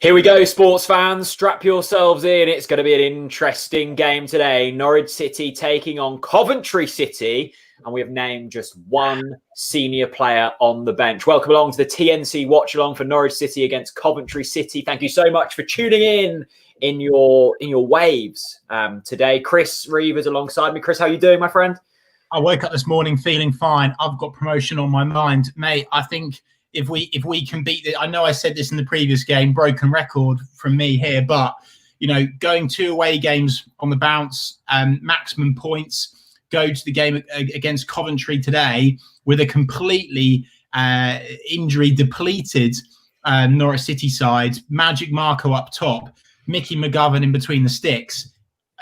Here we go, sports fans. Strap yourselves in. It's going to be an interesting game today. Norwich City taking on Coventry City. And we have named just one senior player on the bench. Welcome along to the TNC Watchalong for Norwich City against Coventry City. Thank you so much for tuning in your waves today. Chris Reevers alongside me. Chris, how are you doing, my friend? I woke up this morning feeling fine. I've got promotion on my mind. Mate, I think if we can beat it, I know I said this in the previous game, broken record from me here, but you know, going 2 away games on the bounce, maximum points, go to the game against Coventry today with a completely injury depleted Norwich City side, Magic Marco up top, Mickey McGovern in between the sticks.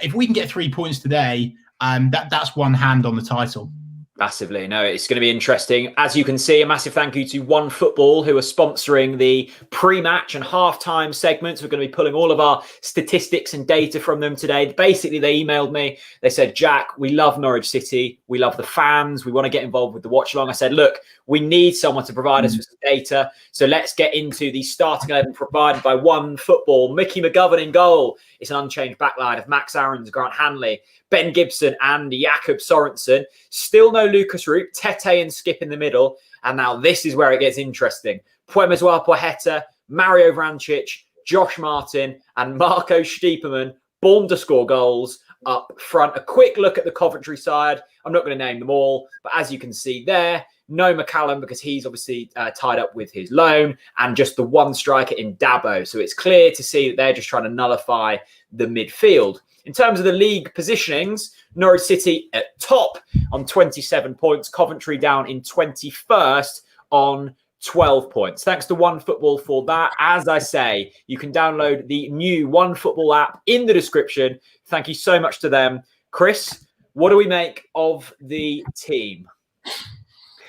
If we can get 3 points today, that's one hand on the title. Massively. No, it's going to be interesting. As you can see, a massive thank you to One Football, who are sponsoring the pre-match and half-time segments. We're going to be pulling all of our statistics and data from them today. Basically, they emailed me. They said, Jack, we love Norwich City. We love the fans. We want to get involved with the watch-along. I said, look, we need someone to provide us with some data. So let's get into the starting 11 provided by One Football. Mickey McGovern in goal. It's an unchanged backline of Max Aarons, Grant Hanley, Ben Gibson and Jakob Sorensen. Still no Lucas Root, Tete and Skip in the middle. And now this is where it gets interesting. Puemiswa Poheta, Mario Vrancic, Josh Martin and Marco Stiepermann, born to score goals up front. A quick look at the Coventry side. I'm not going to name them all, but as you can see there, no McCallum because he's obviously tied up with his loan, and just the one striker in Dabo. So it's clear to see that they're just trying to nullify the midfield. In terms of the league positionings, Norwich City at top on 27 points, Coventry down in 21st on 12 points. Thanks to One Football for that. As I say, you can download the new One Football app in the description. Thank you so much to them. Chris, what do we make of the team?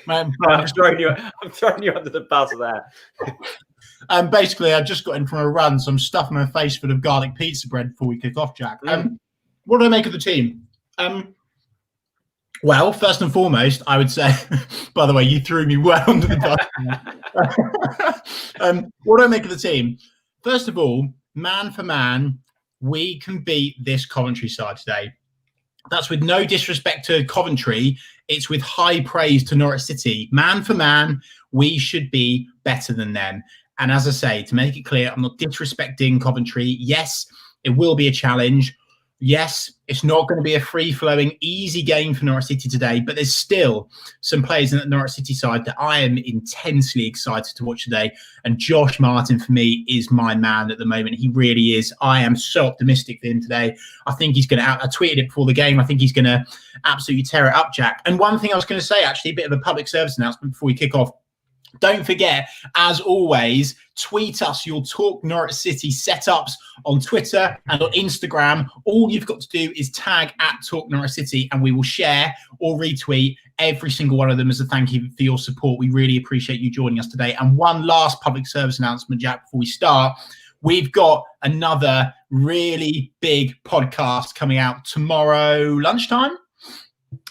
Man, I'm throwing you under the bus there. Basically, I just got in from a run, so I'm stuffing my face full of garlic pizza bread before we kick off, Jack. What do I make of the team? Well, first and foremost, I would say, by the way, you threw me well under the bus. What do I make of the team? First of all, man for man, we can beat this Coventry side today. That's with no disrespect to Coventry. It's with high praise to Norwich City. Man for man, we should be better than them. And as I say, to make it clear, I'm not disrespecting Coventry. Yes, it will be a challenge. Yes, it's not going to be a free-flowing, easy game for Norwich City today, but there's still some players in the Norwich City side that I am intensely excited to watch today. And Josh Martin, for me, is my man at the moment. He really is. I am so optimistic for him today. I think he's going to, I tweeted it before the game, I think he's going to absolutely tear it up, Jack. And one thing I was going to say, actually, a bit of a public service announcement before we kick off. Don't forget, as always, tweet us your Talk Norwich City setups on Twitter and on Instagram. All you've got to do is tag at Talk Norwich City and we will share or retweet every single one of them as a thank you for your support. We really appreciate you joining us today. And one last public service announcement, Jack, before we start. We've got another really big podcast coming out tomorrow lunchtime.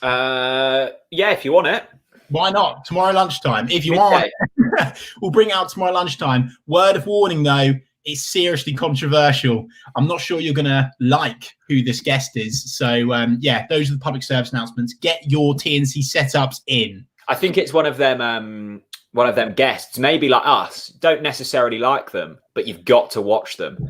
Yeah, if you want it. Why not? Tomorrow lunchtime. If you want, we'll bring it out tomorrow lunchtime. Word of warning, though, it's seriously controversial. I'm not sure you're going to like who this guest is. So, yeah, those are the public service announcements. Get your TNC setups in. I think it's one of them guests, maybe like us, don't necessarily like them, but you've got to watch them.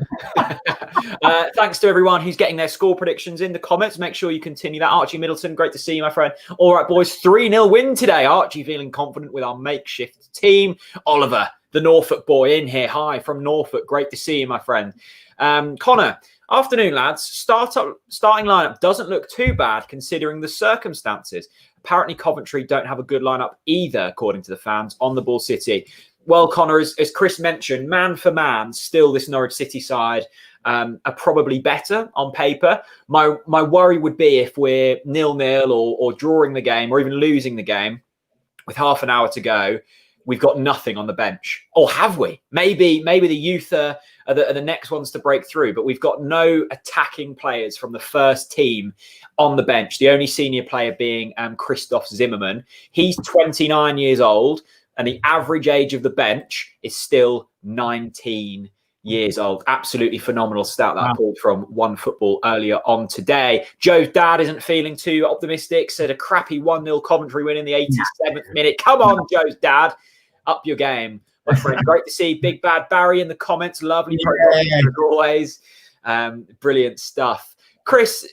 Thanks to everyone who's getting their score predictions in the comments. Make sure you continue that. Archie Middleton, great to see you, my friend. All right, boys, 3-0 win today. Archie feeling confident with our makeshift team. Oliver, the Norfolk boy, in here. Hi from Norfolk. Great to see you, my friend. Connor, afternoon, lads. Starting lineup doesn't look too bad considering the circumstances. Apparently, Coventry don't have a good lineup either, according to the fans, on the ball City. Well, Connor, as Chris mentioned, man for man, still this Norwich City side are probably better on paper. My worry would be if we're 0-0 or drawing the game or even losing the game with half an hour to go, we've got nothing on the bench. Or have we? Maybe the youth are the next ones to break through, but we've got no attacking players from the first team on the bench. The only senior player being Christoph Zimmermann. He's 29 years old, and the average age of the bench is still 19 years old. Absolutely phenomenal stat that I pulled from One Football earlier on today. Joe's dad isn't feeling too optimistic. Said a crappy 1-0 Coventry win in the 87th minute. Come on, Joe's dad. Up your game, my friend. Great to see Big Bad Barry in the comments. Lovely program as always. Brilliant stuff. Chris,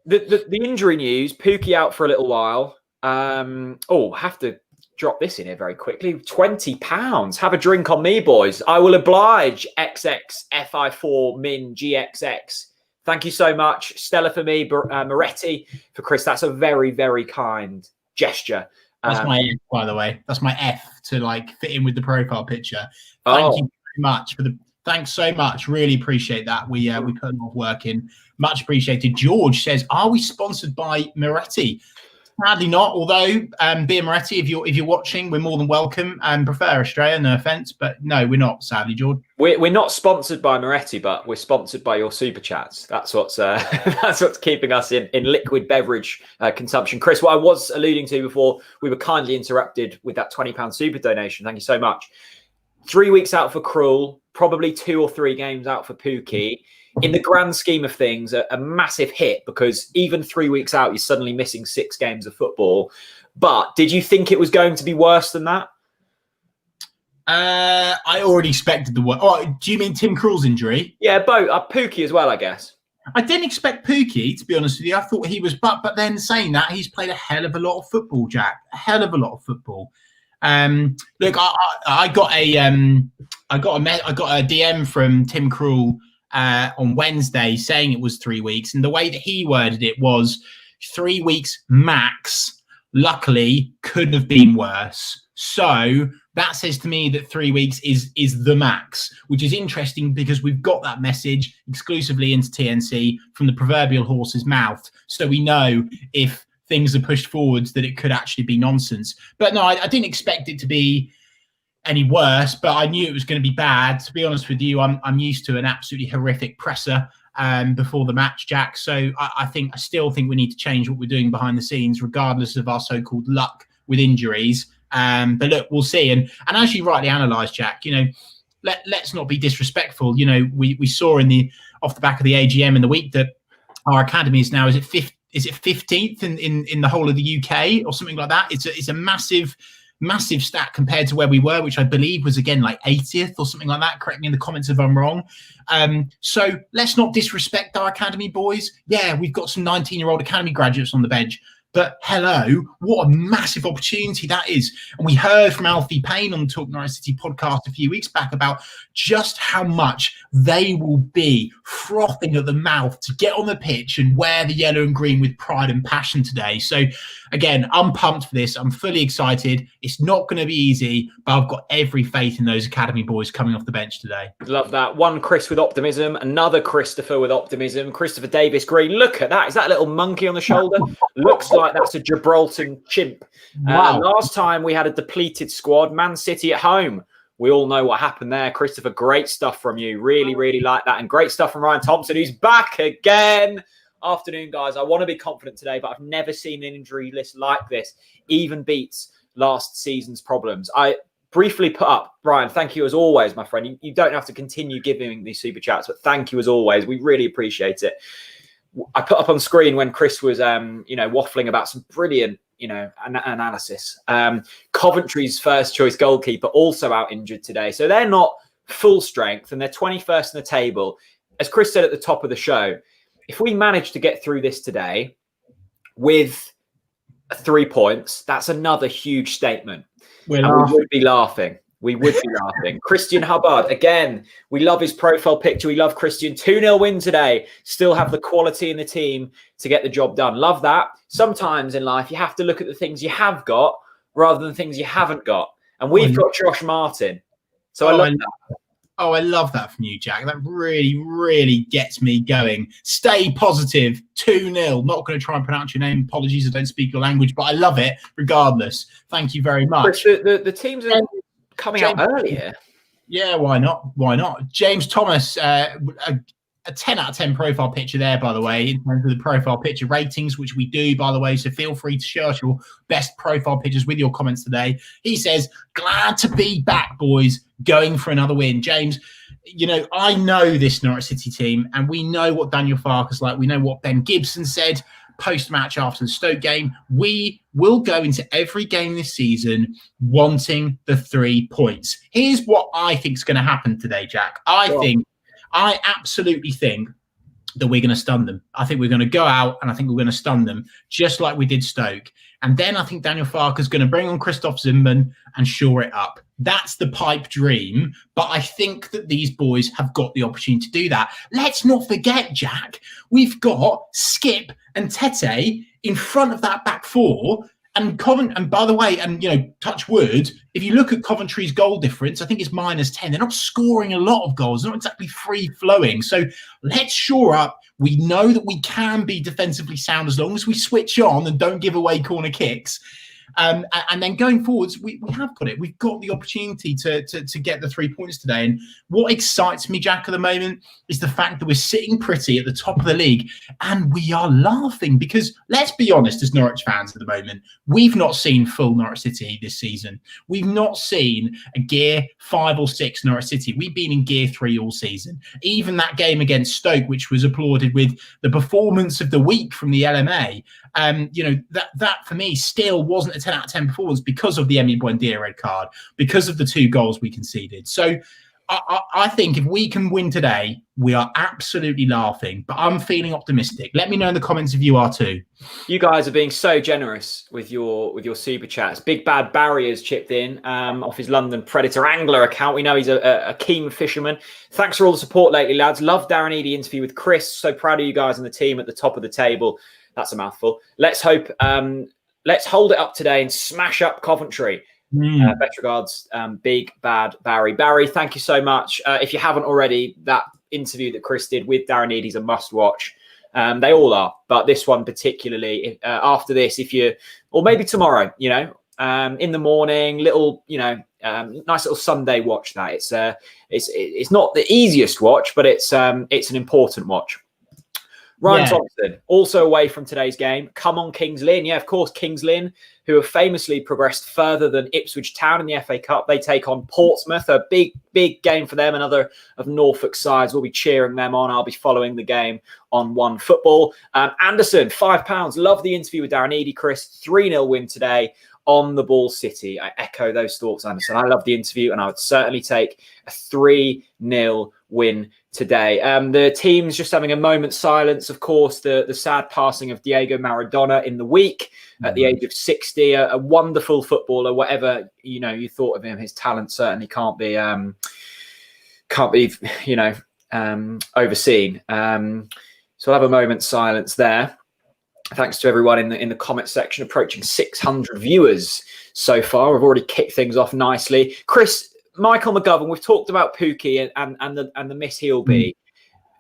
the injury news, Pookie out for a little while. Have to drop this in here very quickly. £20. Have a drink on me, boys. I will oblige. XXFI4 Min GXX. Thank you so much. Stella for me, Moretti for Chris. That's a very, very kind gesture. That's my F, by the way. That's my F to fit in with the profile picture. Thank you very much thanks so much. Really appreciate that. We put a lot of work in. Much appreciated. George says, "Are we sponsored by Moretti?" Sadly not. Although, Beer Moretti, if you're watching, we're more than welcome. And prefer Australia, no offense, but no, we're not. Sadly, George. We're not sponsored by Moretti, but we're sponsored by your super chats. That's what's that's what's keeping us in liquid beverage consumption. Chris, what I was alluding to before we were kindly interrupted with that £20 super donation. Thank you so much. 3 weeks out for Krul, probably 2 or 3 games out for Pookie. In the grand scheme of things, a massive hit, because even 3 weeks out, you're suddenly missing 6 games of football. But did you think it was going to be worse than that? I already expected the worst. Oh, do you mean Tim Krul's injury? Yeah, both. Pookie as well, I guess. I didn't expect Pookie, to be honest with you. I thought he was, but then saying that, he's played a hell of a lot of football, Jack. A hell of a lot of football. Look, I got a DM from Tim Krul on Wednesday saying it was 3 weeks, and the way that he worded it was 3 weeks max. Luckily, could have been worse. So that says to me that 3 weeks is the max, which is interesting because we've got that message exclusively into TNC from the proverbial horse's mouth. So we know if things are pushed forwards that it could actually be nonsense. But no, I didn't expect it to be any worse, but I knew it was going to be bad. To be honest with you, I'm used to an absolutely horrific presser before the match, Jack. So I still think we need to change what we're doing behind the scenes, regardless of our so-called luck with injuries. But look, we'll see. And as you rightly analysed, Jack, let's not be disrespectful. We saw off the back of the AGM in the week that our academy is now, is it 15th in the whole of the UK or something like that? It's a massive stat compared to where we were, which I believe was again 80th or something like that. Correct me in the comments if I'm wrong. So let's not disrespect our academy, boys. Yeah, we've got some 19-year-old academy graduates on the bench. But hello, what a massive opportunity that is. And we heard from Alfie Payne on the Talk Norwich City podcast a few weeks back about just how much they will be frothing at the mouth to get on the pitch and wear the yellow and green with pride and passion today. So again, I'm pumped for this. I'm fully excited. It's not going to be easy, but I've got every faith in those academy boys coming off the bench today. Love that. One Chris with optimism, another Christopher with optimism. Christopher Davis Green. Look at that. Is that a little monkey on the shoulder? Looks like that's a Gibraltar chimp. Wow. Last time we had a depleted squad, Man City at home. We all know what happened there. Christopher, great stuff from you. Really, really like that. And great stuff from Ryan Thompson, who's back again. Afternoon, guys. I want to be confident today, but I've never seen an injury list like this. Even beats last season's problems. I briefly put up, Ryan, thank you as always, my friend. You don't have to continue giving these super chats, but thank you as always. We really appreciate it. I put up on screen when Chris was, waffling about some brilliant, analysis. Coventry's first choice goalkeeper also out injured today. So they're not full strength and they're 21st in the table. As Chris said at the top of the show, if we manage to get through this today with 3 points, that's another huge statement. We would be laughing. We would be laughing. Christian Hubbard, again, we love his profile picture. We love Christian. 2-0 win today. Still have the quality in the team to get the job done. Love that. Sometimes in life, you have to look at the things you have got rather than things you haven't got. And we've got Josh Martin. So I love that. Oh, I love that from you, Jack. That really, really gets me going. Stay positive. 2-0. Not going to try and pronounce your name. Apologies, I don't speak your language, but I love it regardless. Thank you very much. The teams are coming out earlier. Yeah, why not? Why not? James Thomas, a 10 out of 10 profile picture there, by the way, in terms of the profile picture ratings, which we do, by the way. So feel free to share your best profile pictures with your comments today. He says, glad to be back, boys. going for another win. James, I know this Norwich City team, and we know what Daniel Farke's like. We know what Ben Gibson said post-match after the Stoke game. We will go into every game this season wanting the 3 points. Here's what I think is going to happen today, Jack. I absolutely think that we're going to stun them. I think we're going to go out and I think we're going to stun them just like we did Stoke. And then I think Daniel Farke's going to bring on Christoph Zimmermann and shore it up. That's the pipe dream. But I think that these boys have got the opportunity to do that. Let's not forget, Jack, we've got Skip and Tete in front of that back four. And by the way, touch wood, if you look at Coventry's goal difference, I think it's -10. They're not scoring a lot of goals. They're not exactly free-flowing. So let's shore up. We know that we can be defensively sound as long as we switch on and don't give away corner kicks. And then going forwards, we have got it. We've got the opportunity to get the 3 points today. And what excites me, Jack, at the moment is the fact that we're sitting pretty at the top of the league and we are laughing because, let's be honest, as Norwich fans at the moment, we've not seen full Norwich City this season. We've not seen a gear 5 or 6 Norwich City. We've been in gear 3 all season. Even that game against Stoke, which was applauded with the performance of the week from the LMA, that for me still wasn't a 10 out of 10 performance because of the Emi Buendia red card, because of the 2 goals we conceded. So I think if we can win today, we are absolutely laughing, but I'm feeling optimistic. Let me know in the comments if you are too. You guys are being so generous with your super chats. Big Bad Barry has chipped in off his London Predator Angler account. We know he's a keen fisherman. Thanks for all the support lately, lads. Love Darren Eadie interview with Chris. So proud of you guys and the team at the top of the table. That's a mouthful. Let's hope. Let's hold it up today and smash up Coventry. Best regards, Big Bad Barry. Barry, thank you so much. If you haven't already, that interview that Chris did with Darren Eadie is a must-watch. They all are, but this one particularly. After this, or maybe tomorrow, in the morning, nice little Sunday watch. That it's not the easiest watch, but it's an important watch. Ryan Thompson, also away from today's game. Come on, Kings Lynn. Yeah, of course, Kings Lynn, who have famously progressed further than Ipswich Town in the FA Cup. They take on Portsmouth, a big, big game for them. Another of Norfolk's sides. We'll be cheering them on. I'll be following the game on One Football. Anderson, £5. Love the interview with Darren Eadie, Chris. 3-0 win today on the ball City. I echo those thoughts, Anderson. I love the interview, and I would certainly take a 3-0 win today. The team's just having a moment's silence. Of course, the sad passing of Diego Maradona in the week at the age of 60. A wonderful footballer. Whatever you thought of him, his talent certainly can't be overseen. So I'll have a moment's silence there. Thanks to everyone in the comment section. Approaching 600 viewers so far. We've already kicked things off nicely. Chris, Michael Mcgovern, we've talked about Pookie and the miss he'll be.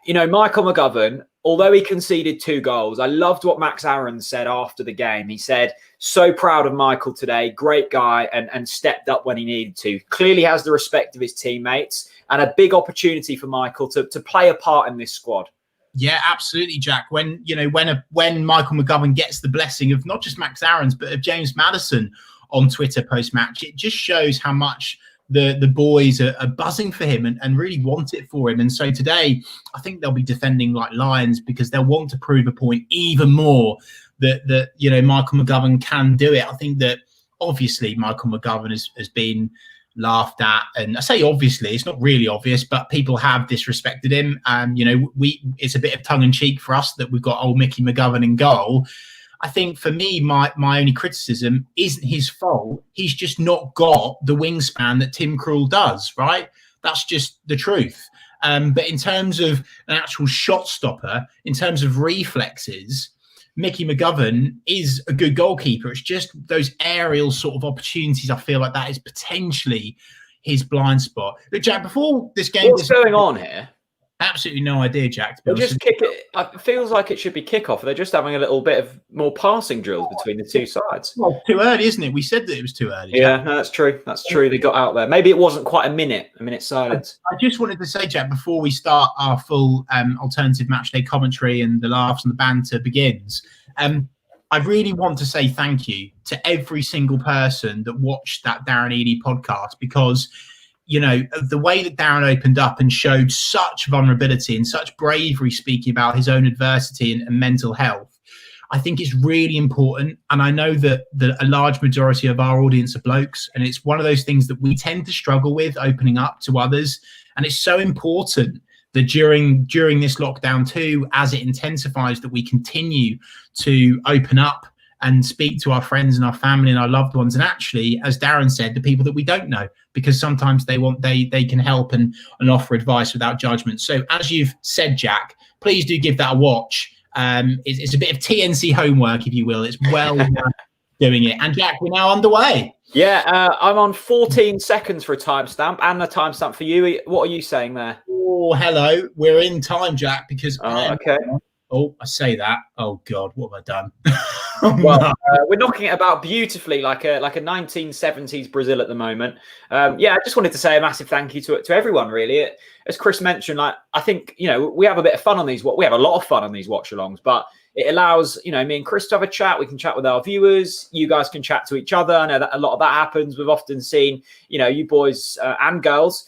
Michael Mcgovern, although he conceded 2 goals, I loved what Max Aaron said after the game. He said, so proud of Michael today, great guy, and stepped up when he needed to. Clearly has the respect of his teammates and a big opportunity for Michael to play a part in this squad. Yeah, absolutely, Jack. When Michael Mcgovern gets the blessing of not just Max Aaron's, but of James Maddison on Twitter post-match, it just shows how much the boys are buzzing for him and really want it for him. And so today, I think they'll be defending like lions because they'll want to prove a point even more that Michael Mcgovern can do it. I think that obviously Michael Mcgovern has been laughed at, and I say obviously, it's not really obvious, but people have disrespected him. It's a bit of tongue in cheek for us that we've got old Mickey McGovern in goal. I think for me, my only criticism isn't his fault. He's just not got the wingspan that Tim Krul does, right? That's just the truth. But in terms of an actual shot stopper, in terms of reflexes, Mickey McGovern is a good goalkeeper. It's just those aerial sort of opportunities. I feel like that is potentially his blind spot. Look, Jack, before this game... What's going on here? Absolutely no idea, Jack. They just kick it. It feels like it should be kickoff. They're just having a little bit of more passing drills between the two sides. Well, too early, isn't it? We said that it was too early. Yeah, no, that's true. That's true. They got out there. Maybe it wasn't quite a minute silence. I just wanted to say, Jack, before we start our full alternative matchday commentary and the laughs and the banter begins, I really want to say thank you to every single person that watched that Darren Eadie podcast, because the way that Darren opened up and showed such vulnerability and such bravery speaking about his own adversity and mental health, I think it's really important. And I know that a large majority of our audience are blokes, and it's one of those things that we tend to struggle with opening up to others. And it's so important that during this lockdown too, as it intensifies, that we continue to open up and speak to our friends and our family and our loved ones. And actually, as Darren said, the people that we don't know, because sometimes they can help and offer advice without judgment. So as you've said, Jack, please do give that a watch. It's a bit of TNC homework, if you will. It's well doing it. And Jack, we're now underway. Yeah, I'm on 14 seconds for a timestamp and a timestamp for you. What are you saying there? Oh, hello. We're in time, Jack, because okay. Oh, I say that. Oh God, what have I done? We're knocking it about beautifully, like a 1970s Brazil at the moment. I just wanted to say a massive thank you to everyone, really. As Chris mentioned, I think we have a bit of fun on these. We have a lot of fun on these watch-alongs, but it allows me and Chris to have a chat. We can chat with our viewers. You guys can chat to each other. I know that a lot of that happens. We've often seen you boys and girls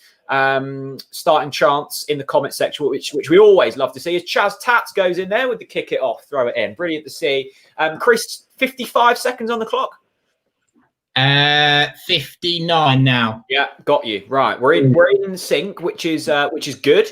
starting chants in the comment section, which we always love to see. As Chaz Tats goes in there with the kick it off, throw it in. Brilliant to see. Chris, 55 seconds on the clock. 59 now. Yeah, got you. Right, we're in sync, which is good.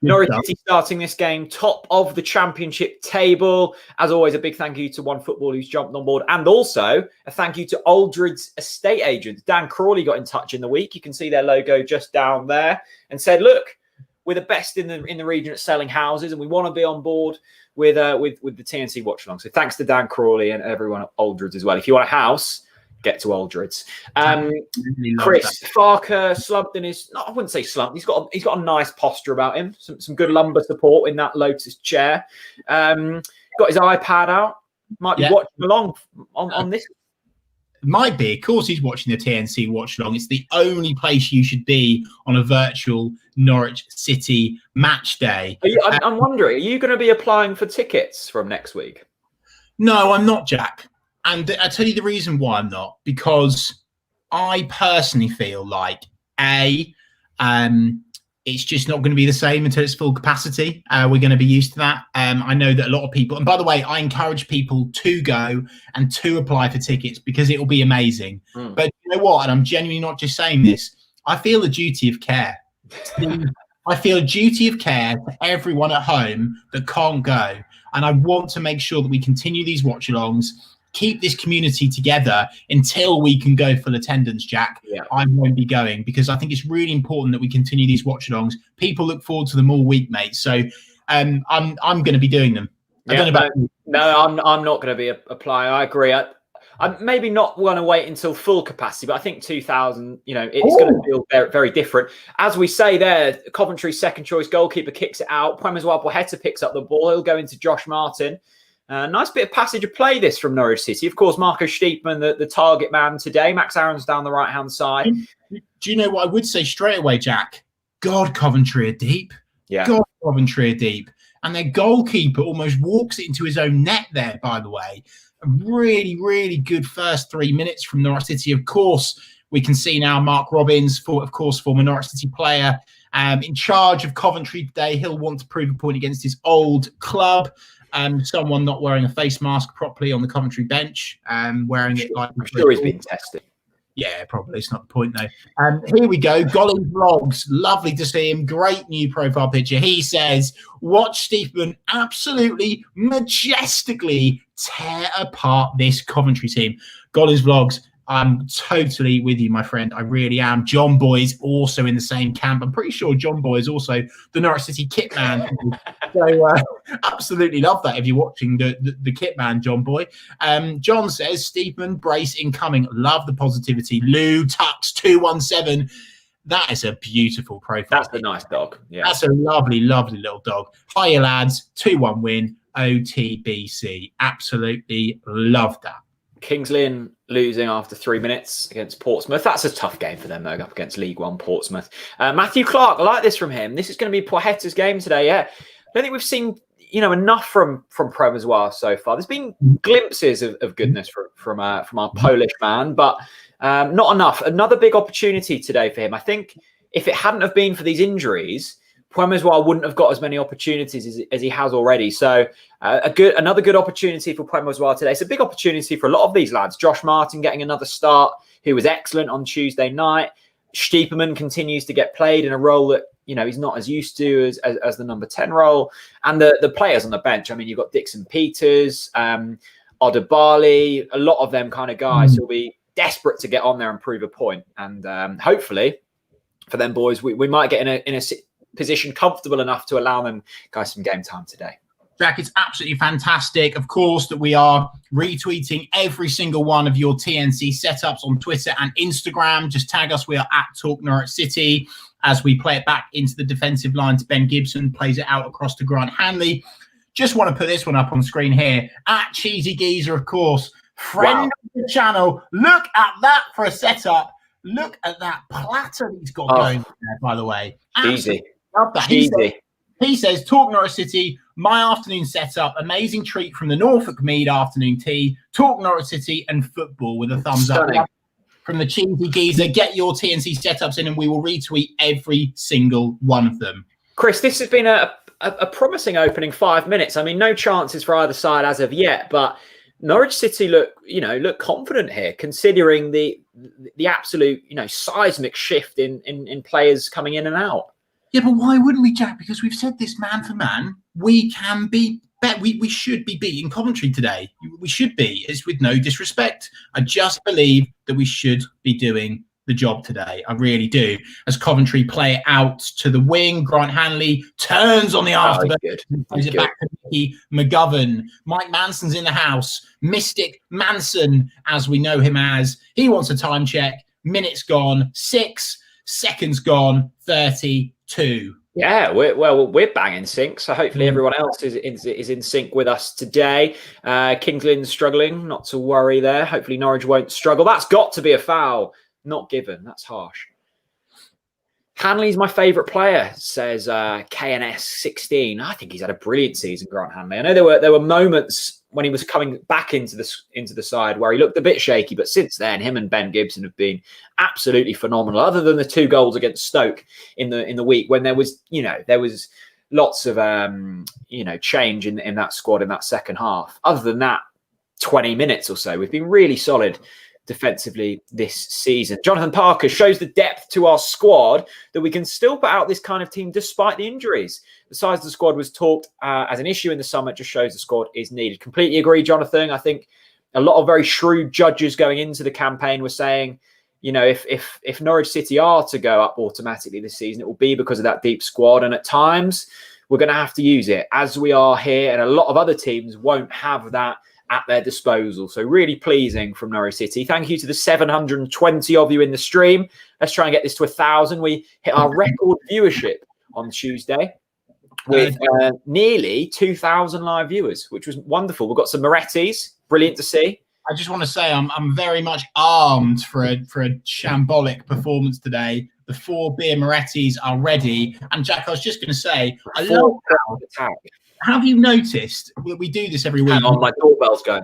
Norwich City starting this game top of the championship table. As always, a big thank you to OneFootball who's jumped on board, and also a thank you to Aldred's estate agent. Dan Crawley got in touch in the week. You can see their logo just down there, and said, "Look, we're the best in the region at selling houses, and we want to be on board with the TNC watch along." So thanks to Dan Crawley and everyone at Aldred's as well. If you want a house, get to Aldred's. Chris Farker slumped in his. No, I wouldn't say slumped. He's got a nice posture about him. Some good lumbar support in that Lotus chair. Got his iPad out. Might be watching along on this. Might be. Of course, he's watching the TNC watch along. It's the only place you should be on a virtual Norwich City match day. I'm wondering, are you going to be applying for tickets from next week? No, I'm not, Jack. And I'll tell you the reason why I'm not, because I personally feel like, it's just not going to be the same until it's full capacity. We're going to be used to that. I know that a lot of people, and by the way, I encourage people to go and to apply for tickets because it will be amazing. But you know what? And I'm genuinely not just saying this. I feel a duty of care. I feel a duty of care to everyone at home that can't go. And I want to make sure that we continue these watch-alongs, keep this community together until we can go full attendance, Jack. Yeah. I won't be going because I think it's really important that we continue these watch-alongs. People look forward to them all week, mate. So I'm going to be doing them. I'm not going to be applying. I agree. I'm maybe not going to wait until full capacity, but I think 2,000, it's going to feel very, very different. As we say there, Coventry's second choice goalkeeper kicks it out. Premiswar Boheta picks up the ball. He'll go into Josh Martin. Nice bit of passage of play this from Norwich City. Of course, Marco Stiepman, the target man today. Max Aaron's down the right-hand side. Do you know what I would say straight away, Jack? God, Coventry are deep. Yeah. God, Coventry are deep. And their goalkeeper almost walks it into his own net there, by the way. A really, really good first 3 minutes from Norwich City. Of course, we can see now Mark Robbins, former Norwich City player, in charge of Coventry today. He'll want to prove a point against his old club. Someone not wearing a face mask properly on the Coventry bench, wearing it like... I'm sure he's been tested. Yeah, probably. It's not the point, though. Here we go. Golly Vlogs. Lovely to see him. Great new profile picture. He says, watch Stephen absolutely majestically tear apart this Coventry team. Golly's Vlogs. I'm totally with you, my friend. I really am. John Boy is also in the same camp. I'm pretty sure John Boy is also the Norwich City kit man. So absolutely love that if you're watching the kit man, John Boy. John says, Stephen, brace incoming. Love the positivity. Lou Tux 217. That is a beautiful profile. That's a nice dog. Yeah, that's a lovely, lovely little dog. Hiya, lads. 2-1 win. OTBC. Absolutely love that. Kings Lynn losing after 3 minutes against Portsmouth. That's a tough game for them, though, up against League One Portsmouth. Matthew Clark, I like this from him. This is going to be Boheta's game today. Yeah, I don't think we've seen enough from Premiswar so far. There's been glimpses of goodness from our Polish man, but not enough. Another big opportunity today for him. I think if it hadn't have been for these injuries, Puemezwa wouldn't have got as many opportunities as he has already. So another good opportunity for Puemezwa today. It's a big opportunity for a lot of these lads. Josh Martin getting another start, who was excellent on Tuesday night. Stiepermann continues to get played in a role that, you know, he's not as used to as the number 10 role. And the players on the bench, I mean, you've got Dixon Peters, Odebali, a lot of them kind of guys who'll be desperate to get on there and prove a point. And hopefully for them boys, we might get in a position comfortable enough to allow them guys some game time today. Jack, it's absolutely fantastic, of course, that we are retweeting every single one of your TNC setups on Twitter and Instagram. Just tag us. We are at TalkNorwichCity as we play it back into the defensive line to Ben Gibson, plays it out across to Grant Hanley. Just want to put this one up on screen here. At Cheesy Geezer, of course, friend of the channel. Look at that for a setup. Look at that platter he's got going there, by the way. Easy. Love that. He says, Talk Norwich City, my afternoon setup, amazing treat from the Norfolk Mead afternoon tea, Talk Norwich City and football with a thumbs up. From the Cheesy Geezer, get your TNC setups in and we will retweet every single one of them. Chris, this has been a promising opening 5 minutes. I mean, no chances for either side as of yet, but Norwich City look confident here, considering the absolute, seismic shift in players coming in and out. Yeah, but why wouldn't we, Jack? Because we've said this man for man, we can be we should be beating Coventry today. We should be. It's with no disrespect. I just believe that we should be doing the job today. I really do. As Coventry play it out to the wing, Grant Hanley turns on the afterburn, plays it back to Mcgovern. Mike Manson's in the house. Mystic Manson, as we know him as. He wants a time check. Minutes gone. 6 seconds gone. 32. Yeah, we're banging sync, so hopefully everyone else is in sync with us today. Kings Lynn's struggling, not to worry there. Hopefully Norwich won't struggle. That's got to be a foul, not given. That's harsh. Hanley's my favourite player, says KNS16. I think he's had a brilliant season, Grant Hanley. I know there were moments when he was coming back into the side where he looked a bit shaky, but since then, him and Ben Gibson have been absolutely phenomenal. Other than the 2 goals against Stoke in the week, when there was lots of change in that squad in that second half. Other than that, 20 minutes or so, we've been really solid defensively this season. Jonathan Parker shows the depth to our squad that we can still put out this kind of team despite the injuries. The size of the squad was talked as an issue in the summer. It just shows the squad is needed. Completely agree, Jonathan. I think a lot of very shrewd judges going into the campaign were saying, if Norwich City are to go up automatically this season, it will be because of that deep squad. And at times, we're going to have to use it, as we are here. And a lot of other teams won't have that at their disposal. So really pleasing from Norwich City. Thank you to the 720 of you in the stream. Let's try and get this to 1,000. We hit our record viewership on Tuesday with nearly 2,000 live viewers, which was wonderful. We've got some Moretti's, brilliant to see. I just want to say I'm very much armed for a shambolic performance today. The 4 beer Moretti's are ready. And Jack, I was just going to say, I love how have you noticed that we do this every week? Hang on, my doorbell's going.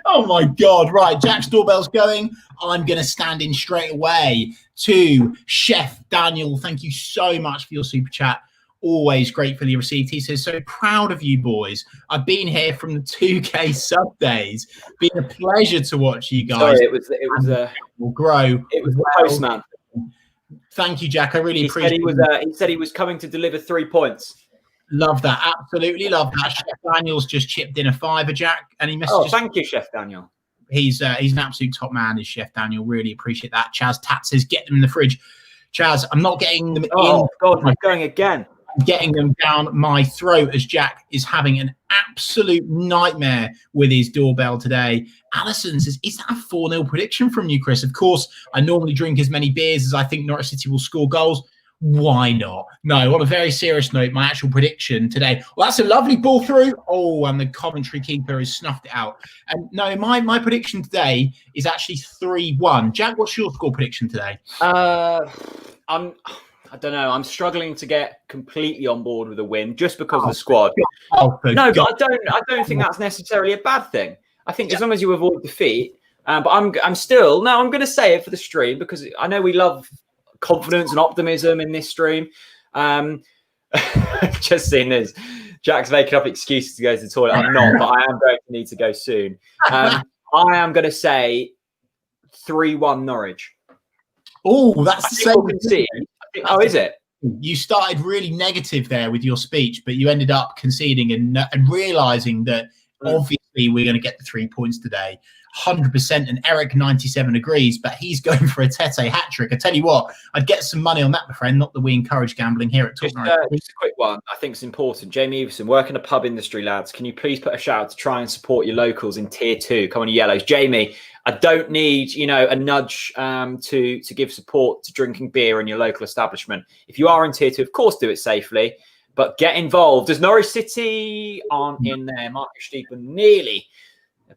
Oh my God. Right. Jack's doorbell's going. I'm going to stand in straight away to Chef Daniel. Thank you so much for your super chat. Always gratefully received. He says, so proud of you boys. I've been here from the 2K sub days. Been a pleasure to watch you guys. Sorry, it was will grow. It was the postman. Thank you, Jack. I really appreciate it. He said he was coming to deliver 3 points. Love that. Absolutely love that. Chef Daniel's just chipped in a $5, Jack. And he messages. Thank you, Chef Daniel. He's an absolute top man, is Chef Daniel. Really appreciate that. Chaz Tat says, get them in the fridge. Chaz, I'm not getting them in. Oh, God, I'm going again. Getting them down my throat as Jack is having an absolute nightmare with his doorbell today. Allison says, is that a 4-0 prediction from you, Chris? Of course, I normally drink as many beers as I think Norwich City will score goals. Why not? No, on a very serious note, my actual prediction today. Well, that's a lovely ball through. Oh, and the Coventry keeper has snuffed it out. And no, my prediction today is actually 3-1. Jack, what's your score prediction today? I don't know. I'm struggling to get completely on board with a win just because of the squad. No, but I don't think that's necessarily a bad thing. I think as long as you avoid defeat, But I'm still I'm going to say it for the stream because I know we love confidence and optimism in this stream. Just seeing this, Jack's making up excuses to go to the toilet. I'm not, but I am going to need to go soon. I am going to say 3-1 Norwich. Oh, that's the same. Oh, is it? You started really negative there with your speech, but you ended up conceding and realizing that obviously we're going to get the 3 points today. 100%. And Eric 97 agrees, but he's going for a Tete hat trick. I tell you what, I'd get some money on that, my friend. Not that we encourage gambling here at TalkNorwich. Just a quick one. I think it's important. Jamie Everson, work in the pub industry, lads. Can you please put a shout out to try and support your locals in tier 2? Come on, you yellows. Jamie, I don't need, a nudge to give support to drinking beer in your local establishment. If you are in tier 2, of course, do it safely, but get involved. Does Norwich City aren't in there? Marcus Stiepen nearly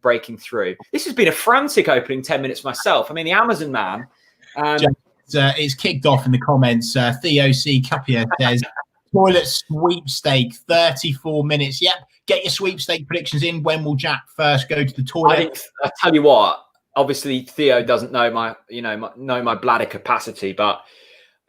breaking through. This has been a frantic opening 10 minutes myself. I mean, the Amazon man. It's kicked off in the comments. Theo C. Cupier says, toilet sweepstake, 34 minutes. Yep. Get your sweepstake predictions in. When will Jack first go to the toilet? I tell you what, obviously Theo doesn't know my bladder capacity, but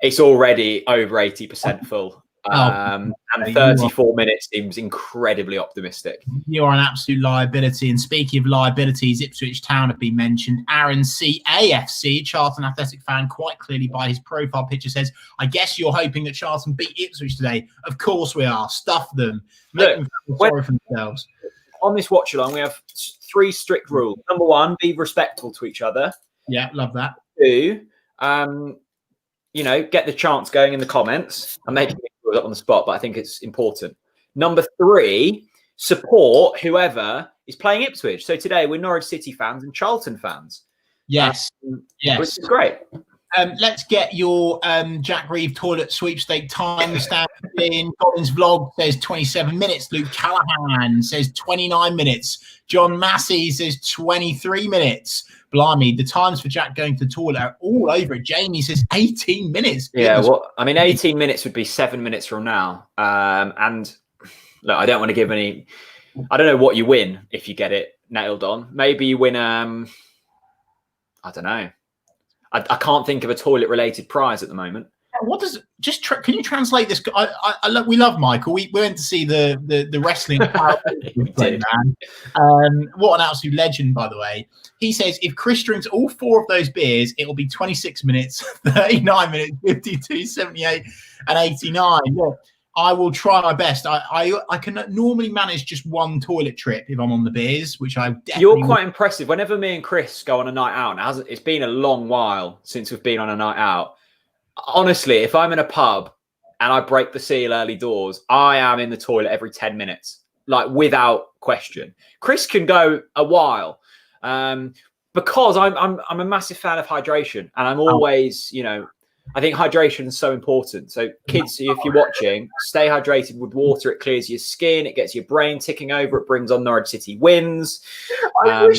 it's already over 80% full. And 34 minutes seems incredibly optimistic. You are an absolute liability. And speaking of liabilities, Ipswich Town have been mentioned. Aaron C. AFC, Charlton Athletic fan, quite clearly by his profile picture says, I guess you're hoping that Charlton beat Ipswich today. Of course we are. Stuff them. Make them feel sorry for themselves. On this watch along, we have 3 strict rules. Number 1, be respectful to each other. Yeah, love that. 2, get the chants going in the comments. I'm making it up on the spot, but I think it's important. Number 3, support whoever is playing Ipswich. So today we're Norwich City fans and Charlton fans. Yes. Yes. Which is great. Let's get your Jack Reeve toilet sweepstake time stamp in. Colin's vlog says 27 minutes. Luke Callahan says 29 minutes. John Massey says 23 minutes. Blimey, the times for Jack going to the toilet are all over it. Jamie says 18 minutes. Yeah, 18 minutes would be 7 minutes from now. And look, I don't want to give any. I don't know what you win if you get it nailed on. Maybe you win. I don't know. I can't think of a toilet-related prize at the moment. What does can you translate this? We love Michael. We went to see the wrestling. Man. What an absolute legend, by the way. He says if Chris drinks all 4 of those beers, it'll be 26 minutes, 39 minutes, 52, 78, and 89. Look, I will try my best. I can normally manage just 1 toilet trip if I'm on the beers, which I definitely. You're quite impressive. Whenever me and Chris go on a night out, it's been a long while since we've been on a night out. Honestly, if I'm in a pub and I break the seal early doors, I am in the toilet every 10 minutes, like without question. Chris can go a while because I'm a massive fan of hydration, and I'm always, I think hydration is so important. So kids, if you're watching, stay hydrated with water. It clears your skin. It gets your brain ticking over. It brings on Norwich City wins. I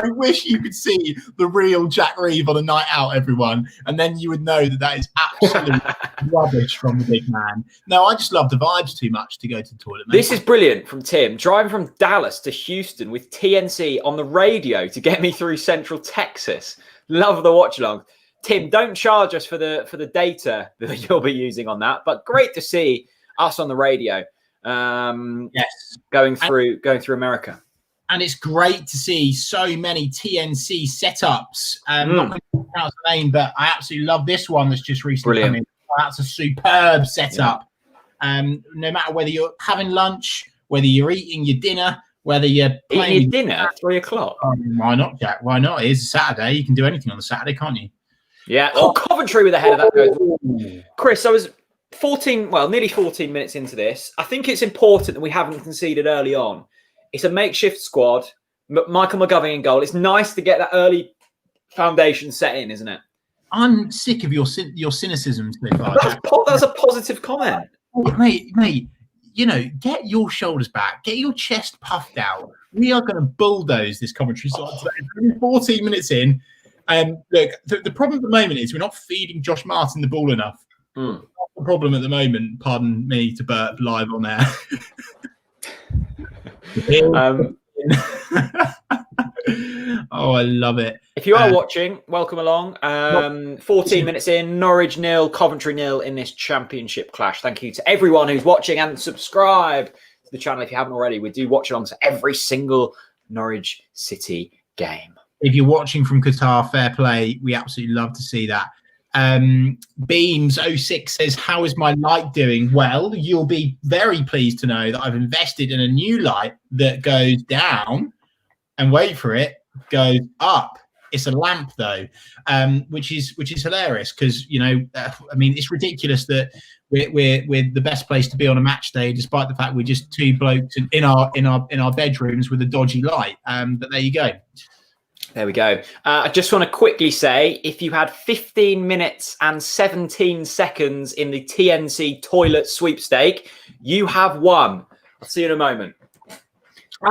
wish you could see the real Jack Reeve on a night out, everyone. And then you would know that is absolute rubbish from the big man. No, I just love the vibes too much to go to the toilet. Mate. This is brilliant from Tim. Driving from Dallas to Houston with TNC on the radio to get me through Central Texas. Love the watch along. Tim, don't charge us for the data that you'll be using on that, but great to see us on the radio. Yes, going through America, and it's great to see so many TNC setups. Not going to pronounce the name, but I absolutely love this one that's just recently come in. That's a superb setup. Yeah. No matter whether you're having lunch, whether you're eating your dinner, whether you're playing your dinner at 3 o'clock. Why not, Jack? Why not? It is a Saturday. You can do anything on the Saturday, can't you? Yeah. Oh, Coventry with the head of that goes. Chris, I was nearly 14 minutes into this. I think it's important that we haven't conceded early on. It's a makeshift squad. Michael Mcgovern in goal. It's nice to get that early foundation set in, isn't it? I'm sick of your cynicism so far. That's a positive comment. Mate, get your shoulders back. Get your chest puffed out. We are going to bulldoze this Coventry side today. 14 minutes in. Look, the problem at the moment is we're not feeding Josh Martin the ball enough. That's the problem at the moment. Pardon me to burp live on air. Oh, I love it. If you are watching, welcome along. 14 minutes in, Norwich 0, Coventry 0 in this championship clash. Thank you to everyone who's watching, and subscribe to the channel if you haven't already. We do watch along to every single Norwich City game. If you're watching from Qatar, fair play. We absolutely love to see that. Beams06 says, how is my light doing? Well, you'll be very pleased to know that I've invested in a new light that goes down and wait for it, goes up. It's a lamp though, which is hilarious because, you know, I mean, it's ridiculous that we're the best place to be on a match day, despite the fact we're just two blokes in our bedrooms with a dodgy light. But there you go. There we go. I just want to quickly say, if you had 15 minutes and 17 seconds in the TNC toilet sweepstake, you have won. I'll see you in a moment.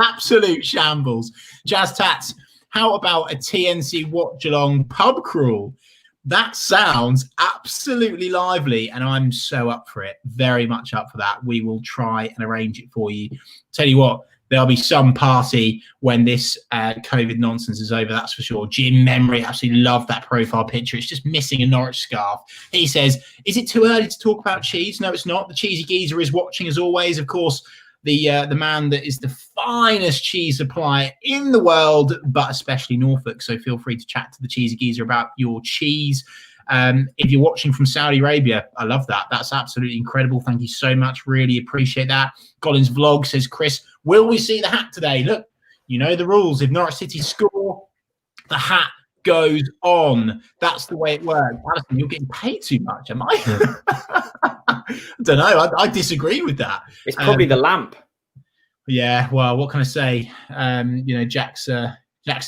Absolute shambles. Jazz Tats, how about a TNC Watchalong pub crawl? That sounds absolutely lively, and I'm so up for it. Very much up for that. We will try and arrange it for you. Tell you what, there'll be some party when this COVID nonsense is over, that's for sure. Jim Memory, absolutely love that profile picture. It's just missing a Norwich scarf. He says, is it too early to talk about cheese? No, it's not. The Cheesy Geezer is watching as always. Of course, the man that is the finest cheese supplier in the world, but especially Norfolk. So feel free to chat to the Cheesy Geezer about your cheese. If you're watching from Saudi Arabia, I love that. That's absolutely incredible. Thank you so much. Really appreciate that. Collins Vlog says, Chris, will we see the hat today? Look, you know the rules. If Norwich City score, the hat goes on. That's the way it works. Alison, you're getting paid too much, am I? I don't know. I disagree with that. It's probably the lamp. Yeah, well, what can I say? You know, Jack's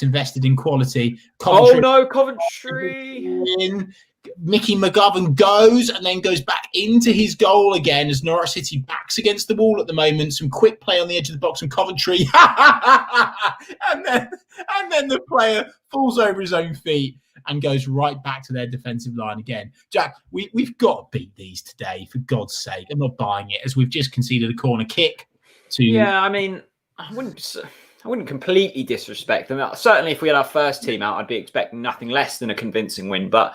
invested in quality. Coventry, oh no, Coventry! Mickey Mcgovern goes and then goes back into his goal again as Norwich City backs against the wall at the moment. Some quick play on the edge of the box from Coventry, and then the player falls over his own feet and goes right back to their defensive line again. Jack, we've got to beat these today, for God's sake. I'm not buying it, as we've just conceded a corner kick. Yeah, I mean, I wouldn't completely disrespect them. Certainly, if we had our first team out, I'd be expecting nothing less than a convincing win. But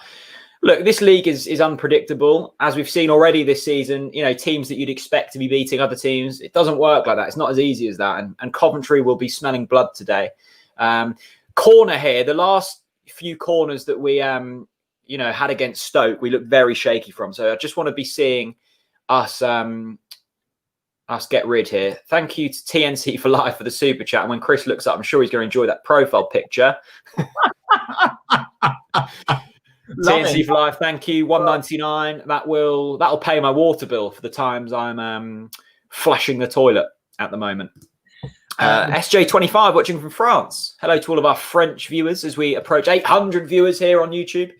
look, this league is unpredictable, as we've seen already this season. You know, teams that you'd expect to be beating other teams, it doesn't work like that. It's not as easy as that. And Coventry will be smelling blood today. Corner here, the last few corners that we you know, had against Stoke, we looked very shaky from. So I just want to be seeing us get rid here. Thank you to TNC for life for the super chat. And when Chris looks up, I'm sure he's going to enjoy that profile picture. TNC for life, thank you. 199. That'll pay my water bill for the times I'm flushing the toilet at the moment. SJ25 watching from France. Hello to all of our French viewers as we approach 800 viewers here on YouTube.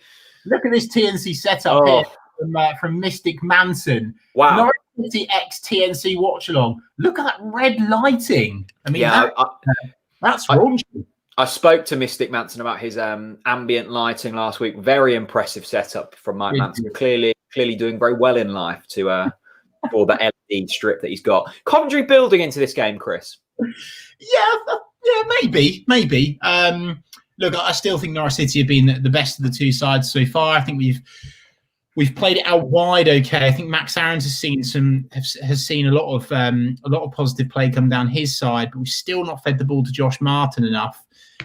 Look at this TNC setup here from Mystic Manson. Wow. Norwich City X TNC Watchalong. Look at that red lighting. I mean, yeah, that's raunchy. I spoke to Mystic Manson about his ambient lighting last week. Very impressive setup from Mike Manson. Clearly doing very well in life to for the LED strip that he's got. Coventry building into this game, Chris. Yeah, maybe. Look, I still think Norwich City have been the best of the two sides so far. I think we've played it out wide. Okay, I think Max Aarons has seen a lot of positive play come down his side, but we've still not fed the ball to Josh Martin enough.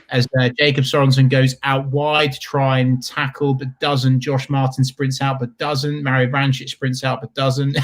As Jacob Sorensen goes out wide to try and tackle, but doesn't. Josh Martin sprints out, but doesn't. Mario Branchit sprints out, but doesn't.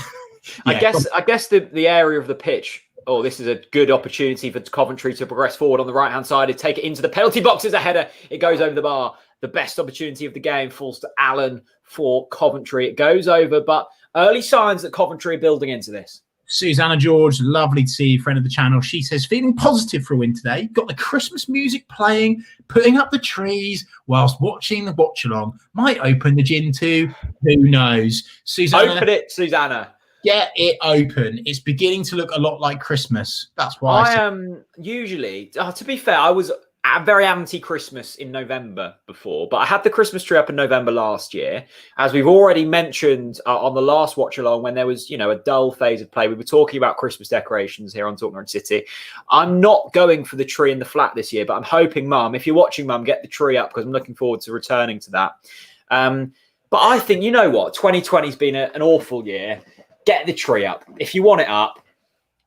I guess the area of the pitch. Oh, this is a good opportunity for Coventry to progress forward on the right-hand side and take it into the penalty box as a header. It goes over the bar. The best opportunity of the game falls to Allen for Coventry. It goes over, but early signs that Coventry are building into this. Susanna George, lovely to see you, friend of the channel. She says, feeling positive for a win today. Got the Christmas music playing, putting up the trees whilst watching the watch-along. Might open the gin too. Who knows? Susanna, open it, Susanna. Get it open. It's beginning to look a lot like Christmas. That's why I am usually, to be fair, I was very anti-Christmas in November before, but I had the Christmas tree up in November last year. As we've already mentioned on the last watch along, when there was, a dull phase of play, we were talking about Christmas decorations here on TalkNorwichCity. I'm not going for the tree in the flat this year, but I'm hoping, Mum, if you're watching, Mum, get the tree up because I'm looking forward to returning to that. But I think, 2020's been an awful year. Get the tree up. If you want it up,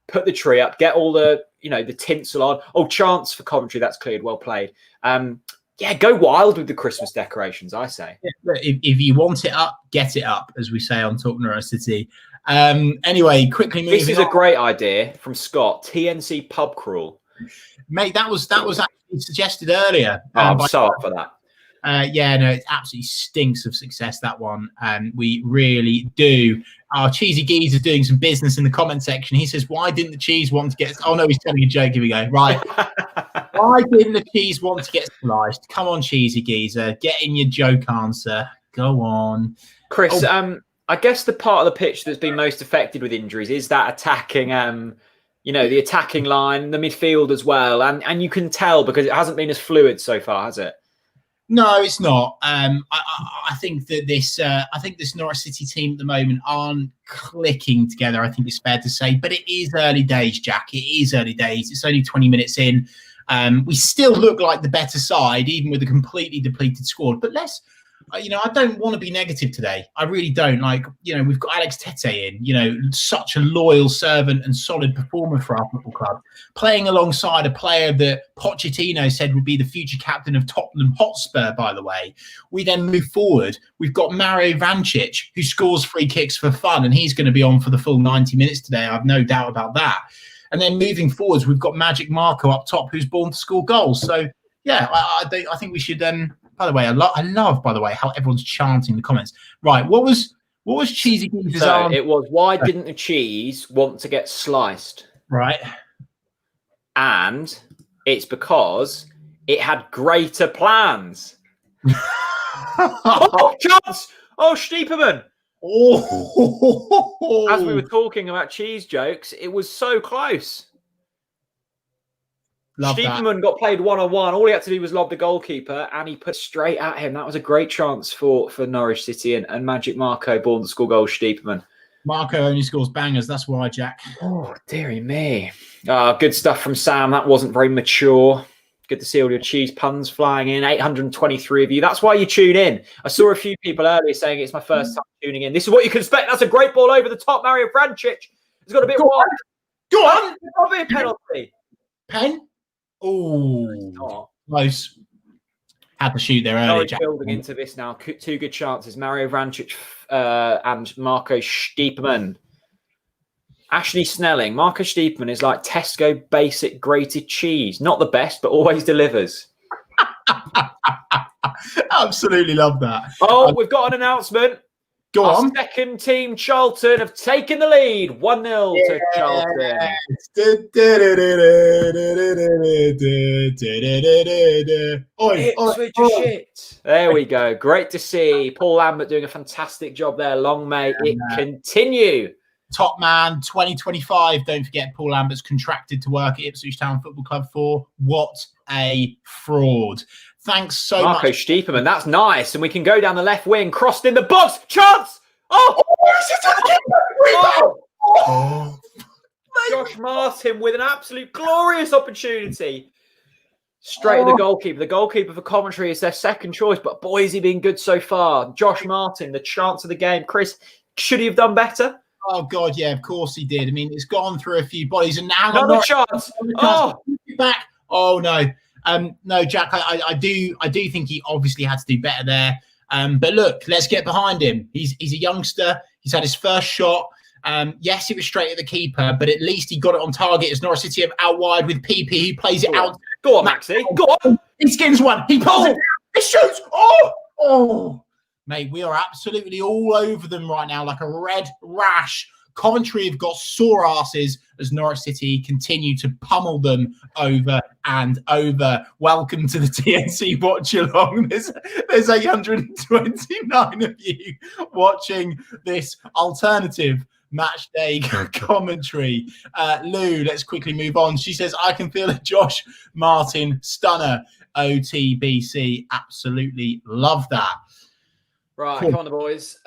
put the tree up, get all the, the tinsel on. Oh, chance for Coventry, that's cleared. Well played. Go wild with the Christmas decorations, I say. If you want it up, get it up, as we say on TalkNorwichCity. Anyway, quickly moving on. This is a great idea from Scott. TNC pub crawl. Mate, that was actually suggested earlier. I'm so up for that. It absolutely stinks of success, that one. We really do. Our Cheesy Geese is doing some business in the comment section. He says, why didn't the cheese want to get... Oh, no, he's telling a joke. Here we go. Right. Why didn't the cheese want to get sliced? Come on, Cheesy Geezer. Get in your joke answer. Go on. Chris, I guess the part of the pitch that's been most affected with injuries is that attacking... the attacking line, the midfield as well. And you can tell because it hasn't been as fluid so far, has it? No, it's not. I think that this Norwich City team at the moment aren't clicking together, I think it's fair to say. But it is early days, Jack. It is early days. It's only 20 minutes in. We still look like the better side, even with a completely depleted squad. But let's... I don't want to be negative today. I really don't. We've got Alex Tete in, such a loyal servant and solid performer for our football club, playing alongside a player that Pochettino said would be the future captain of Tottenham Hotspur, by the way. We then move forward. We've got Mario Vrancic, who scores free kicks for fun, and he's going to be on for the full 90 minutes today. I have no doubt about that. And then moving forwards, we've got Magic Marco up top, who's born to score goals. So, yeah, I think we should... By the way, I love, by the way, how everyone's chanting the comments. Right, what was Cheesy Geeze's So it was, why didn't the cheese want to get sliced? Right. And it's because it had greater plans. Oh, chance! Oh, Stiepermann! Oh. As we were talking about cheese jokes, it was so close. Stiepermann got played one-on-one. All he had to do was lob the goalkeeper, and he put straight at him. That was a great chance for Norwich City, and Magic Marco born to score goals. Stiepermann. Marco only scores bangers. That's why, Jack. Oh, dearie me. Good stuff from Sam. That wasn't very mature. Good to see all your cheese puns flying in. 823 of you. That's why you tune in. I saw a few people earlier saying it's my first time tuning in. This is what you can expect. That's a great ball over the top. Mario Vrancic has got a bit wide. Go on. Probably a penalty. Pen? Oh, close. Had to shoot there earlier, Jack. Building into this now. Two good chances. Mario Vrancic and Marco Stiepermann. Ashley Snelling. Marco Stiepermann is like Tesco basic grated cheese. Not the best, but always delivers. Absolutely love that. Oh, we've got an announcement. Go on. Second team, Charlton, have taken the lead. 1-0 to Charlton. Shit. There we go. Great to see. Paul Lambert doing a fantastic job there. Long may it continue. Top man 2025. Don't forget, Paul Lambert's contracted to work at Ipswich Town Football Club for. What a fraud. Thanks so much. Marco Stiepermann, that's nice. And we can go down the left wing, crossed in the box. Chance! Oh! Josh Martin with an absolute glorious opportunity. Straight at the goalkeeper. The goalkeeper for Coventry is their second choice, but boy, has he been good so far. Josh Martin, the chance of the game. Chris, should he have done better? Oh, God, yeah, of course he did. I mean, it's gone through a few bodies, and now... Another chance. Oh! Back. Oh, no. No, Jack, I do think he obviously had to do better there. But look, let's get behind him. He's a youngster. He's had his first shot. Yes, it was straight at the keeper, but at least he got it on target as Norwich City have out wide with PP, who plays it out. Go on, Maxie. Go on. He skins one. He pulls it down. He shoots. Oh. Mate, we are absolutely all over them right now like a red rash. Coventry have got sore asses as Norwich City continue to pummel them over and over. Welcome to the TNC Watchalong. There's 829 of you watching this alternative match day commentary. Lou, let's quickly move on. She says, I can feel a Josh Martin stunner. OTBC. Absolutely love that. Right, come on, the boys.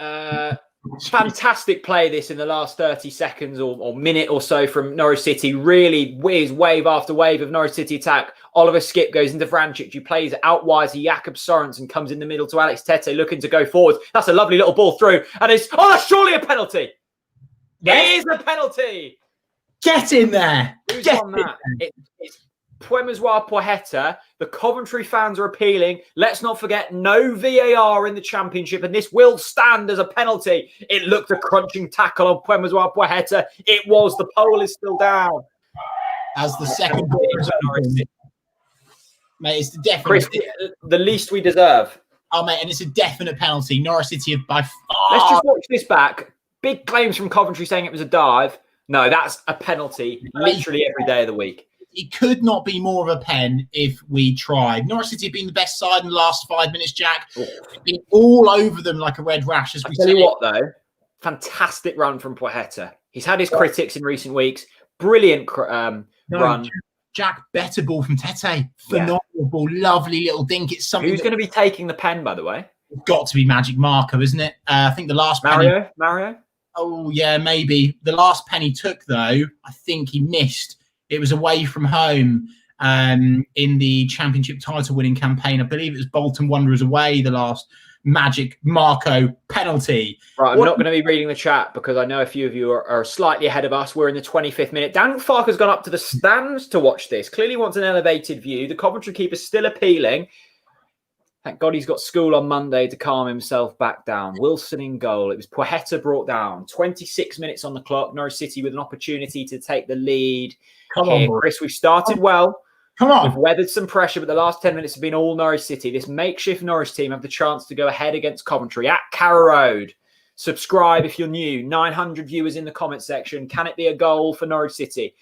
Fantastic play this in the last 30 seconds or minute or so from Norwich City. Really whiz wave after wave of Norwich City attack. Oliver Skip goes into Vrancic, who plays out wide to Jakob Sorensen, comes in the middle to Alex Tete, looking to go forward. That's a lovely little ball through. And it's, that's surely a penalty. Yes. It is a penalty. Get in there. Who's on that? It's Puemozoa Poeta. The Coventry fans are appealing. Let's not forget, no VAR in the Championship, and this will stand as a penalty. It looked a crunching tackle on Puemozoa Poeta. It was. The pole is still down. As the second ball is open. Mate, it's definite. Chris, the least we deserve. Oh, mate, and it's a definite penalty. Norwich City have by far. Let's just watch this back. Big claims from Coventry saying it was a dive. No, that's a penalty literally every day of the week. It could not be more of a pen if we tried. Norwich City have been the best side in the last 5 minutes, Jack. We've been all over them like a red rash, as we tell you what, though, fantastic run from Poeta. He's had his critics in recent weeks. Brilliant run. Jack, better ball from Tete. Phenomenal ball. Lovely little dink. It's something. Who's going to be taking the pen, by the way? It's got to be Magic Marco, isn't it? I think the last Mario? Oh, yeah, maybe. The last pen he took, though, I think he missed. It was away from home in the Championship title-winning campaign. I believe it was Bolton Wanderers away, the last Magic Marco penalty. Right, I'm not going to be reading the chat because I know a few of you are slightly ahead of us. We're in the 25th minute. Dan Farker's gone up to the stands to watch this. Clearly wants an elevated view. The Coventry keeper's still appealing. Thank God he's got school on Monday to calm himself back down. Wilson in goal. It was Poeta brought down. 26 minutes on the clock. Norwich City with an opportunity to take the lead. Come on, Chris. We've started well. Come on. We've weathered some pressure, but the last 10 minutes have been all Norwich City. This makeshift Norwich team have the chance to go ahead against Coventry at Carrow Road. Subscribe if you're new. 900 viewers in the comment section. Can it be a goal for Norwich City?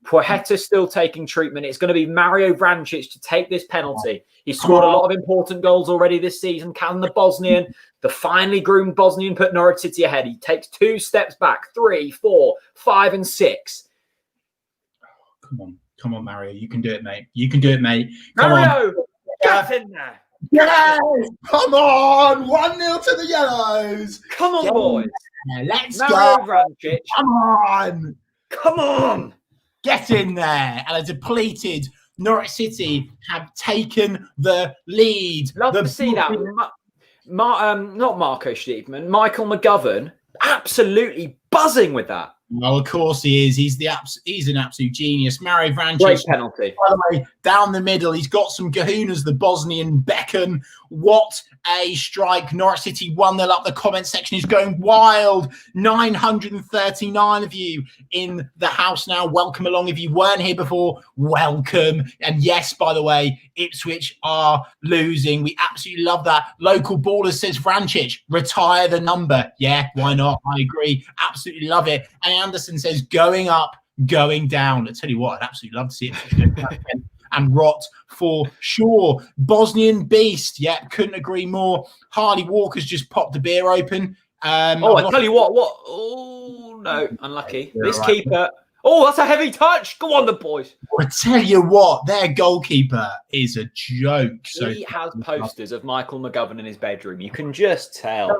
Poeta still taking treatment. It's going to be Mario Vrancic to take this penalty. He's scored a lot of important goals already this season. Can the Bosnian, the finely groomed Bosnian, put Norwich City ahead? He takes 2 steps back, 3, 4, 5, and 6. Come on, Mario. You can do it, mate. You can do it, mate. Mario, get in there. Yes! Come on! 1-0 to the Yellows. Come on, boys. Let's Mario go. Vrancic. Come on. Come on. Get in there. And a depleted Norwich City have taken the lead. Love to see that. Not Marco Stiefman, Michael McGovern, absolutely buzzing with that. Well, of course he is. He's an absolute genius. Mario Vrancic. Great penalty. By the way, down the middle, he's got some kahunas, the Bosnian Beckham. What a strike. Norwich City 1-0 up. The comment section is going wild. 939 of you in the house now. Welcome along. If you weren't here before, welcome. And yes, by the way, Ipswich are losing. We absolutely love that. Local Baller says Vrancic, retire the number. Yeah, why not? I agree. Absolutely love it. And Anderson says going up, going down. I tell you what, I'd absolutely love to see it. And rot for sure. Bosnian Beast. Yeah, couldn't agree more. Harley Walker's just popped the beer open. I tell you what. Oh, no, unlucky. This keeper. Oh, that's a heavy touch. Go on, the boys. I tell you what, their goalkeeper is a joke. So he has posters of Michael McGovern in his bedroom. You can just tell.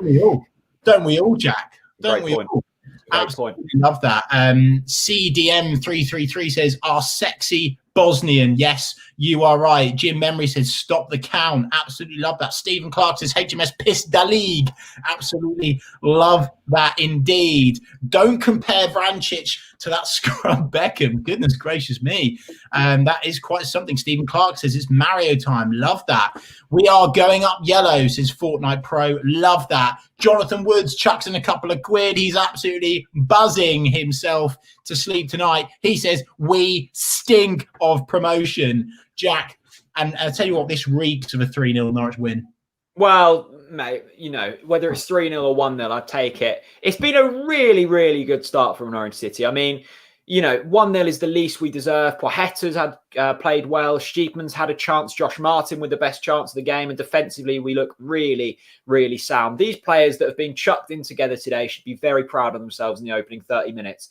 Don't we all, Jack? Don't we all? Absolutely love that. CDM333 says, our sexy Bosnian. Yes, you are right. Jim Memory says, stop the count. Absolutely love that. Stephen Clark says, HMS pissed the league. Absolutely love that indeed. Don't compare Vrancic to that scrub Beckham. Goodness gracious me. That is quite something. Stephen Clark says, it's Mario time. Love that. We are going up yellow, says Fortnite Pro. Love that. Jonathan Woods chucks in a couple of quid. He's absolutely buzzing himself to sleep tonight. He says, we stink of promotion. Jack, and I'll tell you what, this reeks of a 3-0 Norwich win. Well, mate, you know, whether it's 3-0 or 1-0, I'd take it. It's been a really, really good start from Norwich City. I mean, you know, 1-0 is the least we deserve. Pochetta's had played well. Stiepman's had a chance. Josh Martin with the best chance of the game. And defensively, we look really, really sound. These players that have been chucked in together today should be very proud of themselves in the opening 30 minutes.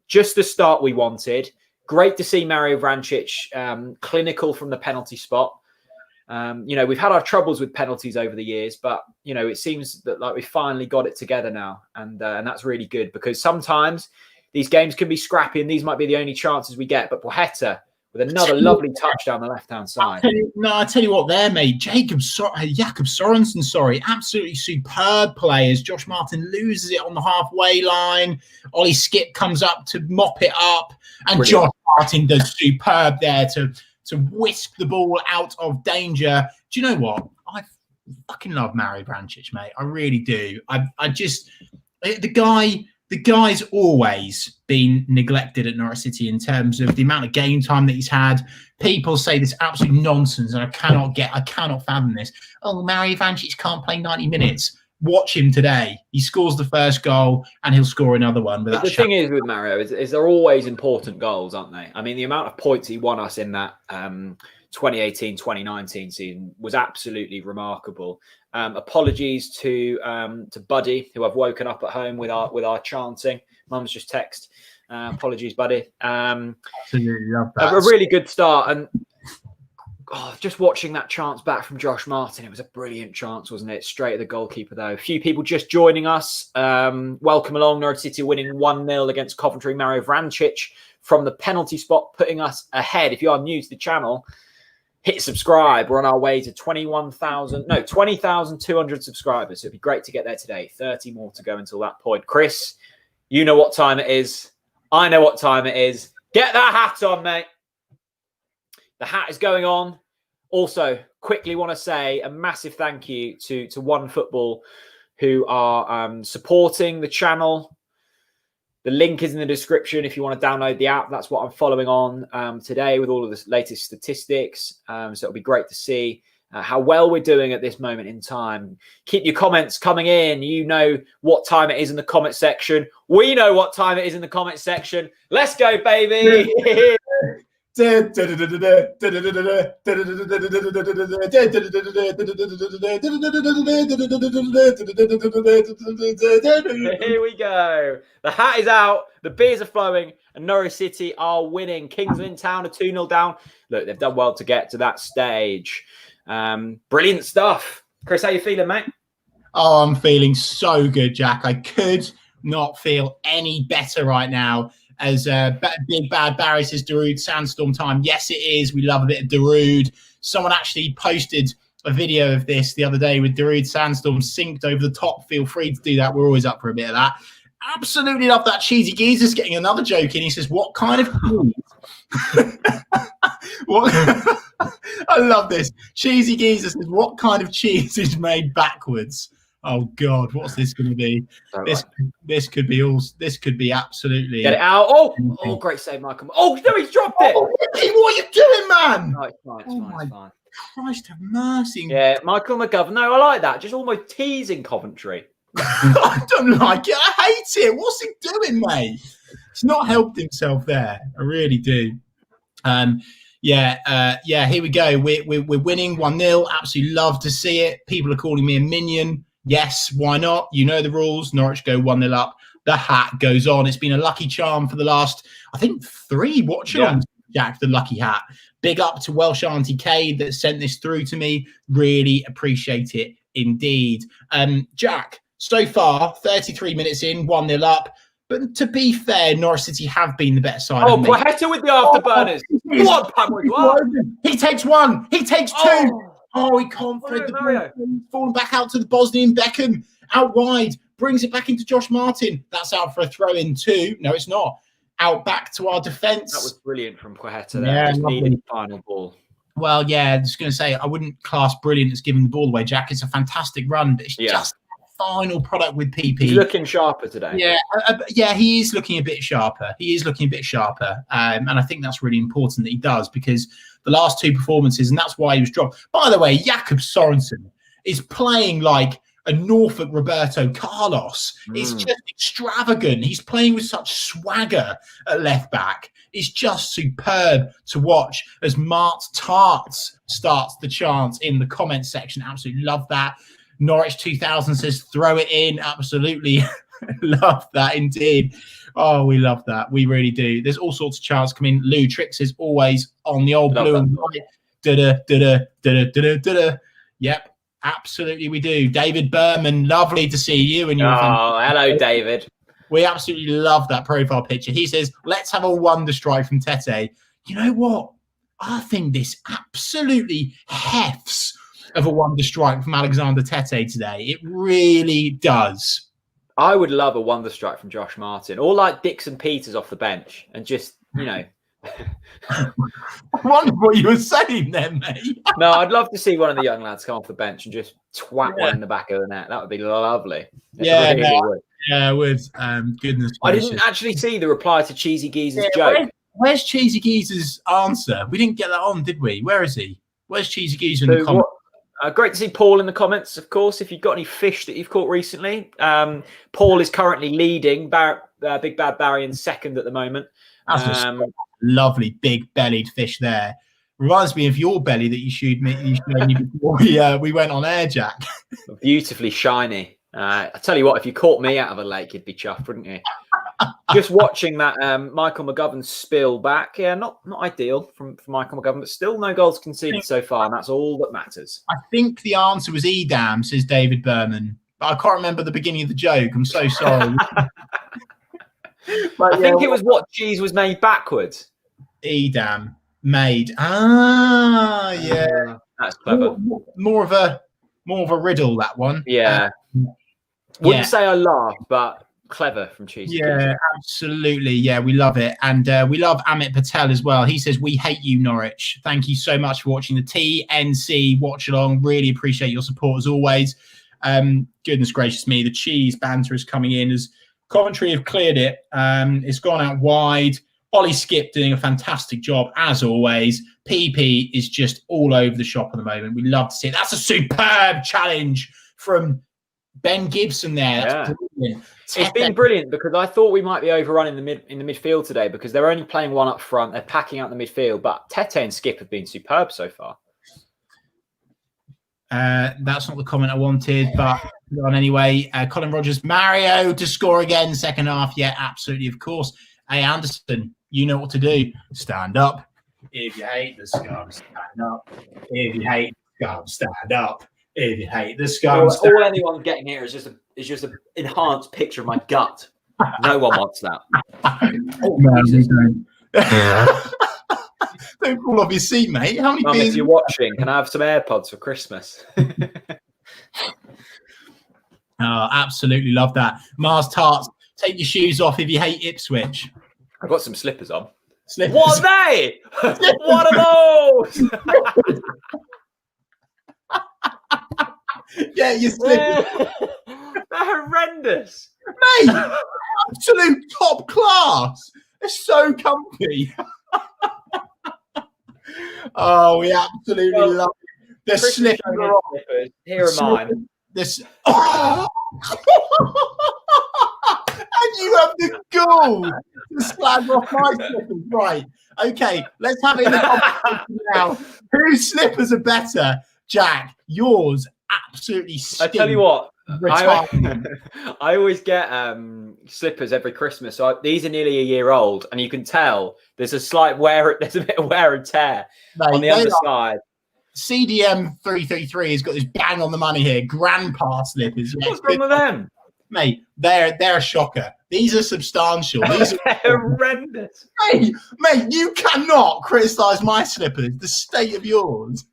Just the start we wanted. Great to see Mario Vrancic clinical from the penalty spot. You know, we've had our troubles with penalties over the years, but, you know, it seems that like we finally got it together now. And that's really good, because sometimes these games can be scrappy and these might be the only chances we get. But Pochetta with another lovely touch down the left-hand side. I tell you what there, mate. Jakob Sorensen, absolutely superb players. Josh Martin loses it on the halfway line. Ollie Skip comes up to mop it up. And brilliant. Josh Martin does superb there to whisk the ball out of danger. Do you know what? I fucking love Mario Vrancic, mate. I really do. I just, the guy's always been neglected at Norwich City in terms of the amount of game time that he's had. People say this absolute nonsense, and I cannot fathom this. Oh, Mario Vrancic can't play 90 minutes. Watch him today. He scores the first goal and he'll score another one. But the thing is with Mario is they're always important goals, aren't they? I mean, the amount of points he won us in that 2018-2019 season was absolutely remarkable. Apologies to Buddy, who I've woken up at home with our chanting. Mum's just text. Apologies, Buddy. Absolutely love that. A really good start, and just watching that chance back from Josh Martin, it was a brilliant chance, wasn't it? Straight at the goalkeeper, though. A few people just joining us. Welcome along. Norwich City winning 1-0 against Coventry. Mario Vrancic from the penalty spot, putting us ahead. If you are new to the channel, hit subscribe. We're on our way to 20,200 subscribers. So it'd be great to get there today. 30 more to go until that point. Chris, you know what time it is. I know what time it is. Get that hat on, mate. The hat is going on. Also, quickly want to say a massive thank you to OneFootball, who are supporting the channel. The link is in the description if you want to download the app. That's what I'm following on today with all of the latest statistics. So it'll be great to see how well we're doing at this moment in time. Keep your comments coming in. You know what time it is in the comment section. We know what time it is in the comment section. Let's go, baby. Here we go. The hat is out. The beers are flowing. And Norwich City are winning. Kingsland Town are 2-0 down. Look, they've done well to get to that stage. Brilliant stuff. Chris, how you feeling, mate? Oh, I'm feeling so good, Jack. I could not feel any better right now. As Big Bad Barry says, Darude, sandstorm time. Yes, it is. We love a bit of Darude. Someone actually posted a video of this the other day with Darude sandstorm synced over the top. Feel free to do that. We're always up for a bit of that. Absolutely love that. Cheesy Geezer's getting another joke in. He says, what kind of cheese? What? I love this. Cheesy Geezer says, what kind of cheese is made backwards? Oh God, what's this going to be? This could be all. This could be absolutely. Get it out! Oh, great save, Michael. Oh no, he's dropped it. Oh, what are you doing, man? No, it's fine. It's fine. Christ have mercy. Yeah, Michael Mcgovern. No, I like that. Just almost teasing Coventry. I don't like it. I hate it. What's he doing, mate? He's not helped himself there. I really do. Yeah. Here we go. We're winning 1-0. Absolutely love to see it. People are calling me a minion. Yes, why not? You know the rules. Norwich go 1-0 up. The hat goes on. It's been a lucky charm for the last, I think, 3 Watchalongs, Jack, the lucky hat. Big up to Welsh Auntie Kay that sent this through to me. Really appreciate it indeed. Jack, so far, 33 minutes in, 1-0 up. But to be fair, Norwich City have been the better side. Oh, Pochetta with the afterburners. He takes one. He takes 2. Oh, he can't thread the ball. Falling back out to the Bosnian Beckham. Out wide. Brings it back into Josh Martin. That's out for a throw-in too. No, it's not. Out back to our defence. That was brilliant from Pochetta there. Just needed the final ball. Well, yeah, I was going to say, I wouldn't class brilliant as giving the ball away, Jack. It's a fantastic run, but it's just final product with PP. He's looking sharper today. Yeah, he is looking a bit sharper. And I think that's really important that he does, because the last 2 performances, and that's why he was dropped. By the way, Jakob Sorensen is playing like a Norfolk Roberto Carlos. It's just extravagant. He's playing with such swagger at left back. It's just superb to watch as Mart Tarts starts the chant in the comments section. Absolutely love that. Norwich 2000 says, throw it in. Absolutely love that indeed. Oh, we love that. We really do. There's all sorts of chants coming. Lou Tricks is always on the old Love blue that. and white. Da-da, da-da, da-da, da-da, da-da. Yep, absolutely we do. David Berman, lovely to see you. And hello, David. We absolutely love that profile picture. He says, let's have a wonder strike from Tete. You know what? I think this absolutely hefts of a wonder strike from Alexander Tete today. It really does. I would love a wonder strike from Josh Martin, or like Dixon Peters off the bench, and just, I wonder what you were saying then, mate. No, I'd love to see one of the young lads come off the bench and just twat one in the back of the net. That would be lovely. I would. Goodness gracious. I didn't actually see the reply to Cheesy Geezer's joke. Where's Cheesy Geezer's answer? We didn't get that on, did we? Where is he? Where's Cheesy Geezer in the comments? Great to see Paul in the comments, of course. If you've got any fish that you've caught recently, Paul is currently leading Big Bad Barry in second at the moment. That's a lovely big-bellied fish there. Reminds me of your belly that you showed me before we went on air, Jack. Beautifully shiny. I tell you what, if you caught me out of a lake, you'd be chuffed, wouldn't you? Just watching that Michael Mcgovern spill back. Yeah, not ideal from Michael Mcgovern, but still no goals conceded so far, and that's all that matters. I think the answer was Edam, says David Berman. But I can't remember the beginning of the joke. I'm so sorry. I think it was what cheese was made backwards. Edam made. Ah, yeah. That's clever. More of a riddle, that one. Yeah. Wouldn't say I laughed, but clever from Cheese. Yeah, absolutely. Yeah, we love it. And we love Amit Patel as well. He says, we hate you, Norwich. Thank you so much for watching the TNC watch along. Really appreciate your support as always. Goodness gracious me, the cheese banter is coming in as Coventry have cleared it. It's gone out wide. Ollie Skip doing a fantastic job as always. PP is just all over the shop at the moment. We love to see it. That's a superb challenge from Ben Gibson there. That's brilliant. It's been brilliant because I thought we might be overrun in the midfield today because they're only playing one up front. They're packing out the midfield, but Tete and Skip have been superb so far. That's not the comment I wanted, but on anyway. Colin Rogers, Mario to score again, second half. Yeah, absolutely, of course. Hey, Anderson, you know what to do. Stand up. If you hate the scum, stand up. If you hate the scum, stand up. If you hate the scum, all anyone's getting here is just an enhanced picture of my gut. No one wants that. Don't fall off your seat, mate. How many Mum, beers if you're watching, can I have some AirPods for Christmas? Oh, absolutely love that. Mars Tarts, take your shoes off if you hate Ipswich. I've got some slippers on. Slippers. What are they? What are those? Yeah, your slippers. They're horrendous. Mate, absolute top class. They're so comfy. Oh, we absolutely love it. The slippers are on. Here are mine. Oh! And you have the gall to slag off my slippers. Right. Okay, let's have it in the competition now. Whose slippers are better? Jack, yours absolutely stink. I tell you what, I always get slippers every Christmas. So these are nearly a year old, and you can tell there's a slight there's a bit of wear and tear on the underside. CDM 333 has got this bang on the money here. Grandpa slippers. Yeah, what's wrong with them? Mate, they're a shocker. These are substantial. These are horrendous. Mate, you cannot criticise my slippers. The state of yours.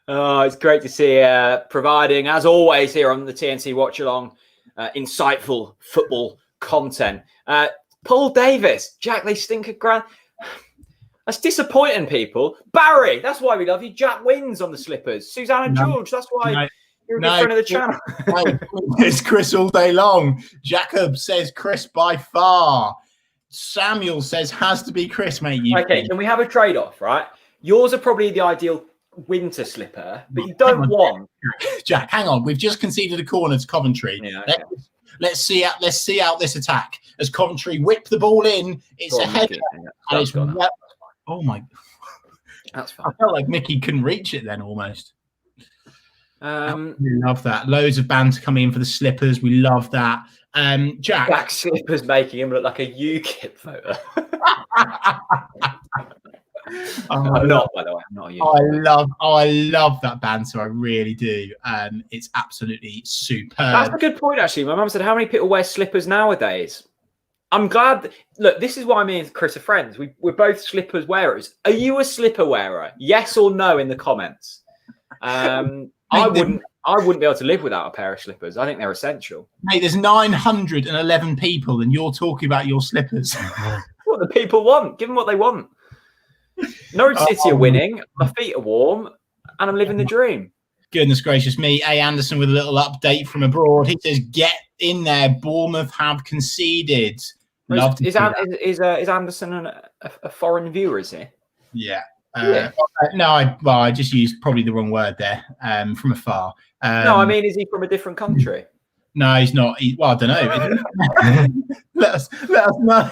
Oh, it's great to see providing, as always, here on the TNC Watch Along, insightful football content. Paul Davis, Jack, they stink at grand. That's disappointing, people. Barry, that's why we love you. Jack wins on the slippers. Susanna George, that's why you're a good friend of the channel. It's Chris all day long. Jacob says Chris by far. Samuel says has to be Chris, mate. Okay, can we have a trade-off, right? Yours are probably the ideal winter slipper, but you don't want. Jack, hang on. We've just conceded a corner to Coventry. Yeah, okay. Let's see out this attack as Coventry whip the ball in. It's a header. And it's oh my! That's fine. I felt like Mickey couldn't reach it then almost. We love that. Loads of banter coming in for the slippers. We love that. Jack slippers making him look like a UKIP voter. I'm not, by the way. I'm not a UKIP. I love that banter. I really do. It's absolutely superb. That's a good point, actually. My mum said, "How many people wear slippers nowadays?" I'm glad. Look, this is why me and Chris are friends. We're both slippers wearers. Are you a slipper wearer? Yes or no in the comments. I wouldn't be able to live without a pair of slippers. I think they're essential. Mate, there's 911 people, and you're talking about your slippers. What the people want. Give them what they want. Norwich City are winning. My feet are warm, and I'm living the dream. Goodness gracious me. A. Anderson with a little update from abroad. He says, "Get in there. Bournemouth have conceded." Is Anderson a foreign viewer? Is he? Yeah. No, I just used probably the wrong word there. From afar. No, I mean, is he from a different country? No, he's not. Well, I don't know. let us know.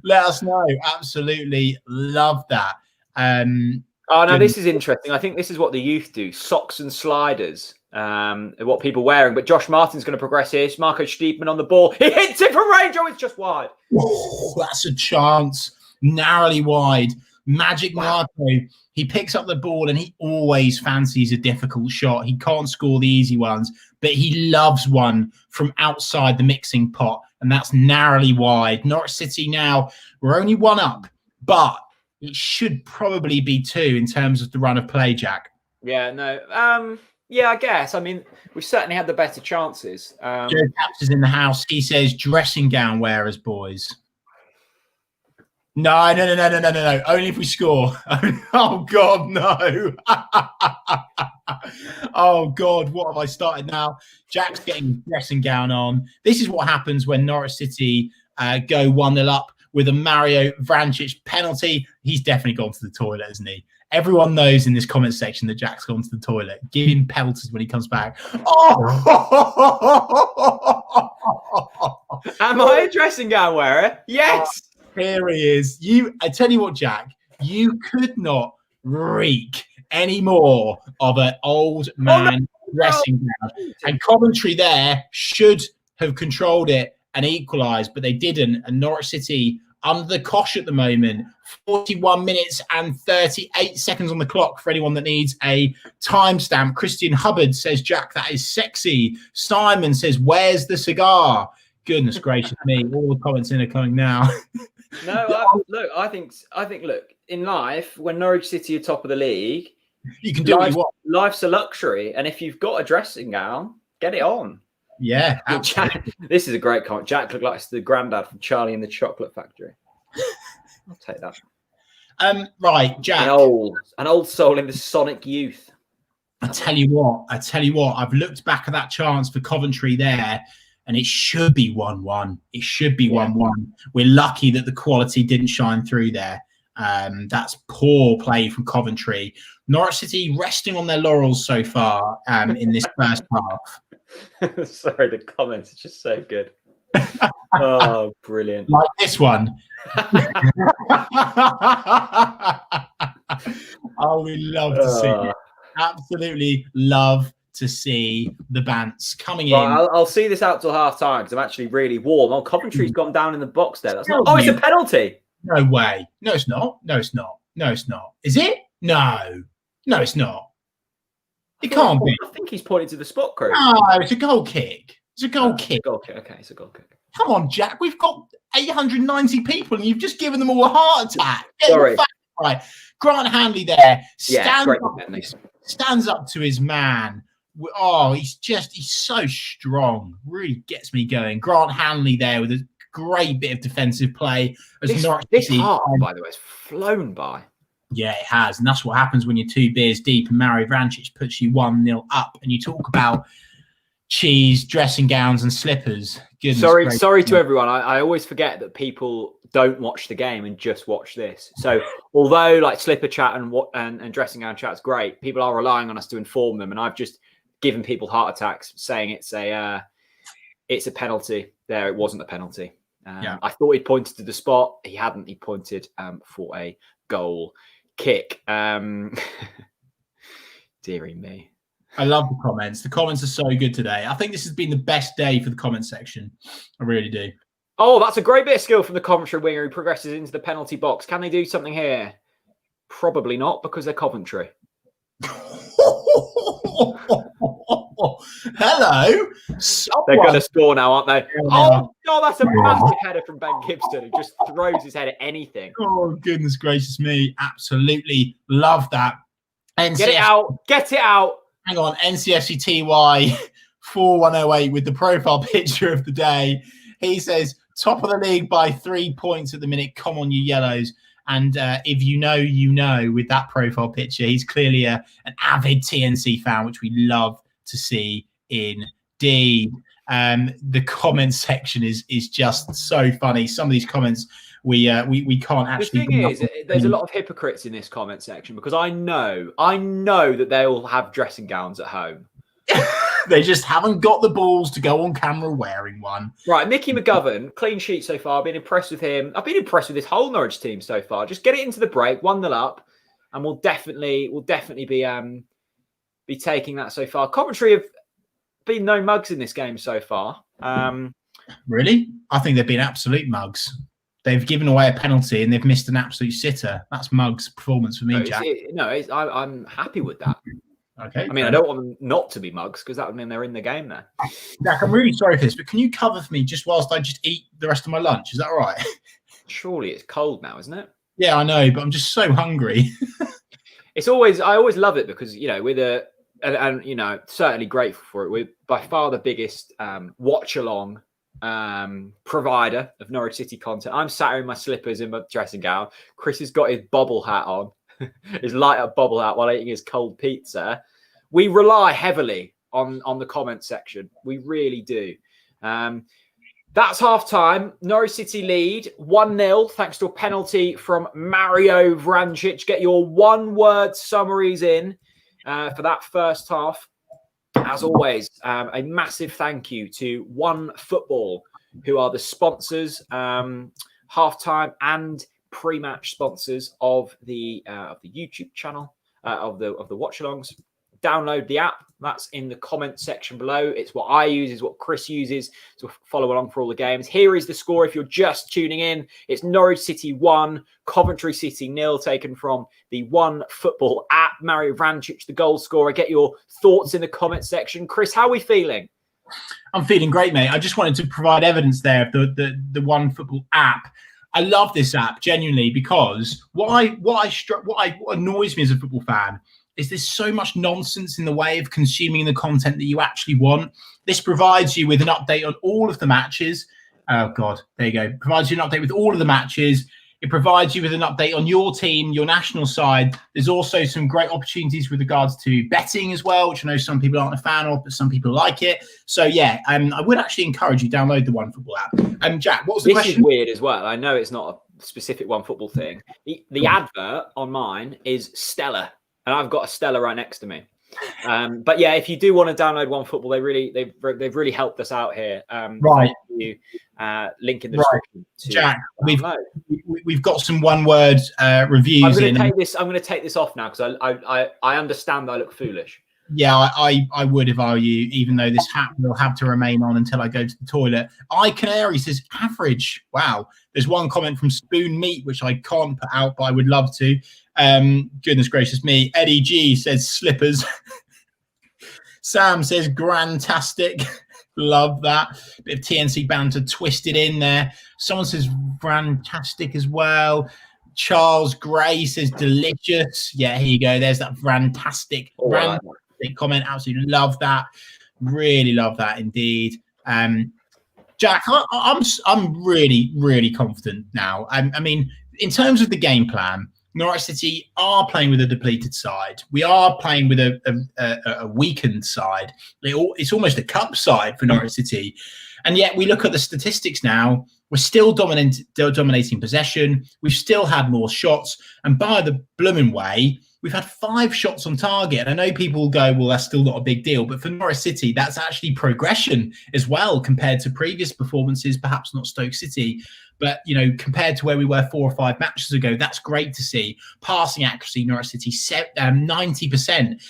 Let us know. Absolutely love that. Oh no, this is interesting. I think this is what the youth do: socks and sliders. What people are wearing. But Josh Martin's going to progress here. Marco Stiepman on the ball. He hits it from range. Oh, it's just wide. Oh, that's a chance. Narrowly wide. Magic Marco. He picks up the ball and he always fancies a difficult shot. He can't score the easy ones, but he loves one from outside the mixing pot, and that's narrowly wide. Norwich City now, we're only one up, but it should probably be two in terms of the run of play, Jack. Yeah, no. Yeah, I guess. I mean, we've certainly had the better chances. Joe Caps is in the house. He says dressing gown wearers, boys. No. Only if we score. Oh, God, no. Oh, God, what have I started now? Jack's getting dressing gown on. This is what happens when Norwich City go 1-0 up with a Mario Vrancic penalty. He's definitely gone to the toilet, hasn't he? Everyone knows in this comment section that Jack's gone to the toilet. Give him pelters when he comes back. Oh! Am I a dressing gown wearer? Yes. Here he is. I tell you what, Jack, you could not reek any more of an old man dressing gown. And Coventry there should have controlled it and equalised, but they didn't. And Norwich City under the cosh at the moment. 41 minutes and 38 seconds on the clock for anyone that needs a timestamp. Christian Hubbard says, Jack, that is sexy. Simon says, where's the cigar? Goodness gracious me. All the comments in are coming now. No, I think, look, in life, when Norwich City are top of the league, you can do what you want. Life's a luxury. And if you've got a dressing gown, get it on. Yeah, Jack, this is a great comment. Jack looked like the granddad from Charlie and the Chocolate Factory. I'll take that. Right, Jack. An old soul in the Sonic youth. I tell you what. I've looked back at that chance for Coventry there, and it should be 1-1. It should be 1-1. We're lucky that the quality didn't shine through there. That's poor play from Coventry. Norwich City resting on their laurels so far in this first half. Sorry, the comments are just so good. Oh, brilliant. Like this one. Oh, we love to see it. Absolutely love to see the Bants coming in. I'll see this out till half time because I'm actually really warm. Oh, Coventry's gone down in the box there. That's not. Oh, it's a penalty. No way. No, it's not. Is it? No, it's not. It can't be. I think he's pointing to the spot crew. No, it's a goal kick. It's a goal kick. Okay, it's a goal kick. Come on, Jack. We've got 890 people and you've just given them all a heart attack. Sorry. Right. Grant Hanley there stands up to his man. Oh, he's so strong. Really gets me going. Grant Hanley there with a great bit of defensive play. This half, by the way, has flown by. Yeah, it has. And that's what happens when you're 2 beers deep and Mario Vrancic puts you 1-0 up. And you talk about cheese, dressing gowns and slippers. Sorry to everyone. I always forget that people don't watch the game and just watch this. So although like slipper chat and dressing gown chat's great, people are relying on us to inform them, and I've just given people heart attacks saying it's a penalty. There, it wasn't a penalty. I thought he pointed to the spot. He hadn't. He pointed for a goal kick. Dearie me. I love the comments. The comments are so good today. I think this has been the best day for the comment section. I really do. Oh, that's a great bit of skill from the Coventry winger who progresses into the penalty box. Can they do something here? Probably not, because they're Coventry. Hello. They're going to score now, aren't they? Oh, that's a massive header from Ben Gibson, who just throws his head at anything. Oh, goodness gracious me. Absolutely love that. Get it out. Get it out. Hang on, NCFCTY 4108 with the profile picture of the day. He says, top of the league by 3 points at the minute. Come on, you yellows. And if you know, you know, with that profile picture, he's clearly an avid TNC fan, which we love to see indeed. The comment section is just so funny. Some of these comments we can't actually. The thing is, there's a lot of hypocrites in this comment section, because I know that they all have dressing gowns at home. They just haven't got the balls to go on camera wearing one. Right, Mickey McGovern, clean sheet so far. I've been impressed with him. I've been impressed with this whole Norwich team so far. Just get it into the break, 1-0 up, and we'll definitely be taking that so far. Coventry have been no mugs in this game so far. Really? I think they've been absolute mugs. They've given away a penalty and they've missed an absolute sitter. That's Muggs' performance for me, Jack. I'm happy with that. Okay. I mean, I don't want them not to be Muggs, because that would mean they're in the game there. Jack, I'm really sorry for this, but can you cover for me just whilst I just eat the rest of my lunch? Is that all right? Surely it's cold now, isn't it? Yeah, I know, but I'm just so hungry. I always love it because, we're certainly grateful for it. We're by far the biggest Watchalong provider of Norwich City content. I'm sat here in my slippers in my dressing gown. Chris has got his bobble hat on, his light up bobble hat, while eating his cold pizza. We rely heavily on the comment section. We really do. That's half time. Norwich City lead 1-0 thanks to a penalty from Mario Vrancic. Get your one-word summaries in for that first half. As always, a massive thank you to One Football, who are the sponsors, halftime and pre-match sponsors of the YouTube channel of the Watchalongs. Download the app. That's in the comment section below. It's what I use, is what Chris uses to follow along for all the games. Here is the score if you're just tuning in. It's Norwich City 1, Coventry City 0, taken from the One Football app. Mario Vrancic, the goal scorer. Get your thoughts in the comment section. Chris, how are we feeling? I'm feeling great, mate. I just wanted to provide evidence there of the One Football app. I love this app genuinely, because what annoys me as a football fan is there's so much nonsense in the way of consuming the content that you actually want. This provides you with an update on all of the matches. Oh, God, there you go. Provides you an update with all of the matches. It provides you with an update on your team, your national side. There's also some great opportunities with regards to betting as well, which I know some people aren't a fan of, but some people like it. So, yeah, I would actually encourage you to download the One Football app. Jack, what was the question? This is weird as well. I know it's not a specific One Football thing. The advert on mine is Stella. And I've got a Stella right next to me. But yeah, if you do want to download One Football, they've really helped us out here. Right. You, link in the description. Jack, we've got some one-word reviews. I'm going to take this off now, because I understand that I look foolish. Yeah, I would if I were you, even though this hat will have to remain on until I go to the toilet. Canaries says average. Wow. There's one comment from Spoon Meat, which I can't put out, but I would love to. Goodness gracious me. Eddie G says slippers. Sam says grantastic. Love that. Bit of TNC banter twisted in there. Someone says fantastic as well. Charles Gray says delicious. Yeah, here you go. There's that fantastic comment. Absolutely love that. Really love that indeed. Jack, I'm really, really confident now. I mean, in terms of the game plan, Norwich City are playing with a depleted side. We are playing with a weakened side. It's almost a cup side for Norwich City. And yet we look at the statistics now, we're still dominating possession. We've still had more shots. And by the blooming way, we've had 5 shots on target. And I know people will go, well, that's still not a big deal. But for Norwich City, that's actually progression as well compared to previous performances, perhaps not Stoke City. But, compared to where we were 4 or 5 matches ago, that's great to see. Passing accuracy, Norwich City, 90%.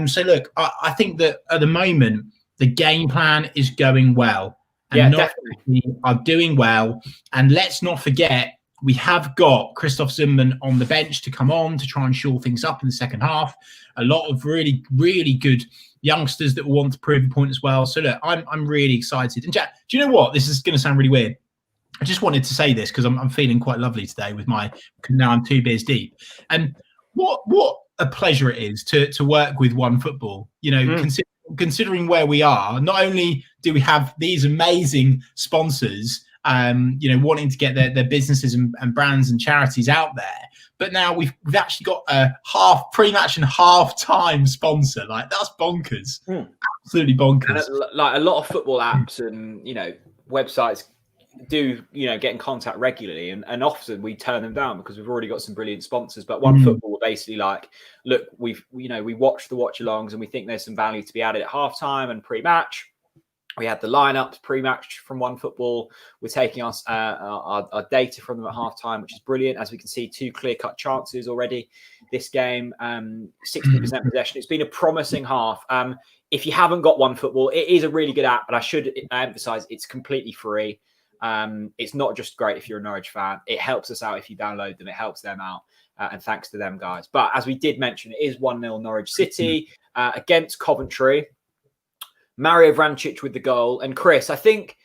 So, look, I think that at the moment, the game plan is going well. And definitely are doing well. And let's not forget, we have got Christoph Zimmerman on the bench to come on to try and shore things up in the second half. A lot of really, really good youngsters that will want to prove a point as well. So, look, I'm really excited. And Jack, do you know what? This is going to sound really weird. I just wanted to say this because I'm feeling quite lovely today now I'm 2 beers deep. And what a pleasure it is to work with One Football, considering where we are. Not only do we have these amazing sponsors, wanting to get their businesses and brands and charities out there, but now we've actually got a half pre-match and half-time sponsor. Like, that's bonkers. Absolutely bonkers. And a lot of football apps and websites do get in contact regularly, and often we turn them down because we've already got some brilliant sponsors. But One Football were basically like, look, we watch the watch-alongs and we think there's some value to be added at halftime and pre-match. We had the lineups pre-match from One Football. We're taking our data from them at halftime, which is brilliant. As we can see, 2 clear-cut chances already this game, 60% possession. It's been a promising half. If you haven't got One Football, it is a really good app, but I should emphasize it's completely free. It's not just great if you're a Norwich fan. It helps us out if you download them. It helps them out. And thanks to them, guys. But as we did mention, it is 1-0 Norwich City against Coventry. Mario Vrancic with the goal. And Chris, I think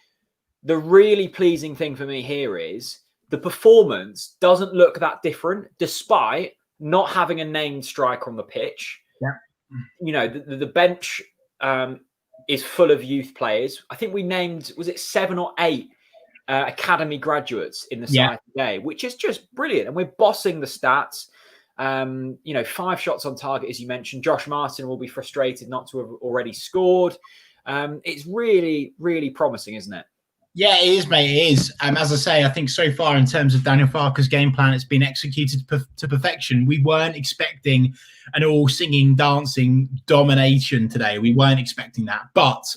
the really pleasing thing for me here is the performance doesn't look that different, despite not having a named striker on the pitch. Yeah. The bench is full of youth players. I think we named, was it 7 or 8 academy graduates in the side today, which is just brilliant. And we're bossing the stats. 5 shots on target, as you mentioned. Josh Martin will be frustrated not to have already scored. It's really, really promising, isn't it? Yeah, it is, mate. It is. As I say, I think so far in terms of Daniel Farke's game plan, it's been executed to perfection. We weren't expecting an all singing, dancing domination today. We weren't expecting that. But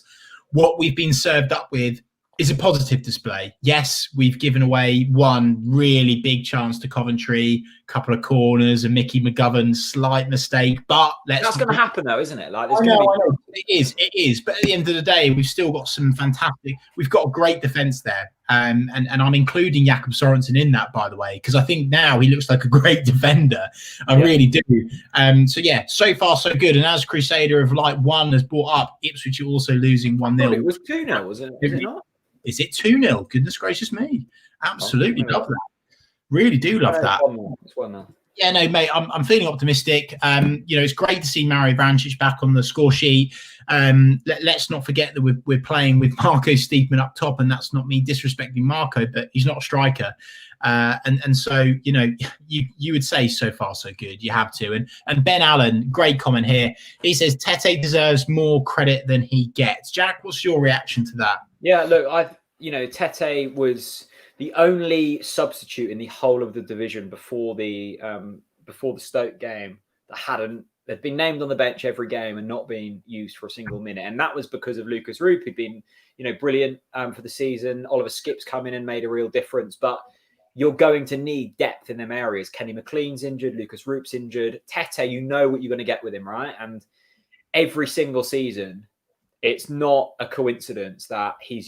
what we've been served up with is a positive display. Yes, we've given away one really big chance to Coventry, a couple of corners, a Mcgovern slight mistake, but that's going to happen though, isn't it? Like, I know. It is. But at the end of the day, we've still got we've got a great defence there. And I'm including Jakob Sorensen in that, by the way, because I think now he looks like a great defender. I really do. So far so good. And as Crusader of Light 1 has brought up, Ipswich are also losing 1-0. It was 2-0, was it not? Is it 2-0? Goodness gracious me. Absolutely love that. Really do love that. It's 1-0. Yeah, no, mate, I'm feeling optimistic. It's great to see Mario Vrancic back on the score sheet. Let's not forget that we're playing with Marco Steepman up top, and that's not me disrespecting Marco, but he's not a striker. And so, you would say so far so good. You have to. And Ben Allen, great comment here. He says Tete deserves more credit than he gets. Jack, what's your reaction to that? Yeah, look, Tete was the only substitute in the whole of the division before the Stoke game that had been named on the bench every game and not been used for a single minute. And that was because of Lucas Rupp, who'd been, brilliant for the season. Oliver Skipp's come in and made a real difference. But you're going to need depth in them areas. Kenny McLean's injured, Lucas Rupp's injured. Tete, you know what you're going to get with him, right? And every single season, it's not a coincidence that he's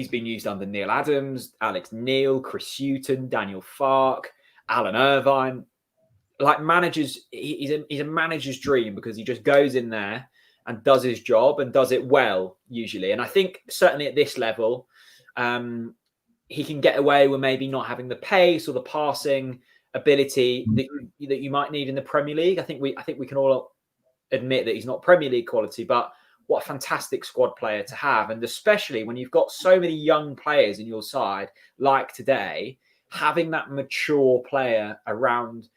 been used under Neil Adams, Alex Neil, Chris Hughton, Daniel Farke, Alan Irvine. Like managers, he's a manager's dream because he just goes in there and does his job and does it well, usually. And I think certainly at this level, he can get away with maybe not having the pace or the passing ability that you might need in the Premier League. I think we can all admit that he's not Premier League quality, but what a fantastic squad player to have. And especially when you've got so many young players in your side, like today, having that mature player around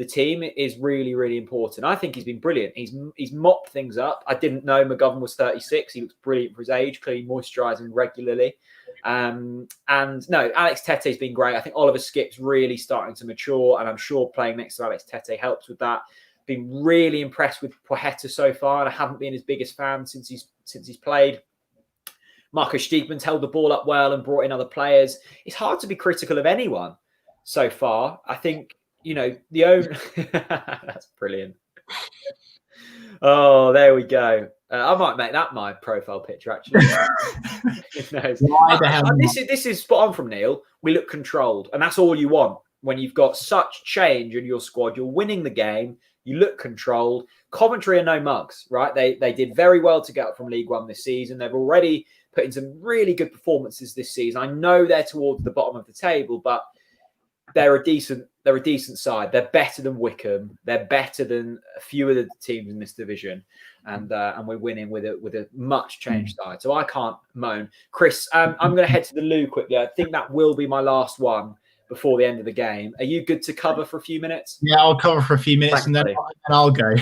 the team is really, really important. I think he's been brilliant. He's mopped things up. I didn't know Mcgovern was 36. He looks brilliant for his age, clearly moisturising regularly. And no, Alex Tete's been great. I think Oliver Skipp's really starting to mature, and I'm sure playing next to Alex Tete helps with that. Been really impressed with Poeta so far, and I haven't been his biggest fan since he's played. Marcus Stiegman's held the ball up well and brought in other players. It's hard to be critical of anyone so far. I think, the own... That's brilliant. Oh, there we go. I might make that my profile picture, actually. This is spot on from Neil. We look controlled, and that's all you want. When you've got such change in your squad, you're winning the game, you look controlled. Coventry are no mugs, right? They did very well to get up from League One this season. They've already put in some really good performances this season. I know they're towards the bottom of the table, but they're a decent side. They're better than Wycombe. They're better than a few of the teams in this division, and we're winning with a much changed side. So I can't moan. Chris, I'm going to head to the loo quickly. I think that will be my last one before the end of the game. Are you good to cover for a few minutes? Yeah, I'll cover for a few minutes. Thanks, and then I'll go.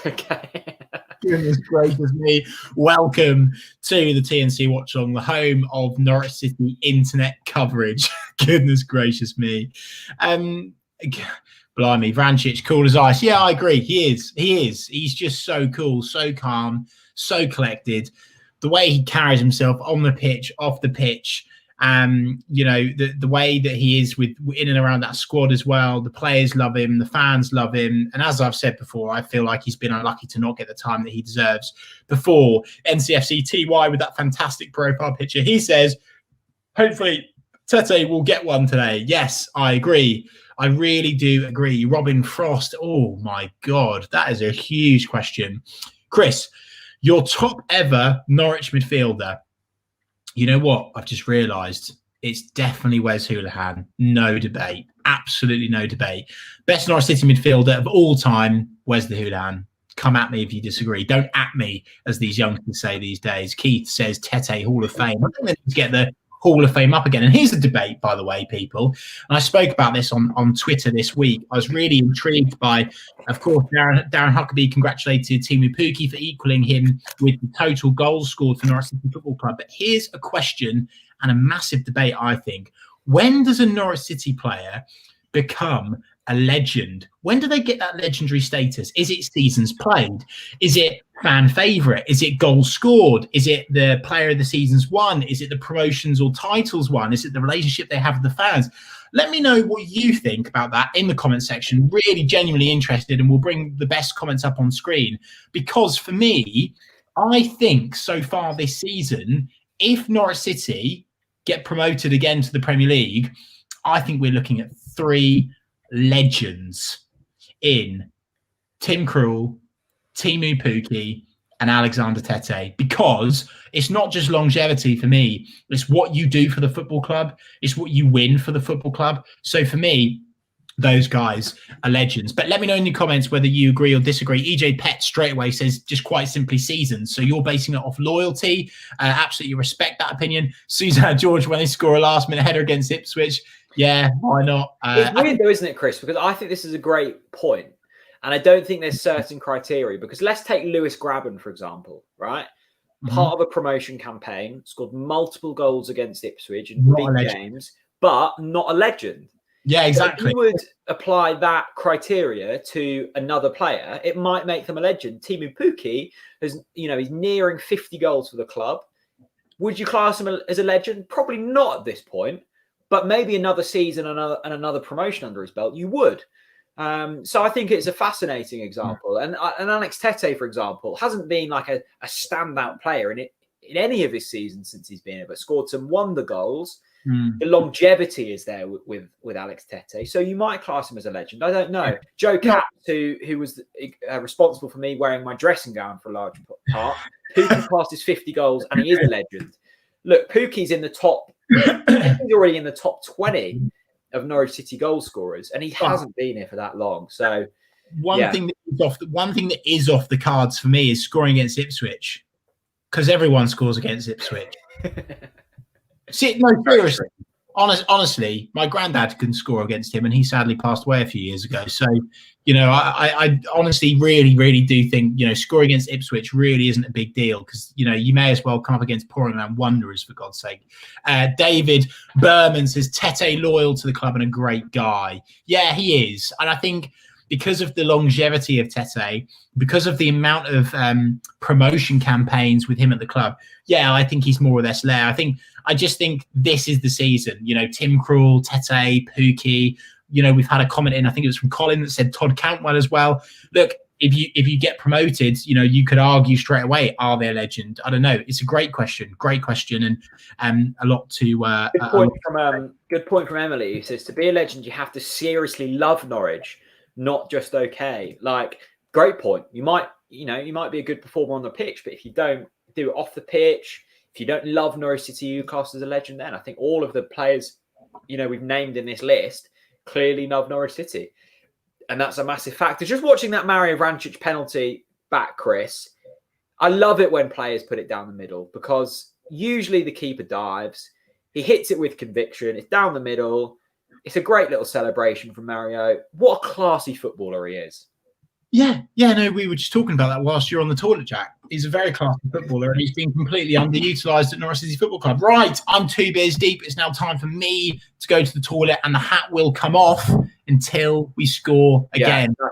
Okay. Goodness gracious me. Welcome to the TNC Watchalong, the home of Norwich City internet coverage. Goodness gracious me. Blimey, Vrancic, cool as ice. Yeah, I agree. He is. He's just so cool, so calm, so collected. The way he carries himself on the pitch, off the pitch, the way that he is in and around that squad as well. The players love him, the fans love him, and as I've said before, I feel like he's been unlucky to not get the time that he deserves. Before NCFC TY with that fantastic profile picture, he says, hopefully Tete will get one today. Yes, I agree. I really do agree. Robin Frost, oh my God, that is a huge question. Chris, your top ever Norwich midfielder. You know what? I've just realised it's definitely Wes Hoolahan. No debate. Absolutely no debate. Best Norwich City midfielder of all time, Wes the Hoolahan. Come at me if you disagree. Don't at me, as these youngsters say these days. Keith says Tete Hall of Fame. I think they need to get the Hall of Fame up again. And here's a debate, by the way, people. And I spoke about this on Twitter this week. I was really intrigued by, of course, Darren Huckabee congratulated Timu Pukki for equaling him with the total goals scored for Norwich City Football Club. But here's a question and a massive debate, I think. When does a Norwich City player become a legend? When do they get that legendary status? Is it seasons played? Is it fan favourite? Is it goals scored? Is it the player of the seasons won? Is it the promotions or titles won? Is it the relationship they have with the fans? Let me know what you think about that in the comment section. Really genuinely interested, and we'll bring the best comments up on screen. Because for me, I think so far this season, if Norwich City get promoted again to the Premier League, I think we're looking at 3 legends in Tim Krul, Timu Pukki, and Alexander Tete, because it's not just longevity for me. It's what you do for the football club. It's what you win for the football club. So for me, those guys are legends. But let me know in the comments whether you agree or disagree. EJ Pett straight away says just quite simply seasons. So you're basing it off loyalty. Absolutely respect that opinion. Susanna George, when they score a last-minute header against Ipswich, yeah, why not? It's weird though, isn't it, Chris? Because I think this is a great point. And I don't think there's certain criteria. Because let's take Lewis Grabban, for example, right? Part of a promotion campaign, scored multiple goals against Ipswich in big games, but not a legend. Yeah, exactly. So if you would apply that criteria to another player, it might make them a legend. Timu Pukki he's nearing 50 goals for the club. Would you class him as a legend? Probably not at this point, but maybe another season and another promotion under his belt, you would. So I think it's a fascinating example. And Alex Tete, for example, hasn't been like a standout player in any of his seasons since he's been here, but scored some wonder goals. The longevity is there with Alex Tete. So you might class him as a legend. I don't know. Joe Catt, who was responsible for me wearing my dressing gown for a large part, Pukki passed his 50 goals and he is a legend. Look, Pukki's in the top, he's already in the top 20 of Norwich City goal scorers, and he hasn't been here for that long. So one thing that is off the cards for me is scoring against Ipswich, because everyone scores against Ipswich. See, no, seriously, honestly, my granddad couldn't score against him, and he sadly passed away a few years ago. So, you know, I honestly really do think, you know, scoring against Ipswich really isn't a big deal because, you know, you may as well come up against Portland Wanderers, for God's sake. David Berman says, Tete loyal to the club and a great guy. Yeah, he is. And I think because of the longevity of Tete, because of the amount of promotion campaigns with him at the club, yeah, I think he's more or less there. I just think this is the season. You know, Tim Krul, Tete, Pookie. You know, we've had a comment in, I think it was from Colin, that said Todd Cantwell as well. Look, if you get promoted, you know, you could argue straight away, are they a legend? I don't know. It's a great question, and a lot to. Good point from Emily, who says to be a legend, you have to seriously love Norwich, not just okay. Like, great point. You might be a good performer on the pitch, but if you don't do it off the pitch, if you don't love Norwich City, you classed as a legend. Then I think all of the players, you know, we've named in this list clearly love Norwich City, and that's a massive factor. Just watching that Mario Vrancic penalty back, Chris, I love it when players put it down the middle because usually the keeper dives, he hits it with conviction, it's down the middle. It's a great little celebration from Mario. What a classy footballer he is. Yeah, no, we were just talking about that whilst you're on the toilet, Jack. He's a very classy footballer and he's been completely underutilised at Norwich City Football Club. Right, I'm 2 beers deep. It's now time for me to go to the toilet and the hat will come off until we score again. Yeah,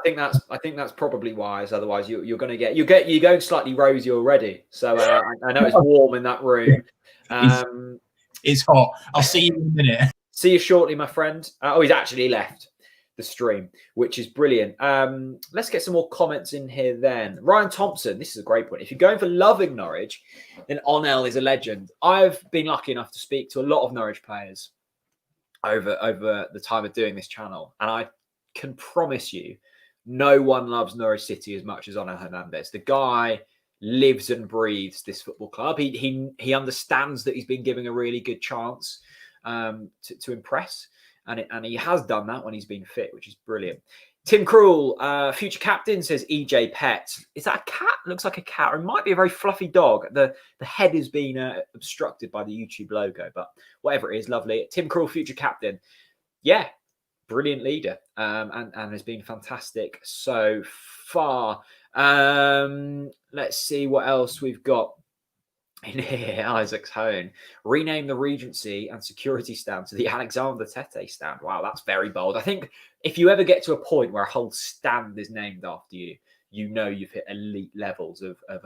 I think that's probably wise. Otherwise, you're going slightly rosy already. So I know it's warm in that room. It's hot. I'll see you in a minute. See you shortly, my friend. He's actually left the stream, which is brilliant. Let's get some more comments in here then. Ryan Thompson, this is a great point. If you're going for loving Norwich, then Onel is a legend. I've been lucky enough to speak to a lot of Norwich players over the time of doing this channel, and I can promise you, no one loves Norwich City as much as Onel Hernandez. The guy lives and breathes this football club. He understands that he's been given a really good chance to impress. And he has done that when he's been fit, which is brilliant. Tim Krul, future captain, says EJ Pet. Is that a cat? Looks like a cat. Or it might be a very fluffy dog. The head has been obstructed by the YouTube logo, but whatever it is, lovely. Tim Krul, future captain. Yeah, brilliant leader and has been fantastic so far. Let's see what else we've got. In here, Isaac's Hone. Rename the Regency and security stand to the Alexander Tete stand. Wow, that's very bold. I think if you ever get to a point where a whole stand is named after you, you know you've hit elite levels of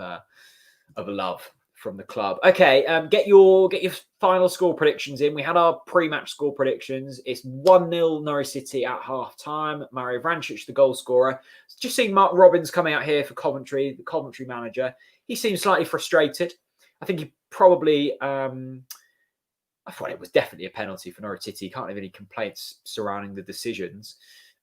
love from the club. Okay, get your final score predictions in. We had our pre-match score predictions. It's 1-0 Norwich City at half-time. Mario Vrancic, the goal scorer. Just seeing Mark Robbins coming out here for Coventry, the Coventry manager. He seems slightly frustrated. I think he probably, I thought it was definitely a penalty for Norwich City. Can't have any complaints surrounding the decisions.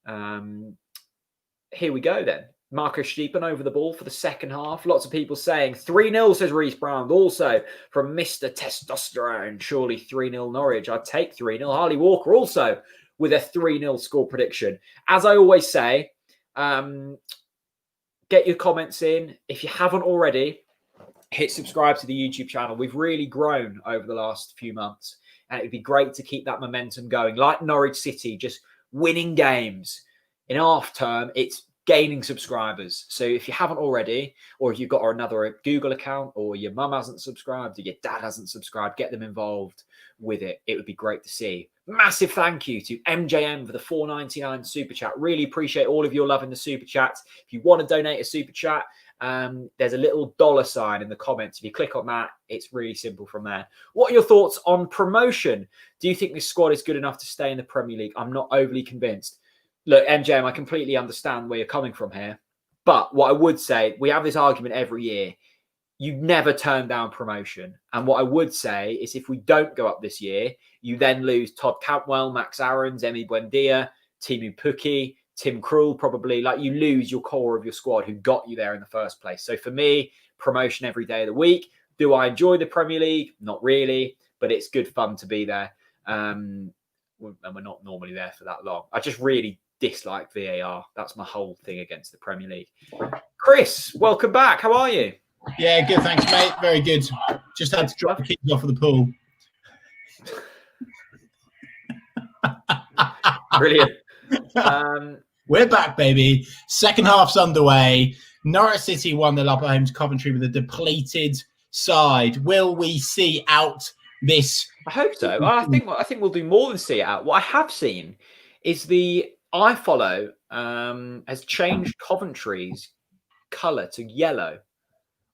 Here we go then. Marcus Stiepen over the ball for the second half. Lots of people saying 3-0, says Reece Brown. Also from Mr. Testosterone. Surely 3-0 Norwich. I'd take 3-0. Harley Walker also with a 3-0 score prediction. As I always say, get your comments in. If you haven't already, hit subscribe to the YouTube channel. We've really grown over the last few months, and it'd be great to keep that momentum going. Like Norwich City, just winning games. In half term, it's gaining subscribers. So if you haven't already, or if you've got another Google account, or your mum hasn't subscribed, or your dad hasn't subscribed, get them involved with it. It would be great to see. Massive thank you to MJM for the $4.99 super chat. Really appreciate all of your love in the super chat. If you want to donate a super chat, there's a little $ in the comments. If you click on that, it's really simple from there. What are your thoughts on promotion? Do you think this squad is good enough to stay in the Premier League? I'm not overly convinced. Look, MJM, I completely understand where you're coming from here. But what I would say, we have this argument every year. You never turn down promotion. And what I would say is if we don't go up this year, you then lose Todd Cantwell, Max Aarons, Emi Buendia, Timu Pukki, Tim Krul, probably. Like, you lose your core of your squad who got you there in the first place. So for me, promotion every day of the week. Do I enjoy the Premier League? Not really, but it's good fun to be there. And we're not normally there for that long. I just really dislike VAR. That's my whole thing against the Premier League. Chris, welcome back. How are you? Yeah, good. Thanks, mate. Very good. Just had to drop the kids off of the pool. Brilliant. We're back, baby. Second half's underway. Norwich City 1-0 up at home to Coventry with a depleted side. Will we see out this? I hope so. I think we'll do more than see it out. What I have seen is the iFollow has changed Coventry's colour to yellow,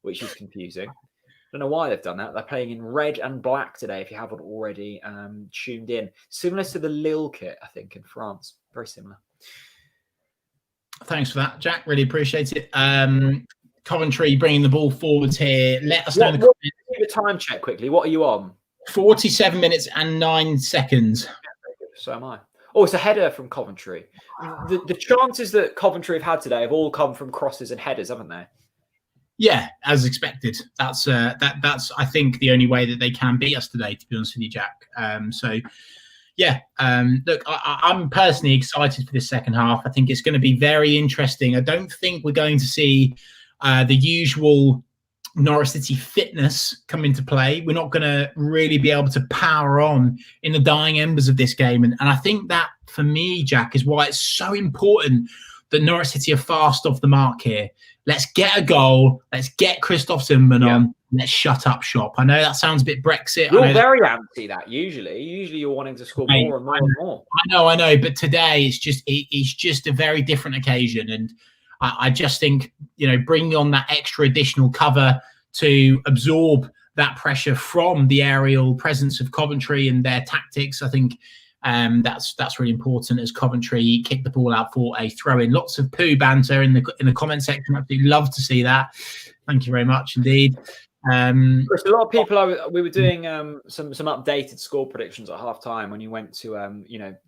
which is confusing. I don't know why they've done that. They're playing in red and black today, if you haven't already tuned in. Similar to the Lille kit, I think, in France. Very similar. Thanks for that, Jack. Really appreciate it. Coventry bringing the ball forwards here. Let us know in the comments. Give a time check quickly. What are you on? 47 minutes and 9 seconds. So am I. Oh, it's a header from Coventry. The chances that Coventry have had today have all come from crosses and headers, haven't they? Yeah, as expected. That's I think the only way that they can beat us today, to be honest with you, Jack. Look, I'm personally excited for this second half. I think it's going to be very interesting. I don't think we're going to see the usual Norwich City fitness come into play. We're not going to really be able to power on in the dying embers of this game. And I think that, for me, Jack, is why it's so important that Norwich City are fast off the mark here. Let's get a goal. Let's get Christoph Zimmermann on. Let's shut up shop. I know that sounds a bit Brexit. You're very anti that usually. Usually you're wanting to score more and more and more. I know. But today it's just a very different occasion. And I just think, bringing on that extra additional cover to absorb that pressure from the aerial presence of Coventry and their tactics, I think that's really important as Coventry kick the ball out for a throw-in. Lots of poo banter in the comment section. Absolutely love to see that. Thank you very much indeed. Chris, a lot of people, we were doing some updated score predictions at half time when you went to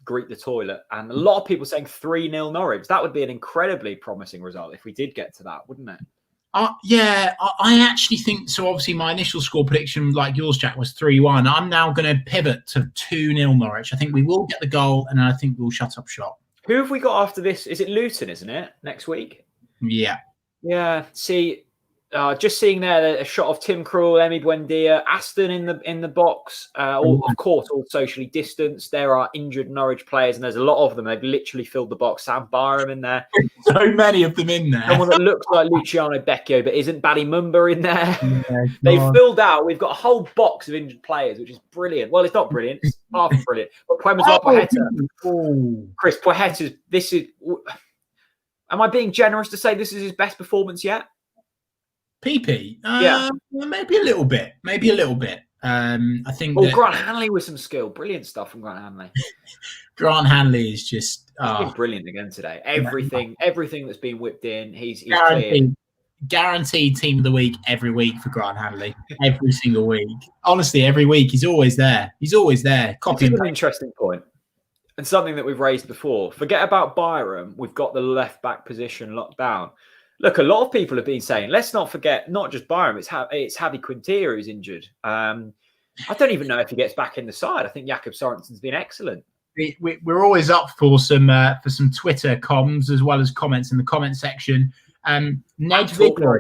greet the toilet, and a lot of people saying 3-0 Norwich. That would be an incredibly promising result if we did get to that, wouldn't it? I actually think so. Obviously, my initial score prediction, like yours, Jack, was 3-1. I'm now going to pivot to 2-0 Norwich. I think we will get the goal, and I think we'll shut up shop. Who have we got after this? Is it Luton, isn't it, next week? Yeah. Yeah. See, just seeing there a shot of Tim Krul, Emi Buendia, Aston in the box. All, of course, all socially distanced. There are injured Norwich players, and there's a lot of them. They've literally filled the box. Sam Byram in there. So many of them in there. Someone that looks like Luciano Becchio, but isn't Baddy Mumba in there. Yeah, They've filled out. We've got a whole box of injured players, which is brilliant. Well, it's not brilliant. It's half brilliant. But Chris Poyetta, this is... Am I being generous to say this is his best performance yet? PP? Maybe a little bit. I think. Grant Hanley with some skill. Brilliant stuff from Grant Hanley. Grant Hanley is just he's been brilliant again today. Everything that's been whipped in, he's guaranteed team of the week every week for Grant Hanley. Every single week. Honestly, every week he's always there. Copy an interesting point. And something that we've raised before. Forget about Byram. We've got the left back position locked down. Look, a lot of people have been saying, let's not forget, not just Byram, it's Javi Quintilla who's injured. I don't even know if he gets back in the side. I think Jakob Sorensen's been excellent. We're always up for some Twitter comms as well as comments in the comment section. Ned Vigor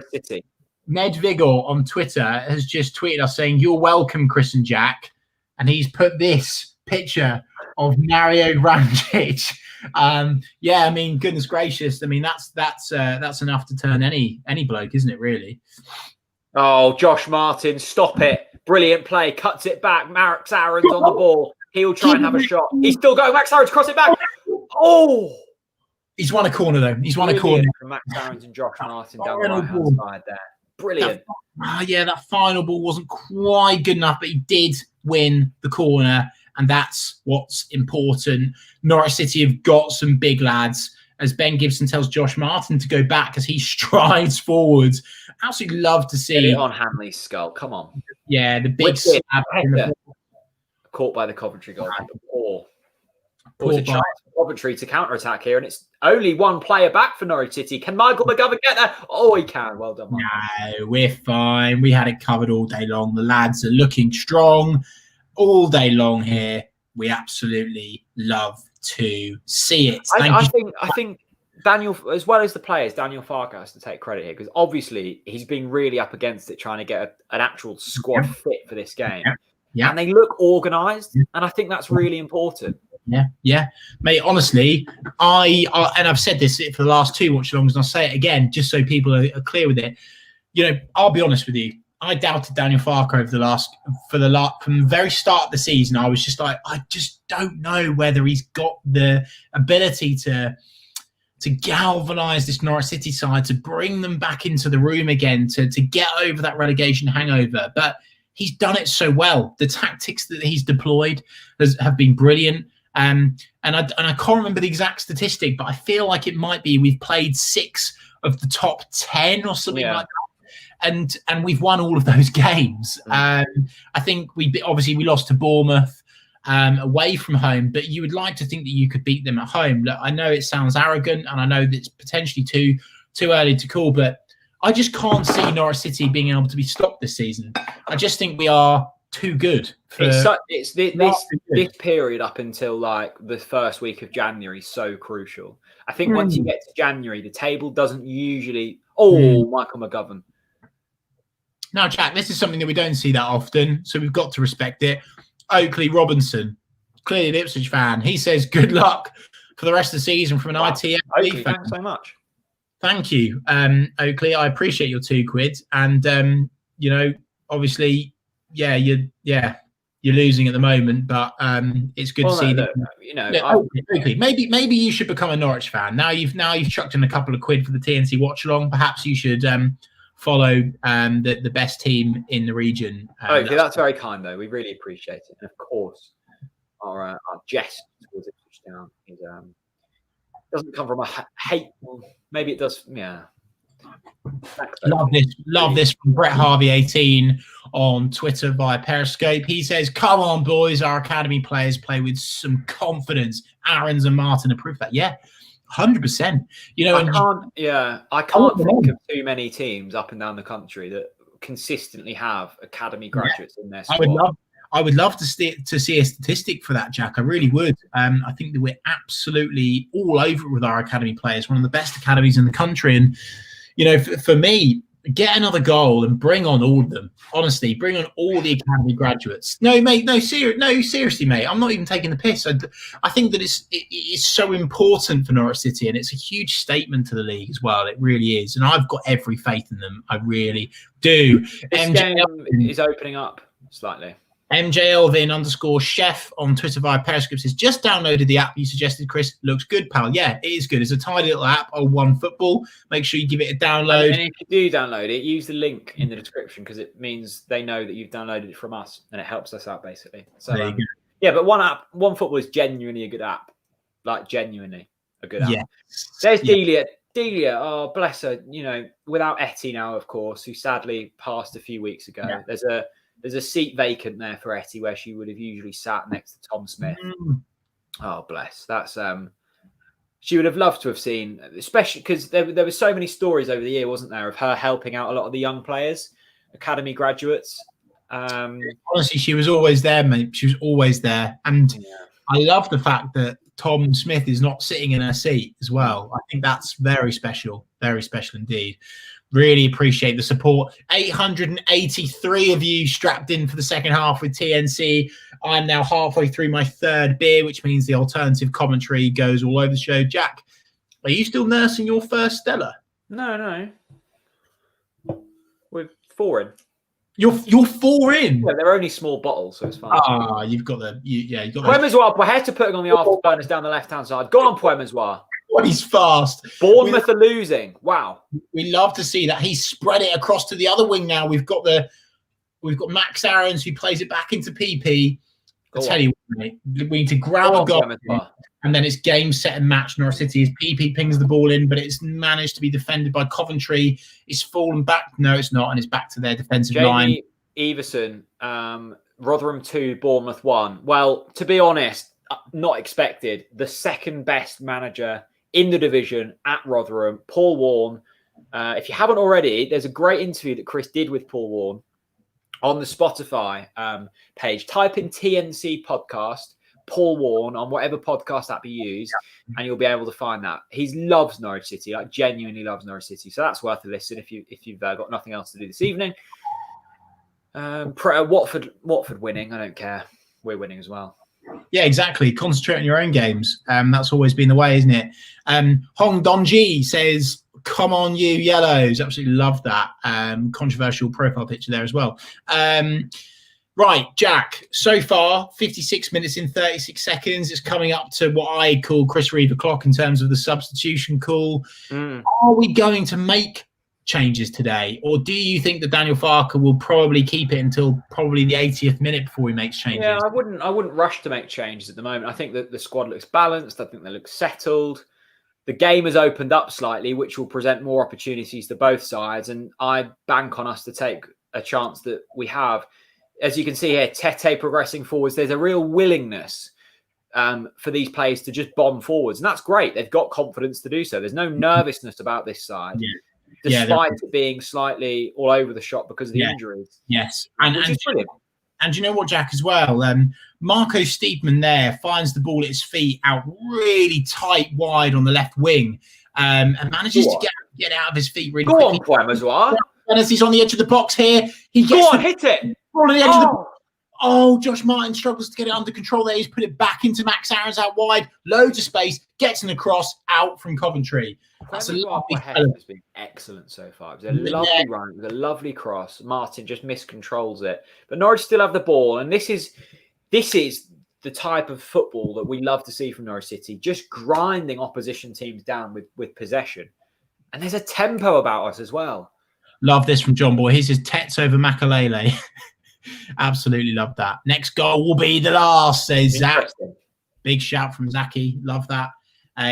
on Twitter has just tweeted us saying, "You're welcome, Chris and Jack," and he's put this picture of Mario Ranjic. Goodness gracious. That's enough to turn any bloke, isn't it, really? Oh, Josh Martin, stop it. Brilliant play. Cuts it back. Max Aaron's on the ball. He'll try and have a shot. He's still going. Max Aaron's cross it back. Oh! He's won a corner, though. Brilliant from Max Aaron's and Josh Martin down the right-hand side there. Brilliant. That final ball wasn't quite good enough, but he did win the corner. And that's what's important. Norwich City have got some big lads. As Ben Gibson tells Josh Martin to go back as he strides forwards. Absolutely love to see. Get it on Hanley's skull. Come on. Yeah, the big slap. Caught by the Coventry goalkeeper. There's a chance for Coventry to counter-attack here, and it's only one player back for Norwich City. Can Michael McGovern get there? Oh, he can. Well done, Michael. No, we're fine. We had it covered all day long. The lads are looking strong all day long here. We absolutely love to see it. I think Daniel, as well as the players, Daniel Farker has to take credit here because obviously he's been really up against it trying to get an actual squad fit for this game. Yeah. And they look organised, and I think that's really important. Yeah, mate. Honestly, and I've said this for the last two watch-alongs, and I'll say it again just so people are clear with it. I'll be honest with you. I doubted Daniel Farke from the very start of the season. I was just like, I just don't know whether he's got the ability to galvanise this Norwich City side, to bring them back into the room again, to get over that relegation hangover. But he's done it so well. The tactics that he's deployed have been brilliant. And I can't remember the exact statistic, but I feel like it might be we've played 6 of the top 10 or something like that. And we've won all of those games. I think we lost to Bournemouth away from home, but you would like to think that you could beat them at home. Look, I know it sounds arrogant, and I know that it's potentially too early to call, but I just can't see Norwich City being able to be stopped this season. I just think we are too good. It's this period up until like the first week of January is so crucial. I think once you get to January, the table doesn't usually. Michael Mcgovern. Now, Jack, this is something that we don't see that often, so we've got to respect it. Oakley Robinson, clearly an Ipswich fan. He says, good luck for the rest of the season from an ITF Oakley, fan. thanks so much. Thank you, Oakley. I appreciate your £2. And, obviously, you're losing at the moment, but it's good to see that. Oakley, maybe you should become a Norwich fan. Now you've chucked in a couple of quid for the TNC Watchalong. Perhaps you should follow the best team in the region. Okay, that's very kind, though. We really appreciate it. And of course, our jest towards Ipswich Town doesn't come from a hateful. Maybe it does. Yeah. Thanks, love this from Brett Harvey 18 on Twitter via Periscope. He says, "Come on, boys! Our academy players play with some confidence. Aarons and Martin approve that. Yeah." 100%. I can't think of too many teams up and down the country that consistently have academy graduates in their squad. I would love to see a statistic for that, Jack. I really would. I think that we're absolutely all over it with our academy players. One of the best academies in the country. And for me, get another goal and bring on all of them. Honestly, bring on all the academy graduates. No, mate. No, seriously, mate. I'm not even taking the piss. I think that it's so important for Norwich City, and it's a huge statement to the league as well. It really is, and I've got every faith in them. I really do. This game is opening up slightly. MJLvin_chef on Twitter via Periscope says, just downloaded the app you suggested, Chris. Looks good, pal. Yeah, it is good. It's a tidy little app on OneFootball. Make sure you give it a download. And if you do download it, use the link in the description, because it means they know that you've downloaded it from us, and it helps us out, basically. So, yeah, but OneFootball is genuinely a good app. Like, genuinely a good app. Yeah. There's Delia. Delia, oh, bless her. Without Etty now, of course, who sadly passed a few weeks ago. Yeah. There's a seat vacant there for Etty where she would have usually sat next to Tom Smith. Oh, bless. That's she would have loved to have seen, especially because there were so many stories over the year, wasn't there, of her helping out a lot of the young players, academy graduates. Honestly, she was always there, mate. She was always there. And I love the fact that Tom Smith is not sitting in her seat as well. I think that's very special indeed. Really appreciate the support. 883 of you strapped in for the second half with TNC. I'm now halfway through my third beer, which means the alternative commentary goes all over the show. Jack, are you still nursing your first Stella? No. We're 4 in. You're 4 in? Yeah, they're only small bottles, so it's fine. You've got the... you've got Poemozoir, we're head to putting on the afterburners down the left-hand side. Go on, Poemozoir. What, he's fast. Bournemouth are losing. Wow. We love to see that. He's spread it across to the other wing now. We've got Max Aarons, who plays it back into PP. I tell you what, mate, we need to grab a goal, and then it's game, set, and match. Norwich City is PP pings the ball in, but it's managed to be defended by Coventry. It's fallen back. No, it's not, and it's back to their defensive line. Everson, Rotherham 2, Bournemouth 1. Well, to be honest, not expected. The second best manager in the division at Rotherham, Paul Warne. If you haven't already, there's a great interview that Chris did with Paul Warne on the Spotify page. Type in TNC podcast, Paul Warne, on whatever podcast app you use, and you'll be able to find that. He loves Norwich City, like genuinely loves Norwich City. So that's worth a listen if you've got nothing else to do this evening. Watford winning, I don't care. We're winning as well. Yeah, exactly. Concentrate on your own games. That's always been the way, isn't it? Hong Donji says, "Come on, you yellows." Absolutely love that. Controversial profile picture there as well. Right, Jack, so far, 56 minutes in 36 seconds. It's coming up to what I call Chris Reeve o'clock in terms of the substitution call. Are we going to make changes today? Or do you think that Daniel Farke will probably keep it until probably the 80th minute before he makes changes? Yeah, I wouldn't rush to make changes at the moment. I think that the squad looks balanced. I think they look settled. The game has opened up slightly, which will present more opportunities to both sides. And I bank on us to take a chance that we have. As you can see here, Tete progressing forwards. There's a real willingness for these players to just bomb forwards. And that's great. They've got confidence to do so. There's no nervousness about this side, despite it being slightly all over the shop because of the injuries. Yes. Which is brilliant. And you know what, Jack, as well? Marco Steedman there finds the ball at his feet out really tight wide on the left wing and manages to get out of his feet really quickly. Go on, Poemas. And as he's on the edge of the box here, he gets hit it. On the edge of the box. Oh, Josh Martin struggles to get it under control there. He's put it back into Max Aarons out wide. Loads of space. Gets an across out from Coventry. That's a lovely has been excellent so far. It was a lovely run. It was a lovely cross. Martin just miscontrols it. But Norwich still have the ball. And this is the type of football that we love to see from Norwich City. Just grinding opposition teams down with possession. And there's a tempo about us as well. Love this from John Boy. Here's his Tets over Makalele. Absolutely love that. Next goal will be the last, says Zach. Big shout from Zachy. Love that.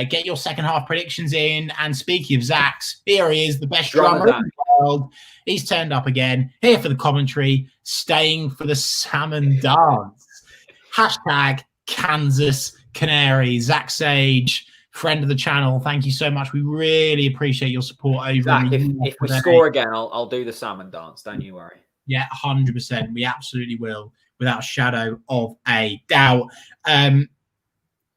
Get your second half predictions in. And speaking of Zach's, here he is, the best drummer in the world. He's turned up again, here for the commentary, staying for the salmon dance. Hashtag Kansas Canaries. Zach Sage, friend of the channel. Thank you so much. We really appreciate your support over. Zach, if we score again, I'll do the salmon dance. Don't you worry. Yeah, 100%. We absolutely will, without a shadow of a doubt.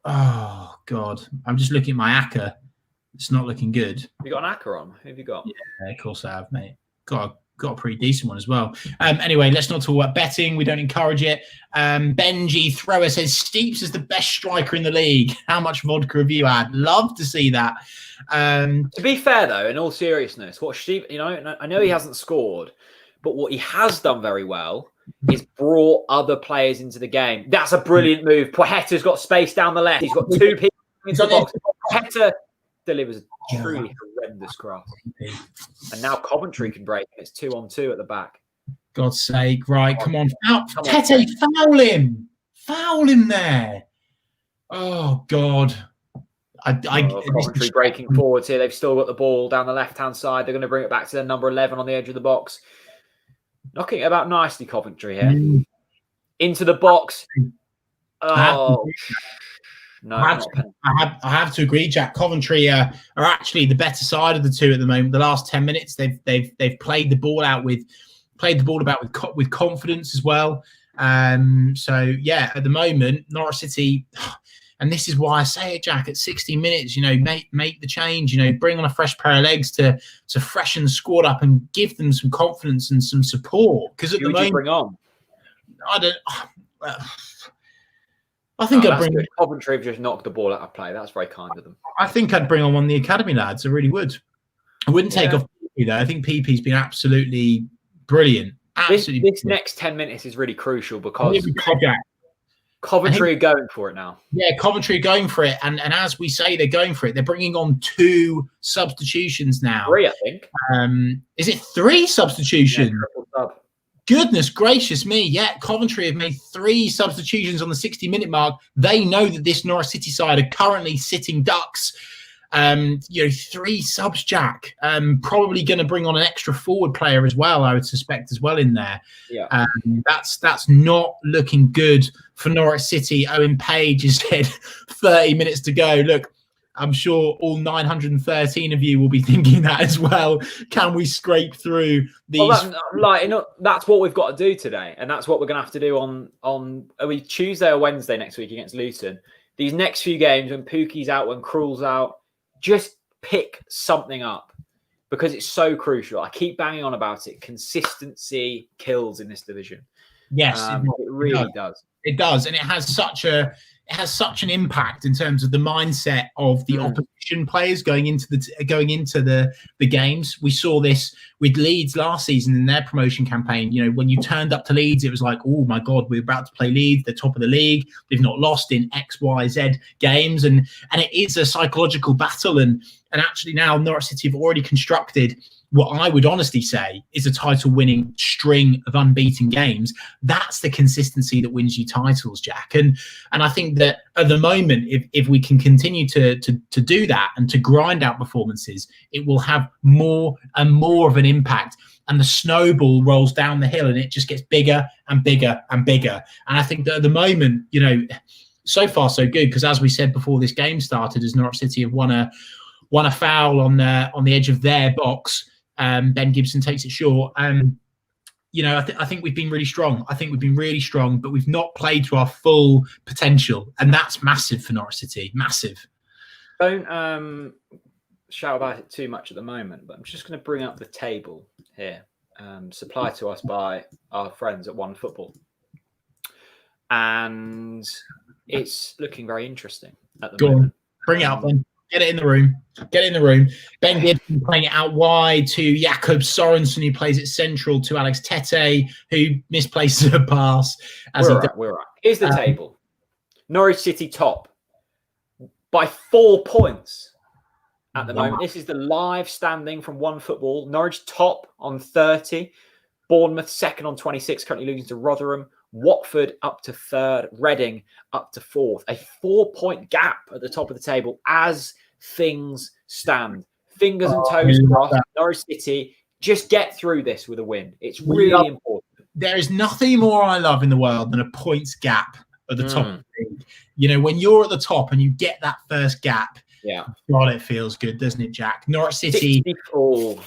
Oh, God. I'm just looking at my ACCA. It's not looking good. You got an ACCA on? Who have you got? Yeah, of course I have, mate. Got a pretty decent one as well. Anyway, let's not talk about betting. We don't encourage it. Benji Thrower says, Steeps is the best striker in the league. How much vodka have you had? Love to see that. To be fair, though, in all seriousness, what Steep, I know he hasn't scored, but what he has done very well is brought other players into the game. That's a brilliant move. Poeta's got space down the left. He's got two people into the box. Poeta delivers a truly horrendous cross. And now Coventry can break. It's 2-on-2 at the back. God's sake. Right, come on. Tete, foul him. Foul him there. Oh, God. Coventry breaking forwards here. They've still got the ball down the left-hand side. They're going to bring it back to their number 11 on the edge of the box. Knocking it about nicely, Coventry here. Into the box. Oh, no. I have to agree, Jack. Coventry are actually the better side of the two at the moment. The last 10 minutes, they've played the ball out with confidence as well. So yeah, at the moment, Norwich City. And this is why I say it, Jack, at 60 minutes, make the change, bring on a fresh pair of legs to freshen the squad up and give them some confidence and some support. Because at the moment, bring on? I think I'd bring good. Coventry have just knocked the ball out of play. That's very kind of them. I think I'd bring on one of the academy lads. I really would. I wouldn't take off PP, though. I think PP's been absolutely brilliant. This next 10 minutes is really crucial because Coventry are going for it now. Yeah, Coventry are going for it. And as we say, they're going for it. They're bringing on 2 substitutions now. 3, I think. Is it 3 substitutions? Yeah, Goodness gracious me. Yeah, Coventry have made 3 substitutions on the 60-minute mark. They know that this Norwich City side are currently sitting ducks. 3 subs, Jack. Probably going to bring on an extra forward player as well, I would suspect, as well in there. Yeah. That's not looking good for Norwich City. Owen Page has said 30 minutes to go. Look, I'm sure all 913 of you will be thinking that as well. Can we scrape through these? Well, that's what we've got to do today, and that's what we're going to have to do on Tuesday or Wednesday next week against Luton. These next few games, when Pookie's out, when Krul's out, just pick something up because it's so crucial. I keep banging on about it. Consistency kills in this division. Yes, it really does. It does, and it has such a it has such an impact in terms of the mindset of the opposition players going into the games. We saw this with Leeds last season in their promotion campaign. You know, when you turned up to Leeds, it was like, oh my God, we're about to play Leeds. They're top of the league. They've not lost in X, Y, Z games, and it is a psychological battle. And actually now Norwich City have already constructed what I would honestly say is a title-winning string of unbeaten games. That's the consistency that wins you titles, Jack. And I think that at the moment, if we can continue to do that and to grind out performances, it will have more and more of an impact. And the snowball rolls down the hill, and it just gets bigger and bigger and bigger. And I think that at the moment, you know, so far so good, because as we said before this game started, as Norwich City have won a foul on the edge of their box. Ben Gibson takes it short. You know, I think we've been really strong. I think we've been really strong, but we've not played to our full potential, and that's massive for Norwich City. Massive. Don't shout about it too much at the moment, but I'm just going to bring up the table here, supplied to us by our friends at One Football, and it's looking very interesting at the moment. Bring it up, then. Get it in the room. Get it in the room. Ben Gibson playing it out wide to Jakob Sorensen, who plays it central to Alex Tete, who misplaces a pass. We're right. Here's the table. Norwich City top by 4 points at the moment. This is the live standing from One Football. Norwich top on 30. Bournemouth second on 26, currently losing to Rotherham. Watford up to 3rd. Reading up to 4th. A 4-point gap at the top of the table as things stand. Fingers and toes crossed. Norwich City just get through this with a win. It's really important. There is nothing more I love in the world than a points gap at the top of the league. You know, when you're at the top and you get that first gap, God, it feels good, doesn't it, Jack? Norwich City.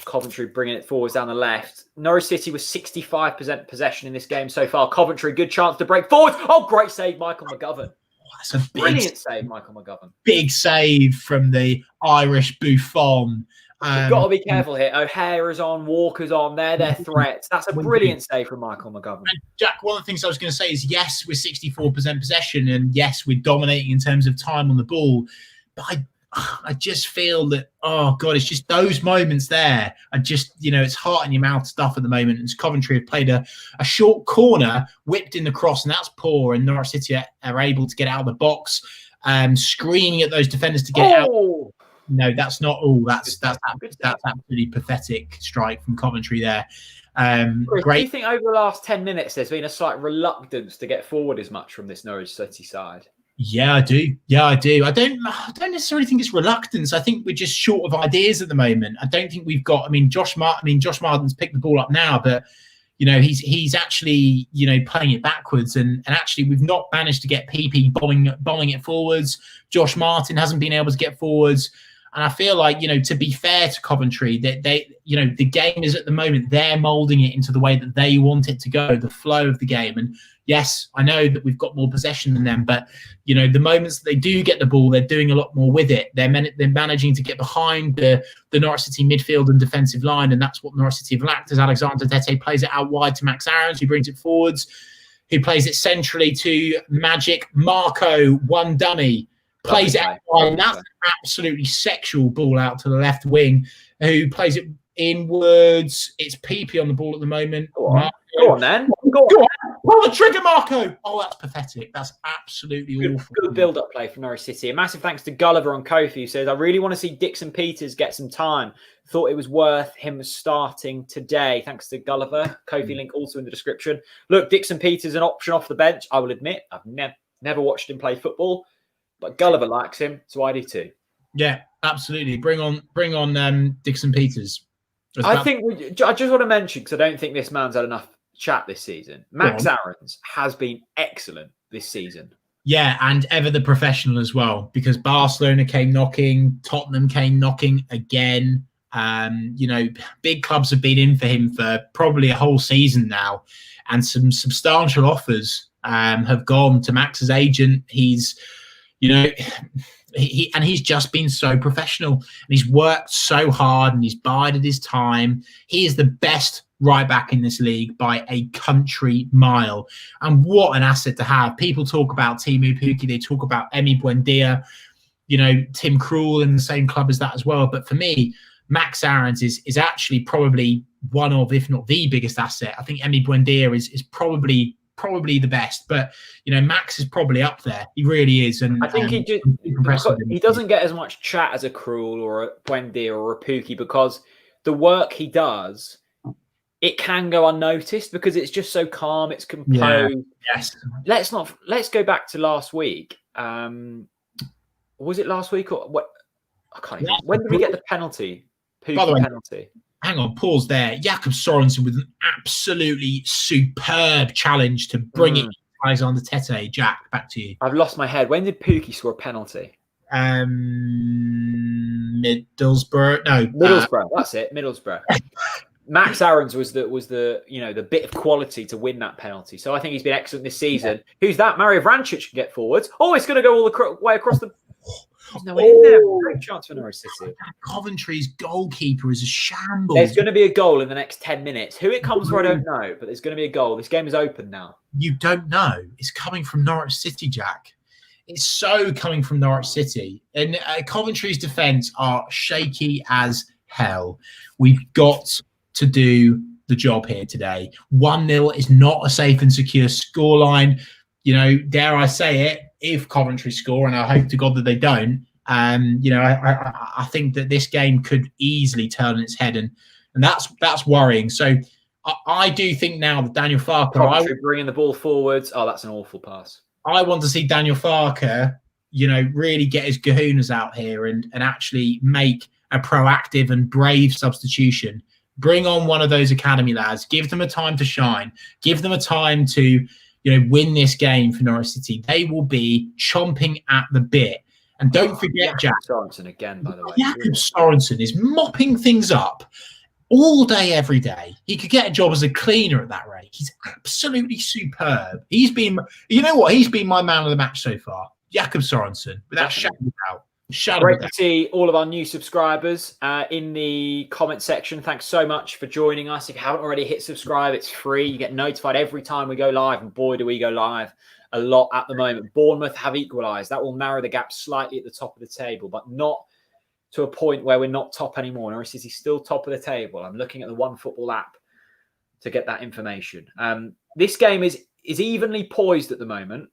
Coventry bringing it forwards down the left. Norwich City was 65% possession in this game so far. Coventry, good chance to break forward. Oh, great save, Michael Mcgovern. That's a brilliant save, Michael Mcgovern. Big save from the Irish Buffon. You've got to be careful here. O'Hara's on, Walker's on. They're their threats. That's a brilliant save from Michael Mcgovern. And Jack, one of the things I was going to say is, yes, we're 64% possession, and yes, we're dominating in terms of time on the ball. But I just feel that, oh God, it's just those moments there. I just, you know, it's heart in your mouth stuff at the moment. And Coventry have played a short corner, whipped in the cross, and that's poor. And Norwich City are able to get out of the box, screaming at those defenders to get out. No, that's not all. That's absolutely pathetic strike from Coventry there. Great. Do you think over the last 10 minutes there's been a slight reluctance to get forward as much from this Norwich City side? Yeah, I do. I don't necessarily think it's reluctance. I think we're just short of ideas at the moment. I don't think we've got. Josh Martin's picked the ball up now, but you know he's actually playing it backwards, and actually we've not managed to get PP bombing it forwards. Josh Martin hasn't been able to get forwards. And I feel like, to be fair to Coventry, that the game is at the moment, they're moulding it into the way that they want it to go, the flow of the game. And yes, I know that we've got more possession than them, but, the moments that they do get the ball, they're doing a lot more with it. They're managing to get behind the Norwich City midfield and defensive line, and that's what Norwich City have lacked, as Alexander Tete plays it out wide to Max Aarons, who brings it forwards, who plays it centrally to Magic Marco, one dummy. Plays it out wide, and that's an absolutely sexual ball out to the left wing, who plays it inwards. It's PP on the ball at the moment. Go on, then. Go on. Pull the trigger, Marco. Oh, that's pathetic. That's absolutely awful. Good build-up play from Norwich City. A massive thanks to Gulliver on Kofi, who says, I really want to see Dixon Peters get some time. Thought it was worth him starting today. Thanks to Gulliver. Kofi link also in the description. Look, Dixon Peters an option off the bench. I will admit, I've never watched him play football. But Gulliver likes him, so I do too. Yeah, absolutely. Bring on Dixon Peters. I just want to mention, because I don't think this man's had enough chat this season. Max Aarons has been excellent this season. Yeah, and ever the professional as well, because Barcelona came knocking, Tottenham came knocking again. Big clubs have been in for him for probably a whole season now, and some substantial offers have gone to Max's agent. He's just been so professional, and he's worked so hard, and he's bided his time. He is the best right back in this league by a country mile. And what an asset to have. People talk about Timu Puki, they talk about Emi Buendia, you know, Tim Krul in the same club as that as well. But for me, Max Aarons is actually probably one of, if not the biggest asset. I think Emi Buendia is probably the best, but you know, Max is probably up there. He really is, and I think he doesn't get as much chat as a Krul or a Buendia or a Pookie because the work he does, it can go unnoticed because it's just so calm, it's composed. Yeah, yes. Let's go back to last week. Was it last week or what? I can't even. When did we get the penalty? By the way, penalty. Hang on, pause there. Jakob Sorensen with an absolutely superb challenge to bring it Alexander Tete. Jack, back to you. I've lost my head. When did Pookie score a penalty? Middlesbrough. No, Middlesbrough. That's it. Middlesbrough. Max Aarons was the you know, the bit of quality to win that penalty. So I think he's been excellent this season. Yeah. Who's that? Mario Vrancic can get forwards. Oh, it's going to go all the way across the. There's no one in there. Great chance for Norwich City. Coventry's goalkeeper is a shambles. There's going to be a goal in the next 10 minutes. Who it comes for, I don't know, but there's going to be a goal. This game is open now. You don't know. It's coming from Norwich City, Jack. It's so coming from Norwich City. And Coventry's defence are shaky as hell. We've got to do the job here today. 1-0 is not a safe and secure scoreline. You know, dare I say it, if Coventry score, and I hope to God that they don't, you know, I think that this game could easily turn on its head, and that's worrying. So I do think now that Daniel Farke, Coventry bringing the ball forwards. Oh, that's an awful pass. I want to see Daniel Farke, you know, really get his kahunas out here and actually make a proactive and brave substitution. Bring on one of those academy lads. Give them a time to shine. Give them a time to, you know, win this game for Norwich City. They will be chomping at the bit. And don't forget, Jack. Sorensen again, by the way. Jakob Sorensen is mopping things up all day, every day. He could get a job as a cleaner at that rate. He's absolutely superb. He's been, you know what? He's been my man of the match so far. Jakob Sorensen, without shadow of a doubt. Great to see all of our new subscribers in the comment section. Thanks so much for joining us. If you haven't already hit subscribe, it's free. You get notified every time we go live, and boy, do we go live a lot at the moment. Bournemouth have equalised. That will narrow the gap slightly at the top of the table, but not to a point where we're not top anymore. Norwich City still top of the table. I'm looking at the OneFootball app to get that information. This game is evenly poised at the moment.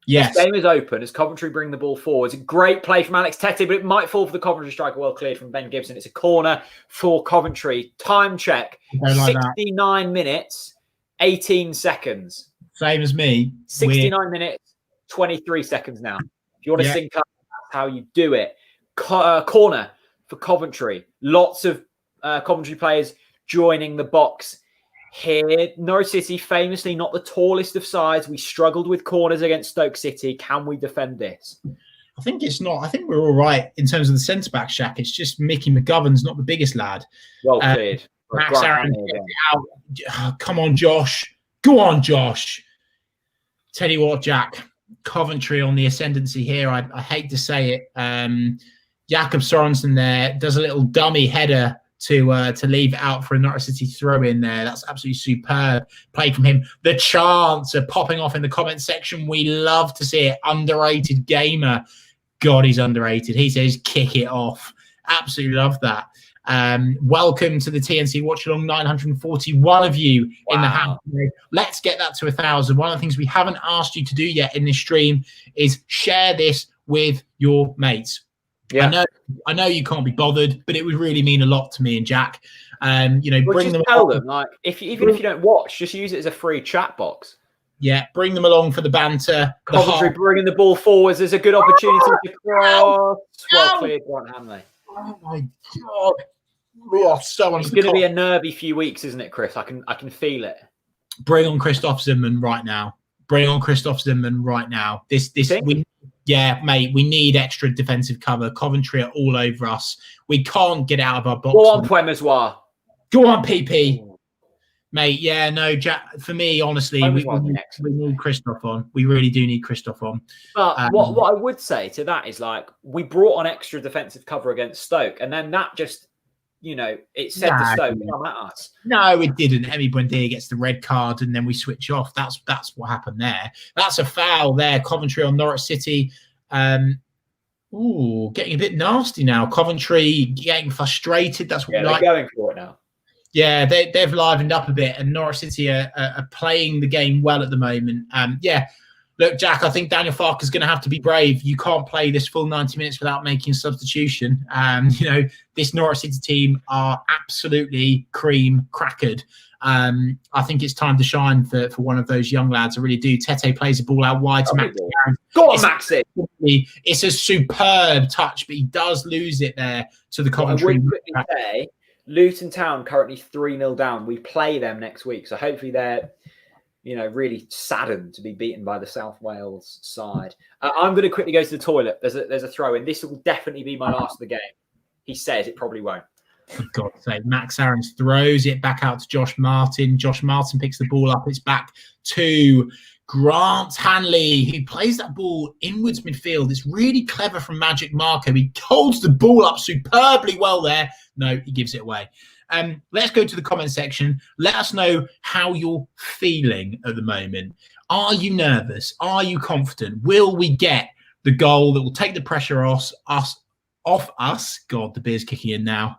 Yes. This game is open as Coventry bring the ball forward. It's a great play from Alex Tete, but it might fall for the Coventry striker. Well cleared from Ben Gibson. It's a corner for Coventry. Time check. 69 minutes, 18 seconds. Same as me. 69 minutes, 23 seconds now. If you want to sync up, that's how you do it. Corner for Coventry. Lots of Coventry players joining the box here. Norwich City, famously not the tallest of sides. We struggled with corners against Stoke City. Can we defend this? I think it's not. I think we're all right in terms of the centre-back, Shaq. It's just Mickey McGovern's not the biggest lad. Well cleared. Max Aaron, come on, Josh. Go on, Josh. Tell you what, Jack. Coventry on the ascendancy here. I hate to say it. Jakob Sorensen there does a little dummy header to leave it out for a Norwich City throw in there. That's absolutely superb play from him. The chants are popping off in the comment section. We love to see it. Underrated gamer. God, he's underrated. He says, kick it off. Absolutely love that. Welcome to the TNC Watchalong. 941 of you in the house. Let's get that to 1,000. One of the things we haven't asked you to do yet in this stream is share this with your mates. Yeah. I know you can't be bothered, but it would really mean a lot to me and Jack. You know, bring them. Tell them, like, even if you don't watch, just use it as a free chat box. Yeah, bring them along for the banter. Coventry bringing the ball forwards. There's a good opportunity to cross. Well cleared, Grant Hanley. Oh my God, we are so. It's going to be a nervy few weeks, isn't it, Chris? I can feel it. Bring on Christoph Zimmerman right now. Bring on Christoph Zimmerman right now. Yeah, mate, we need extra defensive cover. Coventry are all over us. We can't get out of our box. Go on, Puemozoir. Go on, PP. Mate, yeah, no, Jack, for me, honestly, we need Christoph on. We really do need Christoph on. But what I would say to that is, like, we brought on extra defensive cover against Stoke, and then that just, it set the stone. Come at us. No, it didn't. Emi Buendia gets the red card and then we switch off. That's what happened there. That's a foul there. Coventry on Norwich City. Getting a bit nasty now. Coventry getting frustrated. That's what we like. They're going for it now. Yeah, they've livened up a bit, and Norwich City are playing the game well at the moment. Look, Jack, I think Daniel Farke's going to have to be brave. You can't play this full 90 minutes without making a substitution. This Norwich City team are absolutely cream crackered. I think it's time to shine for one of those young lads. I really do. Tete plays the ball out wide to Max. Go on, Maxi. It's a superb touch, but he does lose it there to the Coventry. Luton Town currently 3-0 down. We play them next week, so hopefully they're really saddened to be beaten by the South Wales side. I'm going to quickly go to the toilet. There's a throw in. This will definitely be my last of the game. He says it probably won't. For God's sake, Max Aarons throws it back out to Josh Martin. Josh Martin picks the ball up. It's back to Grant Hanley, who plays that ball inwards midfield. It's really clever from Magic Marco. He holds the ball up superbly well there. No, he gives it away. Let's go to the comment section. Let us know how you're feeling at the moment. Are you nervous? Are you confident? Will we get the goal that will take the pressure off us? God, the beer's kicking in now.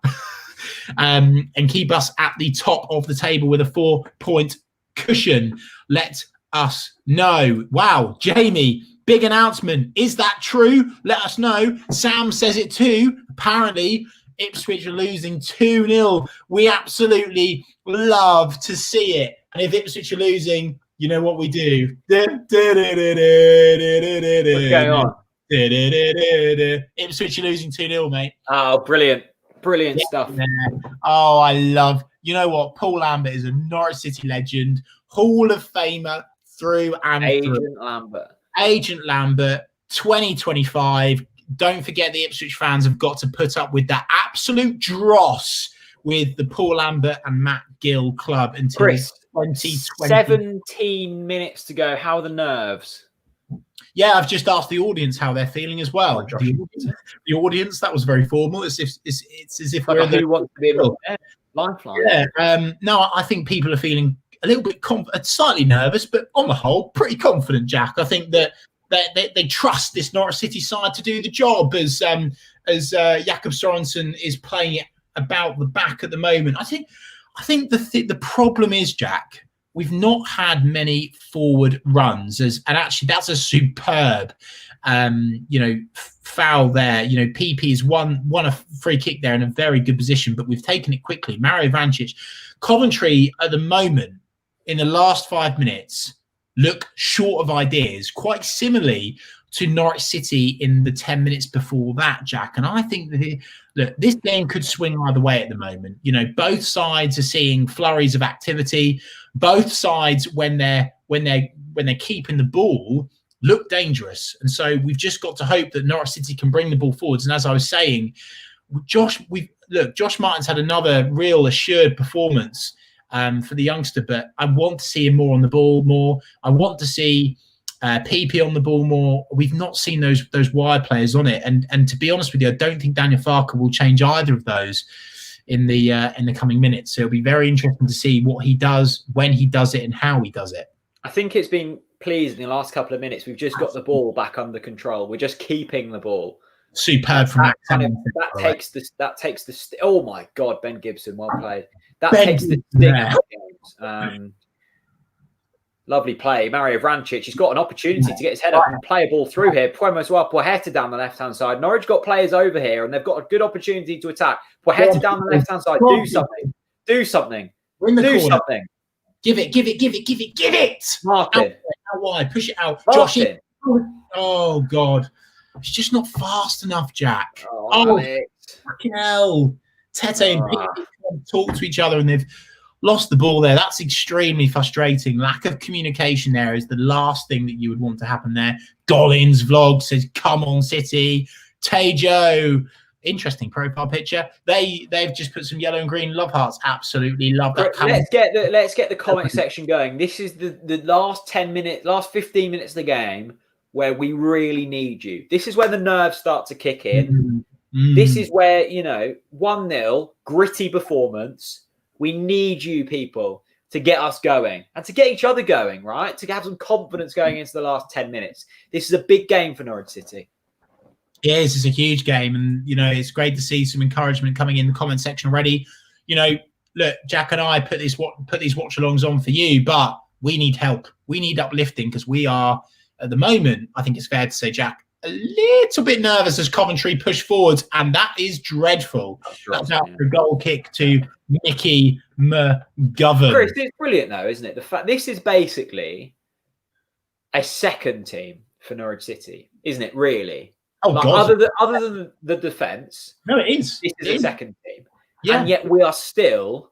And keep us at the top of the table with a 4-point cushion. Let us know. Wow, Jamie, big announcement. Is that true? Let us know. Sam says it too. Apparently, Ipswich are losing 2-0. We absolutely love to see it. And if Ipswich are losing, you know what we do. What's going on? Ipswich are losing 2-0, mate. Oh, brilliant. Brilliant stuff. Oh, I love. You know what? Paul Lambert is a Norwich City legend. Hall of Famer through and Agent through. Agent Lambert, 2025. Don't forget the Ipswich fans have got to put up with that absolute dross with the Paul Lambert and Matt Gill club until 2020. 17 minutes to go. How are the nerves? Yeah, I've just asked the audience how they're feeling as well. The audience, that was very formal. It's as if like who wants to be a lifeline. Yeah. No, I think people are feeling a little bit slightly nervous, but on the whole, pretty confident, Jack. I think that they trust this Norwich City side to do the job as Jakob Sorensen is playing it about the back at the moment. I think the problem is, Jack, we've not had many forward runs, and actually that's a superb, foul there. PP has won a free kick there in a very good position, but we've taken it quickly. Mario Vrancic, Coventry at the moment in the last 5 minutes look short of ideas, quite similarly to Norwich City in the 10 minutes before that, Jack. And I think that this game could swing either way at the moment. Both sides are seeing flurries of activity. Both sides, when they're keeping the ball, look dangerous. And so we've just got to hope that Norwich City can bring the ball forwards. And as I was saying, Josh Martin's had another real assured performance for the youngster, but I want to see him more on the ball more. I want to see PP on the ball more. We've not seen those wide players on it, and to be honest with you, I don't think Daniel Farke will change either of those in the coming minutes. So it'll be very interesting to see what he does, when he does it, and how he does it. I think it's been pleasing in the last couple of minutes. We've just got the ball back under control. We're just keeping the ball. Superb from that takes the oh my God, Ben Gibson, well played. That takes the sting out of games. Lovely play. Mario Vrancic, he's got an opportunity to get his head up and play a ball through here. Puerta down the left-hand side. Norwich got players over here and they've got a good opportunity to attack. Puerta down the left-hand side. Do something. Do something. Do something. Give it. Martin. Out wide. Push it out. Martin. Josh. Oh, God. It's just not fast enough, Jack. Fucking hell. Tete and Pete talk to each other and they've lost the ball there. That's extremely frustrating. Lack of communication there is the last thing that you would want to happen there. Gollins vlog says, "Come on, City." Tejo, interesting profile picture. They've just put some yellow and green love hearts. Absolutely love that. Let's get the comment section going. This is the last 10 minutes, last 15 minutes of the game where we really need you. This is where the nerves start to kick in. This is where, 1-0, gritty performance. We need you people to get us going and to get each other going, right? To have some confidence going into the last 10 minutes. This is a big game for Norwich City. It is. It's a huge game. And, it's great to see some encouragement coming in the comment section already. Look, Jack and I put these watch-alongs on for you, but we need help. We need uplifting because we are, at the moment, I think it's fair to say, Jack, a little bit nervous as Coventry push forwards, and that is dreadful. That's after a goal kick to Mcgovern. Chris, it's brilliant though, isn't it? The fact this is basically a second team for Norwich City, isn't it? Really? Oh, God. Other than the defence, no, it is. This is a second team, and yet we are still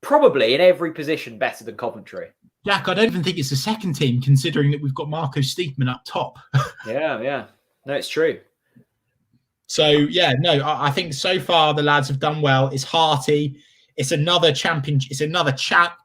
probably in every position better than Coventry. Jack, I don't even think it's a second team, considering that we've got Marco Steepman up top. Yeah. No, it's true. So, I think so far the lads have done well. It's hearty. It's another championship. It's another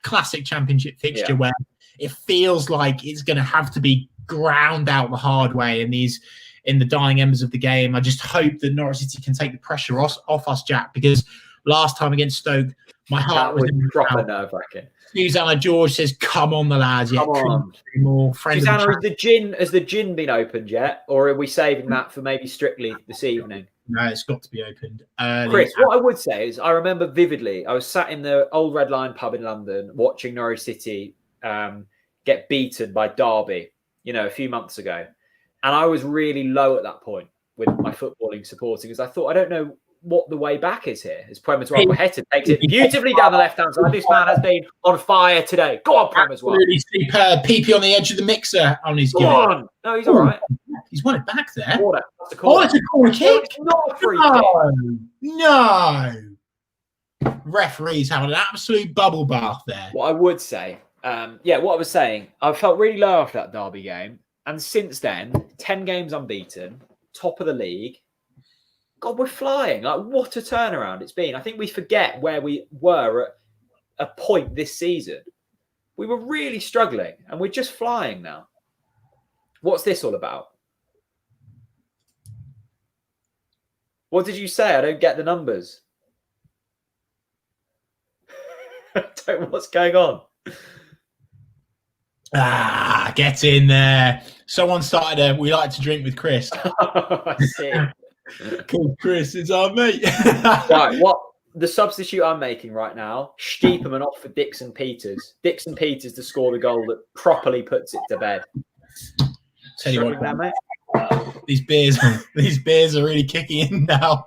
classic championship fixture where it feels like it's going to have to be ground out the hard way in the dying embers of the game. I just hope that Norwich City can take the pressure off us, Jack, because last time against Stoke, my heart was proper nerve-wracking. Susanna George says, "Come on, the lads! Come on, more Susanna, has the gin been opened yet, or are we saving that for maybe strictly this evening?" No, it's got to be opened. Chris, what I would say is, I remember vividly, I was sat in the old Red Lion pub in London watching Norwich City get beaten by Derby, a few months ago, and I was really low at that point with my footballing supporting because I thought, I don't know what the way back is here. As Premazuan takes it beautifully down the left-hand side. This man has been on fire today. Go on, Premazuan. Really superb. PP on the edge of the mixer on his No, he's all right. He's won it back there. That's a corner. It's a corner kick. It's not a free kick. No. Referee's having an absolute bubble bath there. What I would say, what I was saying, I felt really low after that Derby game. And since then, 10 games unbeaten, top of the league. God, we're flying. Like, what a turnaround it's been. I think we forget where we were at a point this season. We were really struggling, and we're just flying now. What's this all about? What did you say? I don't get the numbers. What's going on? Get in there. Someone started a "we like to drink with Chris." I see. Cool, Chris is our mate. Right, what the substitute I'm making right now, Stiepermann off for Dixon Peters. Dixon Peters to score the goal that properly puts it to bed. Tell you what, mate. These beers are really kicking in now.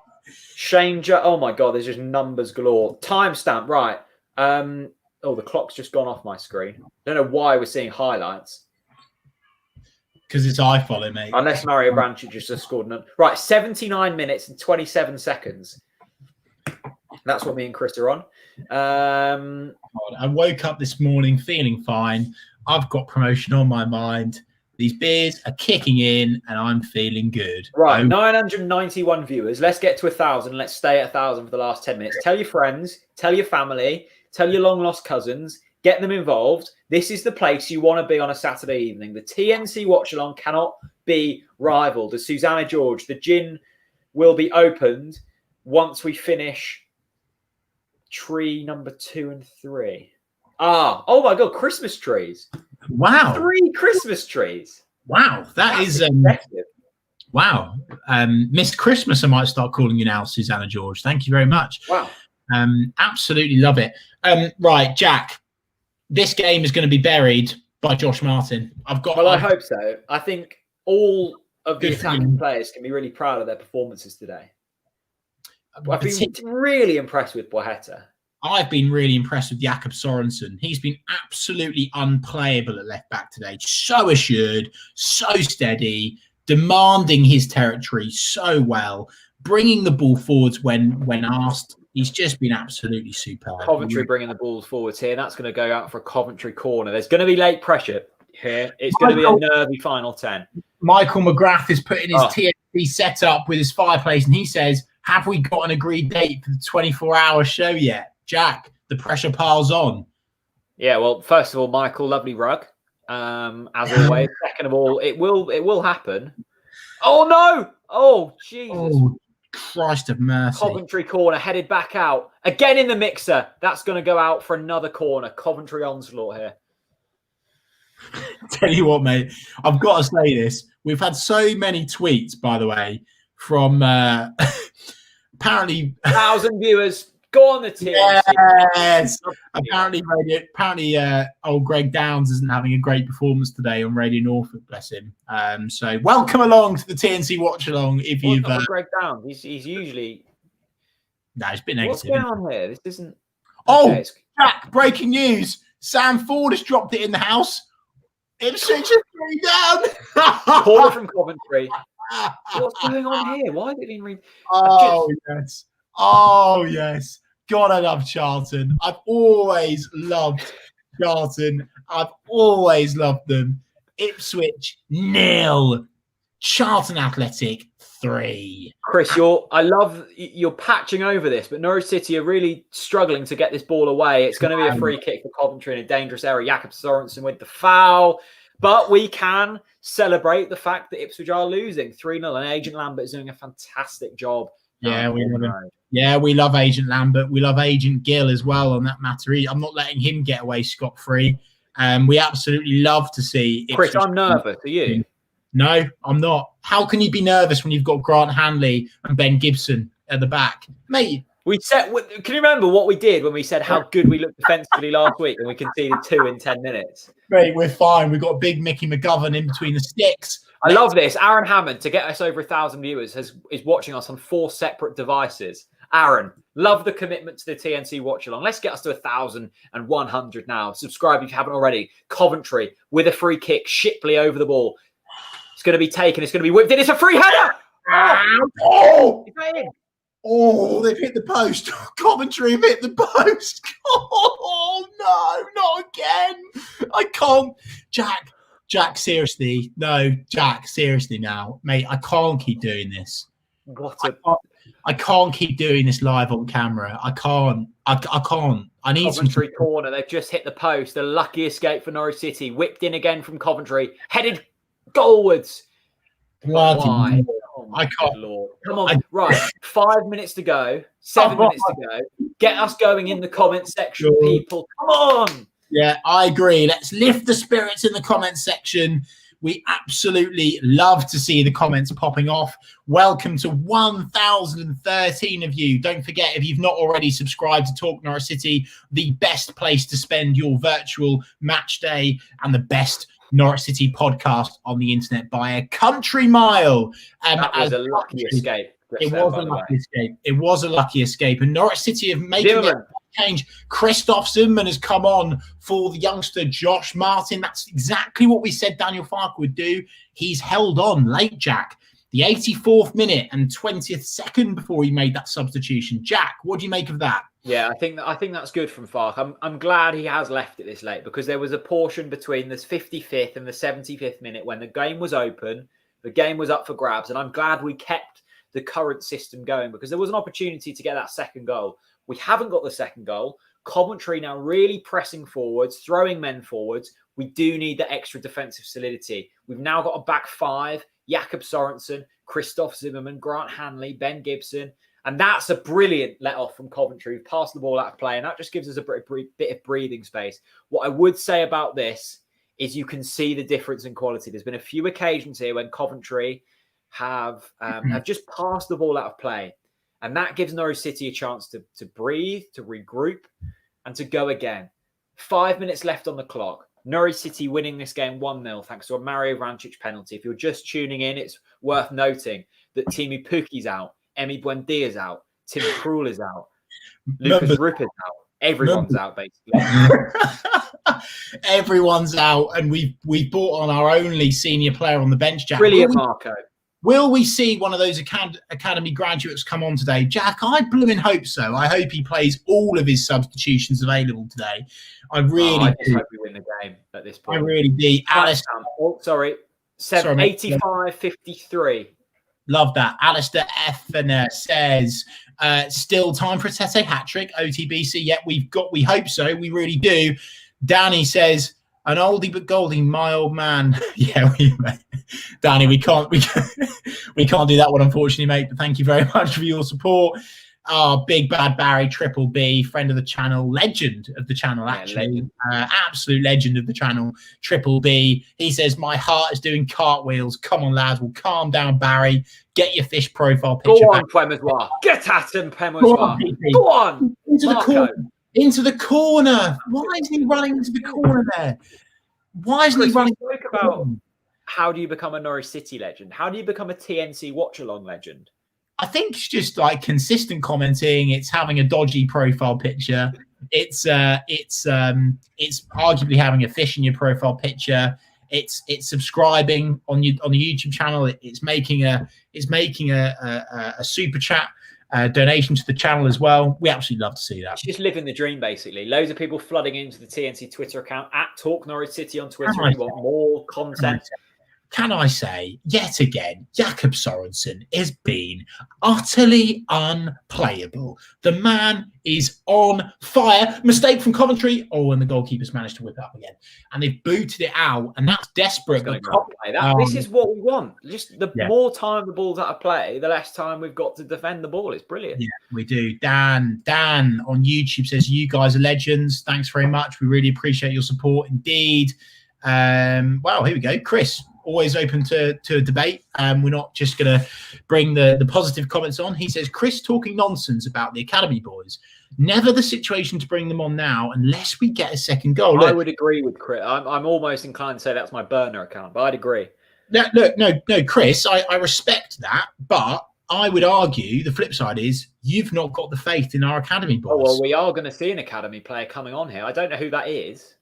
Oh my God, there's just numbers galore. Timestamp, right. The clock's just gone off my screen. Don't know why we're seeing highlights. Because it's iFollow, mate. Unless Mario Branchich just scored none. Right, 79 minutes and 27 seconds. That's what me and Chris are on. I woke up this morning feeling fine. I've got promotion on my mind. These beers are kicking in and I'm feeling good. Right, 991 viewers. Let's get to 1,000. Let's stay at 1,000 for the last 10 minutes. Tell your friends, tell your family, tell your long-lost cousins. Get them involved. This is the place you want to be on a Saturday evening. The TNC Watchalong cannot be rivaled. As Susanna George, the gin will be opened once we finish tree number 2 and 3. Oh my God, Christmas trees. Wow. 3 Christmas trees. Wow, that's impressive. Wow. Miss Christmas, I might start calling you now, Susanna George. Thank you very much. Wow. Absolutely love it. Right, Jack. This game is going to be buried by Josh Martin. I hope so. I think all of the attacking players can be really proud of their performances today. I've been really impressed with Boheta. I've been really impressed with Jakob Sorensen. He's been absolutely unplayable at left back today. So assured, so steady, demanding his territory so well, bringing the ball forwards when asked. He's just been absolutely superb. Coventry bringing the balls forwards here. That's going to go out for a Coventry corner. There's going to be late pressure here. It's going to be a nervy final 10. Michael McGrath is putting his TNT setup with his fireplace, and he says, have we got an agreed date for the 24-hour show yet? Jack, the pressure piles on. Yeah, well, first of all, Michael, lovely rug. As always. Second of all, it will happen. Oh, no! Oh, Jesus. Christ of mercy. Coventry corner, headed back out. Again in the mixer. That's going to go out for another corner. Coventry onslaught here. Tell you what, mate, I've got to say this. We've had so many tweets, by the way, from apparently 1,000 viewers. Go on the team. Yes. Apparently, old Greg Downs isn't having a great performance today on Radio Norfolk, bless him. So welcome along to the TNC Watchalong. If you've Greg Downs, he's usually it's been negative. What's going on here? This isn't. Oh, Jack! Breaking news: Sam Ford has dropped it in the house. Ipswich is 3 down. Corner from Coventry. What's going on here? Why did he read? Yes. Oh, yes. God, I love Charlton. I've always loved Charlton. I've always loved them. Ipswich 0. Charlton Athletic 3. Chris, you're patching over this, but Norwich City are really struggling to get this ball away. It's going to be a free kick for Coventry in a dangerous area. Jakob Sorensen with the foul. But we can celebrate the fact that Ipswich are losing 3-0. And Agent Lambert is doing a fantastic job. Yeah, we love him. Yeah, we love Agent Lambert. We love Agent Gill as well on that matter. I'm not letting him get away scot-free. We absolutely love to see Chris, I'm nervous. Are you? No, I'm not. How can you be nervous when you've got Grant Hanley and Ben Gibson at the back? Mate. Can you remember what we did when we said how good we looked defensively last week and we conceded 2 in 10 minutes? Mate, we're fine. We've got a big Mickey McGovern in between the sticks. I love this. Aaron Hammond, to get us over 1,000 viewers, is watching us on 4 separate devices. Aaron, love the commitment to the TNC Watchalong. Let's get us to 1,100 now. Subscribe if you haven't already. Coventry with a free kick. Shipley over the ball. It's going to be taken. It's going to be whipped in. It's a free header. Oh! Oh, they've hit the post. Coventry have hit the post. Oh, no, not again. I can't. Jack, seriously. No, Jack, seriously now. Mate, I can't keep doing this. I can't keep doing this live on camera. I can't. I can't. I need Coventry corner. They've just hit the post. A lucky escape for Norwich City. Whipped in again from Coventry. Headed goalwards. Why? Oh my Lord. Come on. Right. 5 minutes to go. 7 minutes to go. Get us going in the comment section, people. Come on. Yeah, I agree. Let's lift the spirits in the comment section. We absolutely love to see the comments popping off. Welcome to 1,013 of you. Don't forget, if you've not already subscribed to Talk Norwich City, the best place to spend your virtual match day and the best Norwich City podcast on the internet by a country mile. That was a lucky escape. It was a lucky escape. It was a lucky escape. And Norwich City have made a change. Christoph Zimmerman has come on for the youngster Josh Martin. That's exactly what we said Daniel Farke would do. He's held on late, Jack. The 84th minute and 20th second before he made that substitution. Jack, what do you make of that? Yeah, I think that's good from Farke. I'm glad he has left it this late, because there was a portion between the 55th and the 75th minute when the game was open, the game was up for grabs, and I'm glad we kept the current system going, because there was an opportunity to get that second goal. We haven't got the second goal. Coventry now really pressing forwards, throwing men forwards. We do need the extra defensive solidity. We've now got a back five: Jakob Sorensen, Christoph Zimmerman, Grant Hanley, Ben Gibson. And that's a brilliant let-off from Coventry. We've passed the ball out of play, and that just gives us a bit of breathing space. What I would say about this is you can see the difference in quality. There's been a few occasions here when Coventry have just passed the ball out of play. And that gives Norwich City a chance to breathe, to regroup, and to go again. 5 minutes left on the clock. Norwich City winning this game 1-0 thanks to a Mario Vrancic penalty. If you're just tuning in, it's worth noting that Timu Puki's out, Emi Buendia's out, Tim Krul is out, Lucas Rupper's out. Everyone's out, basically. Everyone's out, and we've brought on our only senior player on the bench, Jack. Brilliant, Marco. Will we see one of those academy graduates come on today? Jack, I blooming hope so. I hope he plays all of his substitutions available today. I just hope we win the game at this point. I really do. Alice. Oh, sorry. 85-53. Love that. Alistair Effener says, still time for a Tete hat-trick, OTBC. Yet we hope so. We really do. Danny says, an oldie but goldie, my old man. Yeah, Danny, we can't do that one, unfortunately, mate. But thank you very much for your support. Big Bad Barry, Triple B, friend of the channel, legend of the channel, actually. Absolute legend of the channel, Triple B. He says, my heart is doing cartwheels. Come on, lads. Well, calm down, Barry. Get your fish profile picture back. Go on, Pemozoir. Get at him, Pemozoir. Go on. Into the corner. Into the corner. Why is he running into the corner there? Why isn't he running? Spoke about how do you become a Norwich City legend? How do you become a TNC Watchalong legend? I think it's just like consistent commenting. It's having a dodgy profile picture. It's arguably having a fish in your profile picture. It's subscribing on the YouTube channel. It's making a super chat donation to the channel as well. We absolutely love to see that. It's just living the dream, basically. Loads of people flooding into the TNC Twitter account at TalkNorwichCity on Twitter. If you want more content. Can I say, yet again, Jakob Sorensen has been utterly unplayable. The man is on fire. Mistake from Coventry. Oh, and the goalkeeper's managed to whip it up again. And they've booted it out, and that's desperate. This is what we want. Just the more time the ball's out of play, the less time we've got to defend the ball. It's brilliant. Yeah, we do. Dan on YouTube says, you guys are legends. Thanks very much. We really appreciate your support indeed. Wow, here we go. Chris, always open to a debate. We're not just going to bring the positive comments on. He says, Chris talking nonsense about the academy boys. Never the situation to bring them on now unless we get a second goal. I would agree with Chris. I'm almost inclined to say that's my burner account, but I'd agree. No, Chris, I respect that, but I would argue the flip side is you've not got the faith in our academy boys. Oh, well, we are going to see an academy player coming on here. I don't know who that is.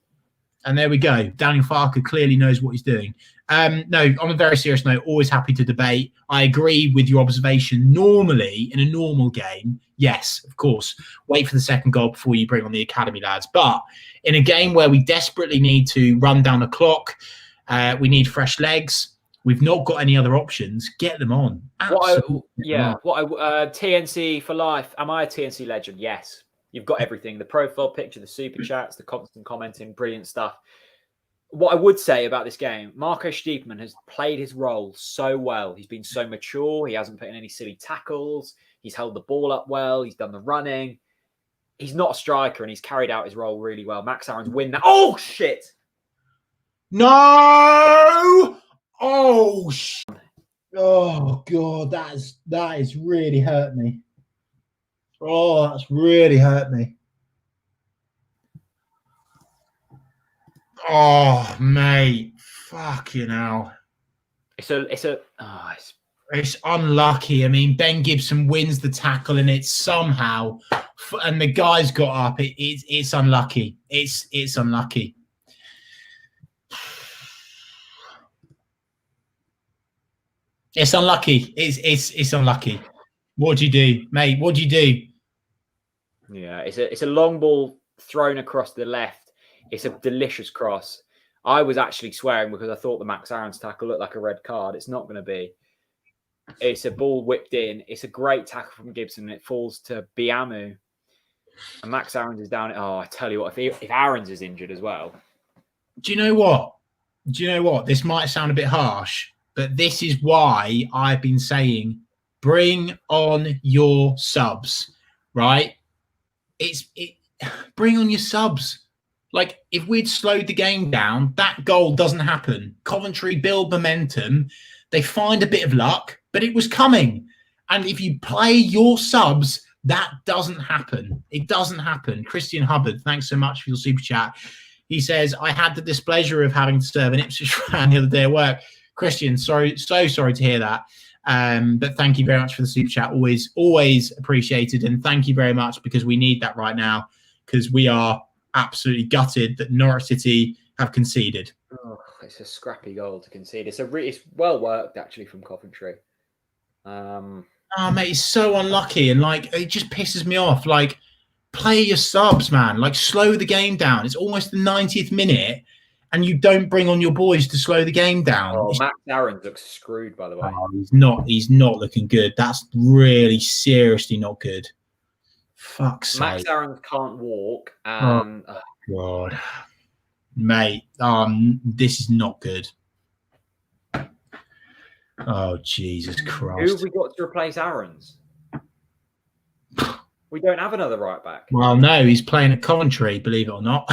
And there we go. Daniel Farker clearly knows what he's doing. No, on a very serious note, always happy to debate. I agree with your observation. Normally, in a normal game, yes, of course, wait for the second goal before you bring on the academy lads. But in a game where we desperately need to run down the clock, we need fresh legs. We've not got any other options. Get them on. TNC for life. Am I a TNC legend? Yes. You've got everything. The profile picture, the super chats, the constant commenting, brilliant stuff. What I would say about this game, Marco Stiepermann has played his role so well. He's been so mature. He hasn't put in any silly tackles. He's held the ball up well. He's done the running. He's not a striker, and he's carried out his role really well. Max Aaron's win that. Oh, shit! No! Oh, shit. Oh, God, that is really hurt me. Oh, that's really hurt me. Oh, mate, fucking hell. It's unlucky. I mean, Ben Gibson wins the tackle, and it's somehow, and the guy's got up. It's unlucky. It's unlucky. It's unlucky. It's unlucky. What do you do, mate? What do you do? Yeah, it's a long ball thrown across the left. It's a delicious cross. I was actually swearing because I thought the Max Aaron's tackle looked like a red card. It's not going to be. It's a ball whipped in. It's a great tackle from Gibson, and it falls to Biamu. And Max Aaron's is down. Oh, I tell you what, if Aaron's is injured as well. Do you know what? This might sound a bit harsh, but this is why I've been saying, bring on your subs, right? Bring on your subs. Like, if we'd slowed the game down, that goal doesn't happen. Coventry build momentum. They find a bit of luck, but it was coming. And if you play your subs, that doesn't happen. It doesn't happen. Christian Hubbard, thanks so much for your super chat. He says, I had the displeasure of having to serve an Ipswich fan the other day at work. Christian, so sorry to hear that. But thank you very much for the super chat. Always appreciated. And thank you very much, because we need that right now, because we are absolutely gutted that Norwich City have conceded. Oh, it's a scrappy goal to concede. It's well worked actually from Coventry. Oh, mate, it's so unlucky, and like it just pisses me off. Like, play your subs, man. Like, slow the game down. It's almost the 90th minute, and you don't bring on your boys to slow the game down. Oh, Max Aaron looks screwed, by the way. Oh, he's not looking good. That's really seriously not good. Fuck's sake. Max Aaron can't walk. Oh, God. Mate, this is not good. Oh, Jesus Who have Christ. we got to replace Aarons? We don't have another right back. Well, no, he's playing at Coventry, believe it or not.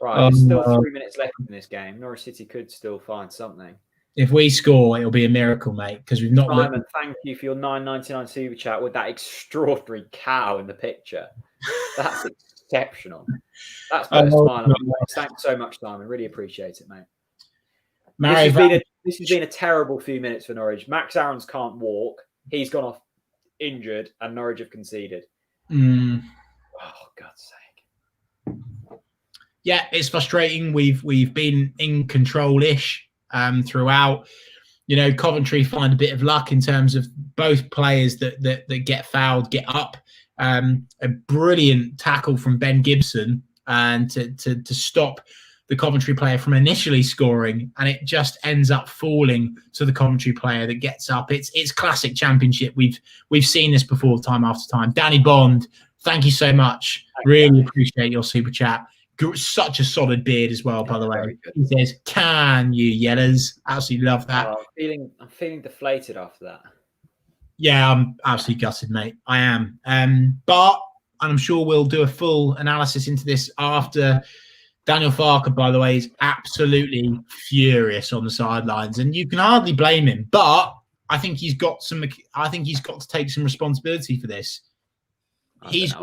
Right, there's still 3 minutes left in this game. Norwich City could still find something. If we score, it'll be a miracle, mate, because we've not Simon, looked... thank you for your $9.99 super chat with that extraordinary cow in the picture. That's exceptional. That's put a smile on my face. Thanks so much, Simon. Really appreciate it, mate. This has been a terrible few minutes for Norwich. Max Aarons can't walk. He's gone off injured, and Norwich have conceded. Oh, God's sake. Yeah, it's frustrating. We've been in control-ish throughout. You know, Coventry find a bit of luck in terms of both players that get fouled, get up. A brilliant tackle from Ben Gibson and to stop the Coventry player from initially scoring, and it just ends up falling to the Coventry player that gets up. It's classic Championship. We've seen this before, time after time. Danny Bond, thank you so much. Really appreciate your super chat. Such a solid beard as well, by the way. He says, "Can you yellers?" Absolutely love that. I'm feeling deflated after that. Yeah, I'm absolutely gutted, mate. I am. But I'm sure we'll do a full analysis into this after. Daniel Farker, by the way, is absolutely furious on the sidelines, and you can hardly blame him. But I think he's got to take some responsibility for this. I think it's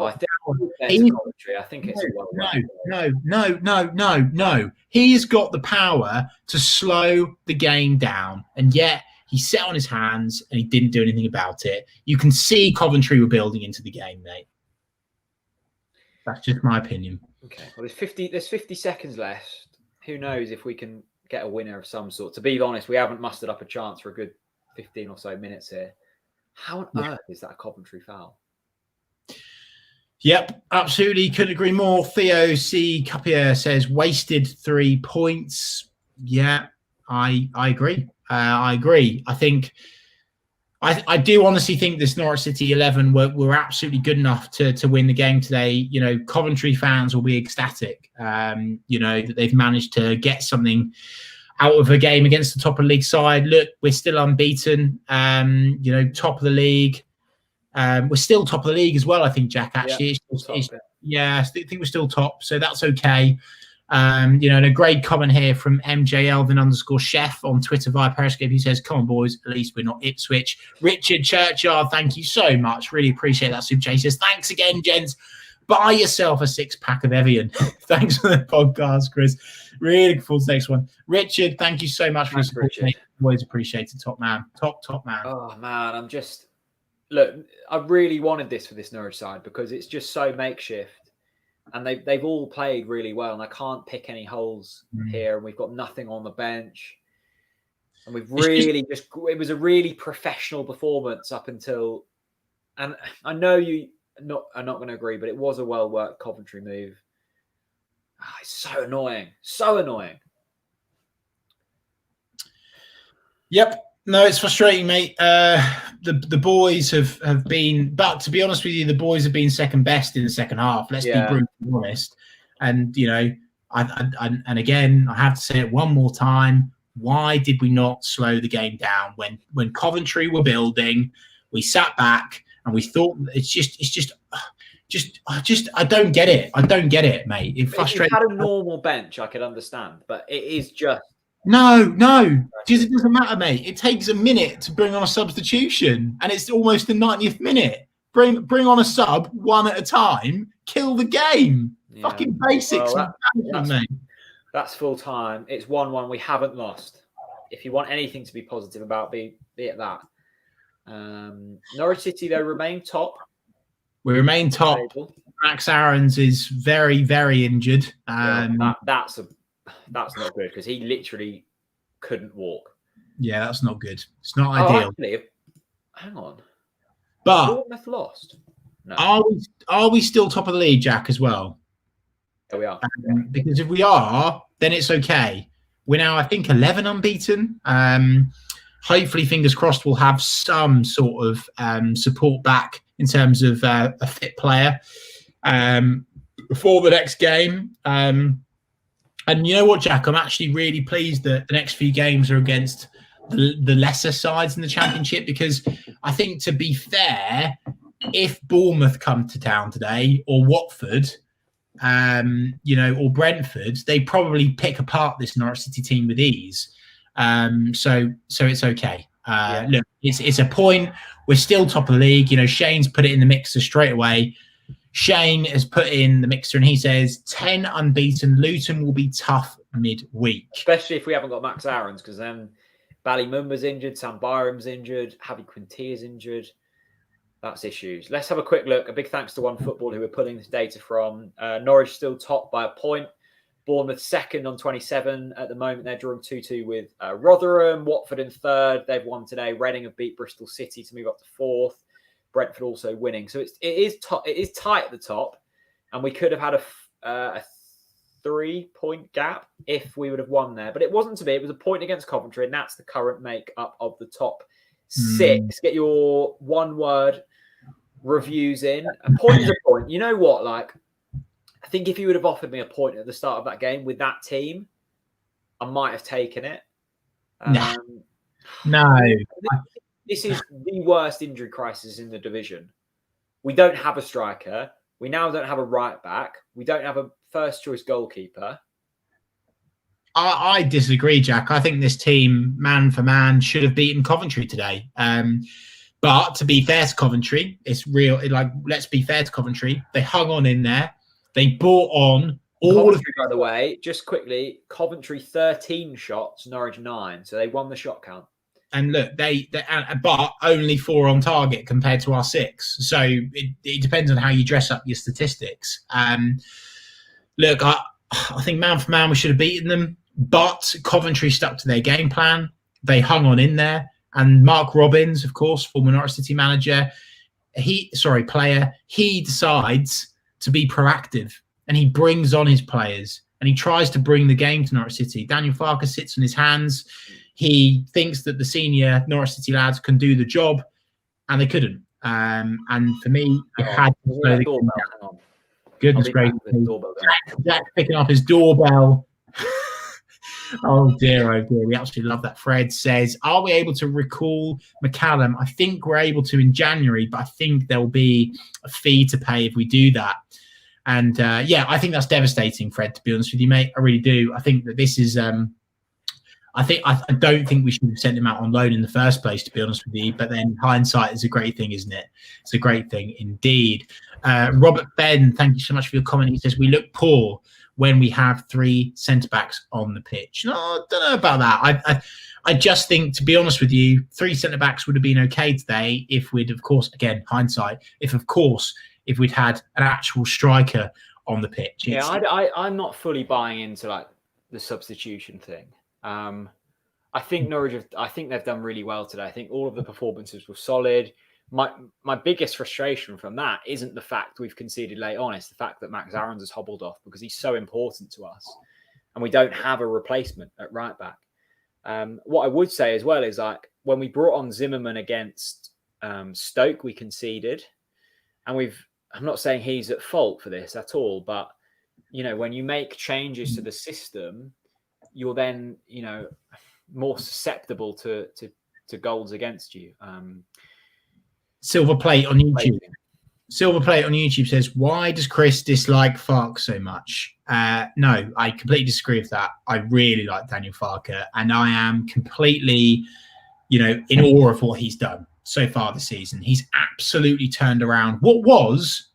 no. He's got the power to slow the game down, and yet he sat on his hands and he didn't do anything about it. You can see Coventry were building into the game, mate. That's just my opinion. Okay. Well, there's 50 seconds left. Who knows if we can get a winner of some sort. To be honest, we haven't mustered up a chance for a good 15 or so minutes here. How on earth is that a Coventry foul? Yep, absolutely. Couldn't agree more. Theo C. Capier says wasted 3 points. Yeah, I agree. I agree. I think I do honestly think this Norwich City 11 were absolutely good enough to win the game today. You know, Coventry fans will be ecstatic. You know, that they've managed to get something out of a game against the top of the league side. Look, we're still unbeaten. You know, top of the league. We're still top of the league as well, I think, Jack, actually. I think we're still top, so that's okay. You know, and a great comment here from MJ_chef on Twitter via Periscope. He says, "Come on, boys, at least we're not Ipswich." Richard Churchyard, thank you so much. Really appreciate that super chat. He says, "Thanks again, gents. Buy yourself a 6-pack of Evian." Thanks for the podcast, Chris. Really looking forward to the next one. Richard, thank you so much for your support. Always appreciate it. Top man. Top man. Oh, man, look, I really wanted this for this Norwich side because it's just so makeshift. And they've all played really well, and I can't pick any holes here. And we've got nothing on the bench, and we've really it was a really professional performance up until. And I know you are not going to agree, but it was a well worked Coventry move. It's so annoying, so annoying. Yep. No, it's frustrating, mate. The boys have been, but to be honest with you, the boys have been second best in the second half. Let's be brutally honest. And you know, and again, I have to say it one more time. Why did we not slow the game down when Coventry were building? We sat back and we thought it's just I don't get it. I don't get it, mate. It frustrates. If you had a normal bench, I could understand, but it is just. No, because it doesn't matter, mate. It takes a minute to bring on a substitution, and it's almost the 90th minute. Bring on a sub one at a time. Kill the game. Yeah. Fucking basics, mate. That's full time. It's 1-1. We haven't lost. If you want anything to be positive about, be it that. Norwich City, though, remain top. We remain top. Max Aarons is very, very injured. That's not good because he literally couldn't walk. Yeah, that's not good. It's not ideal. Actually, hang on. But Bournemouth lost. No. Are we still top of the league, Jack, as well? Yeah, we are. Because if we are, then it's okay. We're now, I think, 11 unbeaten. Hopefully, fingers crossed, we'll have some sort of support back in terms of a fit player before the next game. And you know what, Jack? I'm actually really pleased that the next few games are against the lesser sides in the Championship, because I think, to be fair, if Bournemouth come to town today, or Watford, or Brentford, they probably pick apart this Norwich City team with ease. So it's okay. Look, it's a point. We're still top of the league. Shane's put it in the mixer straight away. Shane has put in the mixer and he says 10 unbeaten. Luton will be tough midweek. Especially if we haven't got Max Aarons, because then Ballymumba's injured, Sam Byram's injured, Javi Quintilla's injured. That's issues. Let's have a quick look. A big thanks to OneFootball, who we're pulling this data from. Norwich still top by a point. Bournemouth second on 27 at the moment. They're drawing 2-2 with Rotherham. Watford in third. They've won today. Reading have beat Bristol City to move up to fourth. Brentford also winning. So it is tight at the top, and we could have had a 3-point gap if we would have won there. But it wasn't to be. It was a point against Coventry, and that's the current make-up of the top six. Get your one-word reviews in. A point is a point. You know what? I think if you would have offered me a point at the start of that game with that team, I might have taken it. No. This is the worst injury crisis in the division. We don't have a striker. We now don't have a right back. We don't have a first-choice goalkeeper. I disagree, Jack. I think this team, man for man, should have beaten Coventry today. But to be fair to Coventry, it's real. Let's be fair to Coventry. They hung on in there. They brought on all of. By the way, just quickly, Coventry 13 shots, Norwich 9, so they won the shot count. And look, but only 4 on target compared to our 6. So it depends on how you dress up your statistics. Look, I think man for man we should have beaten them, but Coventry stuck to their game plan. They hung on in there, and Mark Robbins, of course, former Norwich City manager, he decides to be proactive, and he brings on his players, and he tries to bring the game to Norwich City. Daniel Farke sits on his hands. He thinks that the senior Norwich City lads can do the job, and they couldn't. And for me, it had to go. Goodness gracious. Jack picking up his doorbell. Oh dear. We absolutely love that. Fred says, are we able to recall McCallum? I think we're able to in January, but I think there will be a fee to pay if we do that. And I think that's devastating, Fred, to be honest with you, mate. I really do. I think that this is... I don't think we should have sent him out on loan in the first place, to be honest with you. But then hindsight is a great thing, isn't it? It's a great thing indeed. Robert Ben, thank you so much for your comment. He says, we look poor when we have 3 centre-backs on the pitch. No, I don't know about that. I just think, to be honest with you, 3 centre-backs would have been okay today if we'd, of course, again, hindsight, if we'd had an actual striker on the pitch. I'm not fully buying into the substitution thing. I think Norwich they've done really well today. I think all of the performances were solid. My biggest frustration from that isn't the fact we've conceded late on. It's the fact that Max Aarons has hobbled off, because he's so important to us, and we don't have a replacement at right back. What I would say as well is when we brought on Zimmerman against Stoke, we conceded, and I'm not saying he's at fault for this at all, but when you make changes to the system, you're then, more susceptible to goals against you. Silver Plate on YouTube says, why does Chris dislike Farke so much? No, I completely disagree with that. I really like Daniel Farke, and I am completely, in awe of what he's done so far this season. He's absolutely turned around what was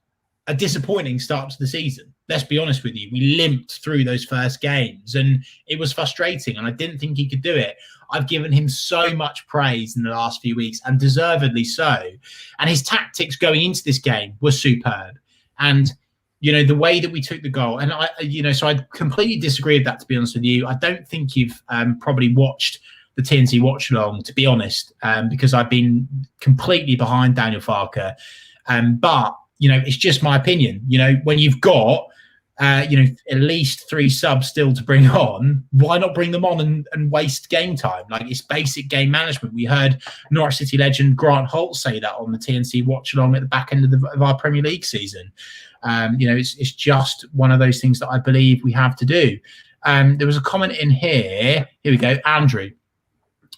a disappointing start to the season. Let's be honest with you. We limped through those first games, and it was frustrating, and I didn't think he could do it. I've given him so much praise in the last few weeks, and deservedly so. And his tactics going into this game were superb. And, the way that we took the goal, and so I completely disagree with that, to be honest with you. I don't think you've probably watched the TNT Watchalong, to be honest, because I've been completely behind Daniel Farke. But, it's just my opinion. When you've got at least 3 subs still to bring on, why not bring them on and waste game time? It's basic game management. We heard Norwich City legend Grant Holt say that on the TNT Watchalong at the back end of our Premier League season. It's just one of those things that I believe we have to do. There was a comment in here. Here we go. Andrew.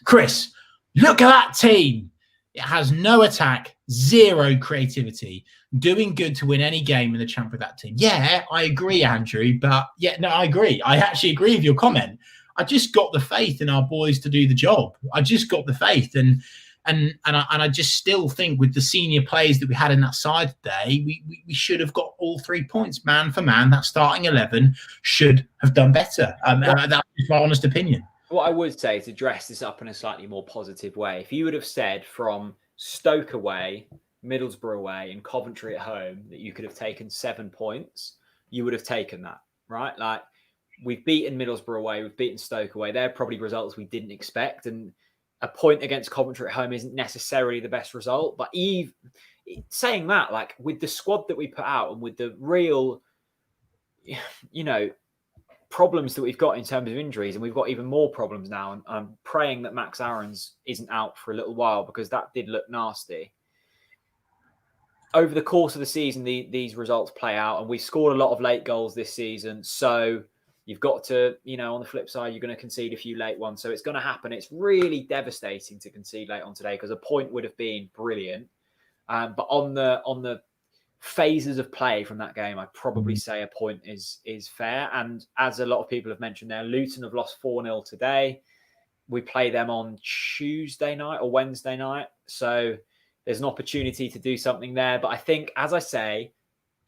Chris, look at that team. It has no attack, zero creativity. Doing good to win any game in the champ with that team. Yeah, I agree, Andrew. But yeah, no, I agree. I actually agree with your comment. I just got the faith in our boys to do the job. I just got the faith, and I just still think with the senior players that we had in that side today, we should have got all 3 points, man for man. That starting 11 should have done better. That's my honest opinion. What I would say to dress this up in a slightly more positive way, if you would have said from Stoke away, Middlesbrough away, and Coventry at home that you could have taken 7 points, you would have taken that, right? Like, we've beaten Middlesbrough away, we've beaten Stoke away. They're probably results we didn't expect, and a point against Coventry at home isn't necessarily the best result. But saying that, like, with the squad that we put out and with the real, problems that we've got in terms of injuries, and we've got even more problems now, and I'm praying that Max Aarons isn't out for a little while because that did look nasty. Over the course of the season, these results play out, and we've scored a lot of late goals this season. So you've got to, on the flip side, you're going to concede a few late ones. So it's going to happen. It's really devastating to concede late on today because a point would have been brilliant. But on the phases of play from that game, I'd probably say a point is fair. And as a lot of people have mentioned there, Luton have lost 4-0 today. We play them on Tuesday night or Wednesday night. So there's an opportunity to do something there. But I think, as I say,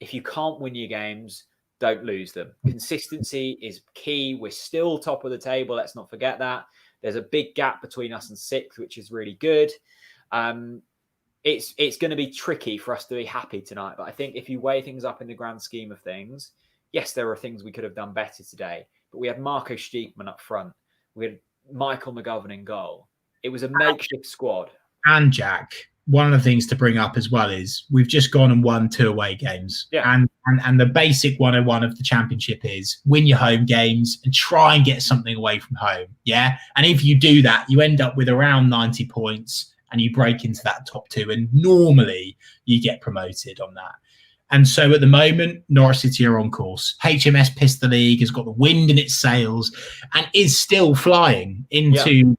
if you can't win your games, don't lose them. Consistency is key. We're still top of the table. Let's not forget that. There's a big gap between us and 6th, which is really good. It's going to be tricky for us to be happy tonight. But I think if you weigh things up in the grand scheme of things, yes, there are things we could have done better today. But we had Marco Stiekman up front. We had Michael McGovern in goal. It was a makeshift squad. And Jack, one of the things to bring up as well is we've just gone and won 2 away games. Yeah. And the basic 101 of the championship is win your home games and try and get something away from home. Yeah. And if you do that, you end up with around 90 points and you break into that top 2. And normally you get promoted on that. And so at the moment, Norwich City are on course. HMS Pistol League has got the wind in its sails and is still flying into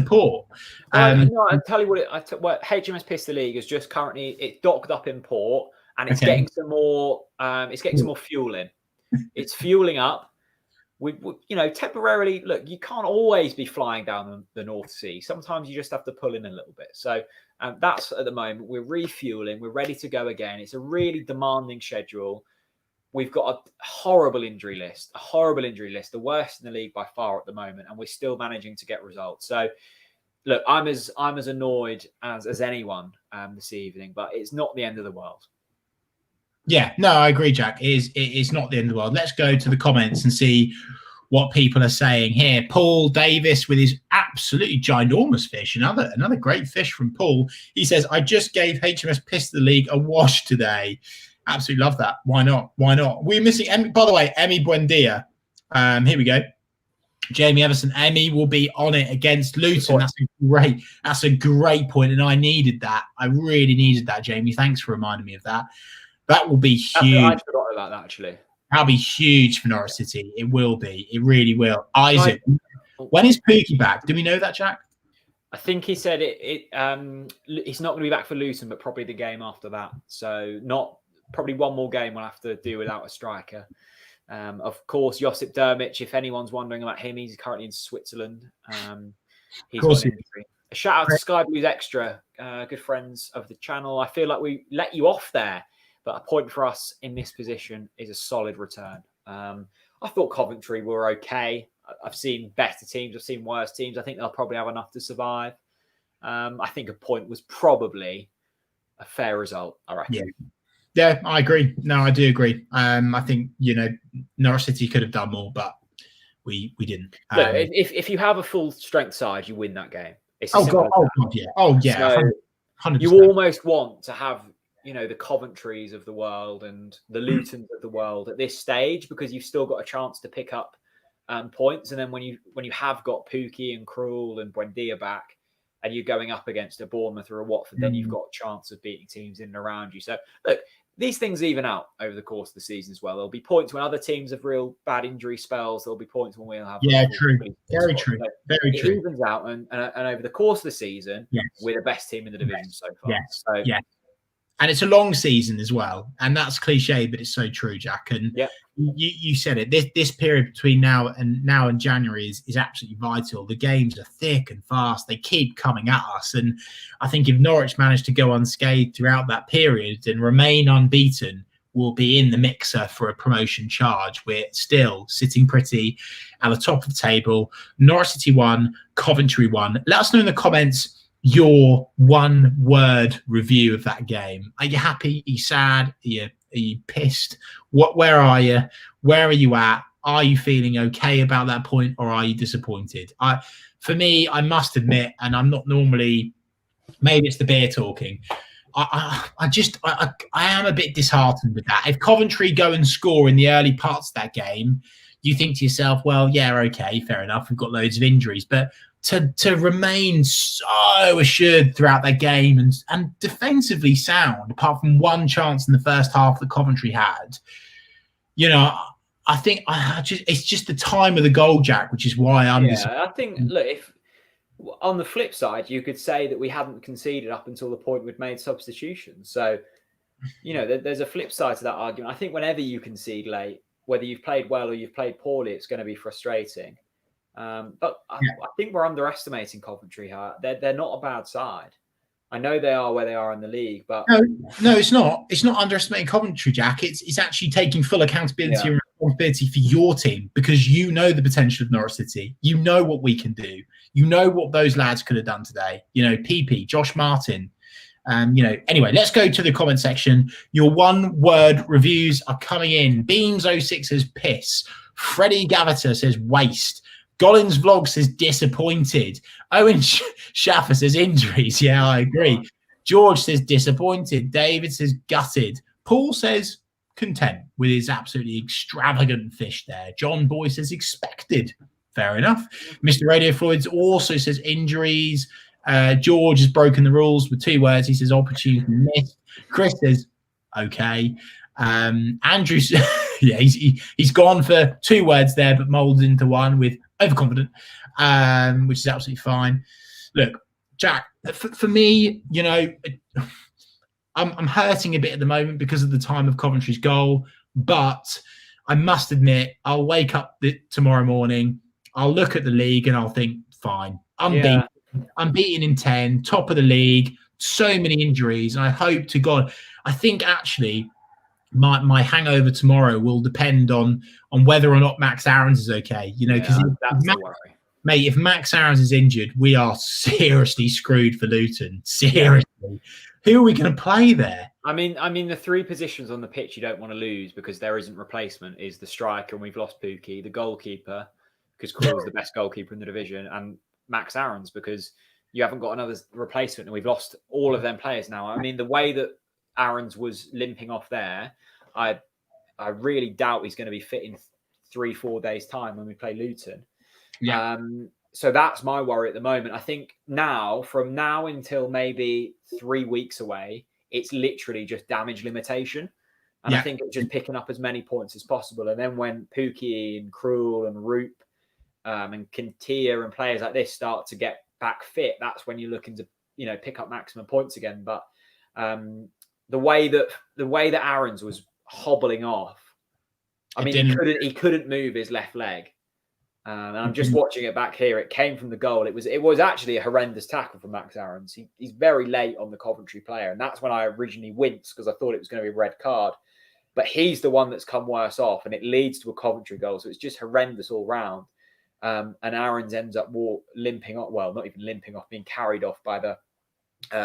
port. No, I'll tell you what HMS Pistol League is just currently, it's docked up in port and it's getting some more fuel in. It's fueling up. We temporarily, look, you can't always be flying down the North Sea. Sometimes you just have to pull in a little bit. So that's at the moment. We're refueling. We're ready to go again. It's a really demanding schedule. We've got a horrible injury list, the worst in the league by far at the moment, and we're still managing to get results. So, look, I'm as annoyed as anyone this evening, but it's not the end of the world. Yeah, no, I agree, Jack. It's not the end of the world. Let's go to the comments and see what people are saying here. Paul Davis with his absolutely ginormous fish. Another great fish from Paul. He says, I just gave HMS Pistol League a wash today. Absolutely love that. Why not? We're missing Emmy. By the way, Emmy Buendia. Here we go. Jamie Everson. Emmy will be on it against Luton. That's a great point, and I needed that. I really needed that, Jamie. Thanks for reminding me of that. That will be huge. I forgot about that, actually. That'll be huge for Norwich City. It will be. It really will. Isaac, when is Pookie back? Do we know that, Jack? I think he said he's not going to be back for Luton, but probably the game after that. So probably one more game we'll have to do without a striker. Of course, Josip Dermic, if anyone's wondering about him, he's currently in Switzerland. He's got an injury. A shout out to Sky Blues Extra, good friends of the channel. I feel like we let you off there, but a point for us in this position is a solid return. I thought Coventry were okay. I've seen better teams. I've seen worse teams. I think they'll probably have enough to survive. I think a point was probably a fair result, I reckon. Yeah, I agree. No, I do agree. I think, Norwich City could have done more, but we didn't. Look, if you have a full strength side, you win that game. It's God, yeah. Oh, yeah. So 100%. You almost want to have, the Coventrys of the world and the Lutons of the world at this stage, because you've still got a chance to pick up points. And then when you have got Pookie and Krul and Buendia back, and you're going up against a Bournemouth or a Watford, then you've got a chance of beating teams in and around you. So, look, these things even out over the course of the season as well. There'll be points when other teams have real bad injury spells. There'll be points when we'll have. Yeah, true. Very true. Very true. It evens out, and over the course of the season, we're the best team in the division so far. Yes. So, and it's a long season as well, and that's cliche, but it's so true, Jack. And you said it. This period between now and January is absolutely vital. The games are thick and fast; they keep coming at us. And I think if Norwich manage to go unscathed throughout that period and remain unbeaten, we'll be in the mixer for a promotion charge. We're still sitting pretty at the top of the table. Norwich City 1, Coventry 1. Let us know in the comments your one-word review of that game. Are you happy? Are you sad? Are you pissed? Where are you? Where are you at? Are you feeling okay about that point, or are you disappointed? For me, I must admit, and I'm not normally, maybe it's the beer talking, I am a bit disheartened with that. If Coventry go and score in the early parts of that game, you think to yourself, well, yeah, okay, fair enough. We've got loads of injuries, but to remain so assured throughout that game and defensively sound, apart from one chance in the first half that Coventry had, I think it's just the time of the goal, Jack, which is why I'm I think, look, if on the flip side, you could say that we hadn't conceded up until the point we'd made substitutions. So, there's a flip side to that argument. I think whenever you concede late, whether you've played well or you've played poorly, it's going to be frustrating. But I think we're underestimating Coventry here. They're not a bad side. I know they are where they are in the league, but no, it's not. It's not underestimating Coventry, Jack. It's actually taking full accountability and responsibility for your team, because you know the potential of Norwich City. You know what we can do. You know what those lads could have done today. PP, Josh Martin. Anyway, let's go to the comment section. Your one-word reviews are coming in. Beams06 says piss. Freddie Gavater says waste. Gollins Vlog says disappointed. Owen Schaffer says injuries. Yeah, I agree. George says disappointed. David says gutted. Paul says content with his absolutely extravagant fish there. John Boy says expected. Fair enough. Mr. Radio Floyd also says injuries. George has broken the rules with 2 words. He says opportunity missed. Chris says okay. Andrew, he's gone for 2 words there, but molded into one with overconfident, which is absolutely fine. Look, Jack, for me, I'm hurting a bit at the moment because of the time of Coventry's goal, but I must admit, I'll wake up tomorrow morning, I'll look at the league and I'll think, fine, I'm beaten in 10, top of the league, so many injuries, and I hope to God, I think actually my hangover tomorrow will depend on whether or not Max Aarons is okay. Because if Max Aarons is injured, we are seriously screwed for Luton. Seriously. Yeah. Who are we going to play there? I mean, the 3 positions on the pitch you don't want to lose because there isn't replacement is the striker, and we've lost Pookie, the goalkeeper, because Krul's the best goalkeeper in the division, and Max Aarons, because you haven't got another replacement, and we've lost all of them players now. I mean, the way that Aarons was limping off there, I really doubt he's going to be fit in 3-4 days' time when we play Luton. Yeah. So that's my worry at the moment. I think from now until maybe 3 weeks away, it's literally just damage limitation. And I think it's just picking up as many points as possible. And then when Pookie and Krul and Roop and Kintia and players like this start to get back fit, that's when you're looking to, pick up maximum points again. But the way that Aarons was hobbling off, I mean, he couldn't move his left leg. And I'm just watching it back here. It came from the goal. It was actually a horrendous tackle from Max Aarons. He's very late on the Coventry player, and that's when I originally winced because I thought it was going to be a red card. But he's the one that's come worse off, and it leads to a Coventry goal. So it's just horrendous all round. And Aarons ends up limping off. Well, not even limping off, being carried off by the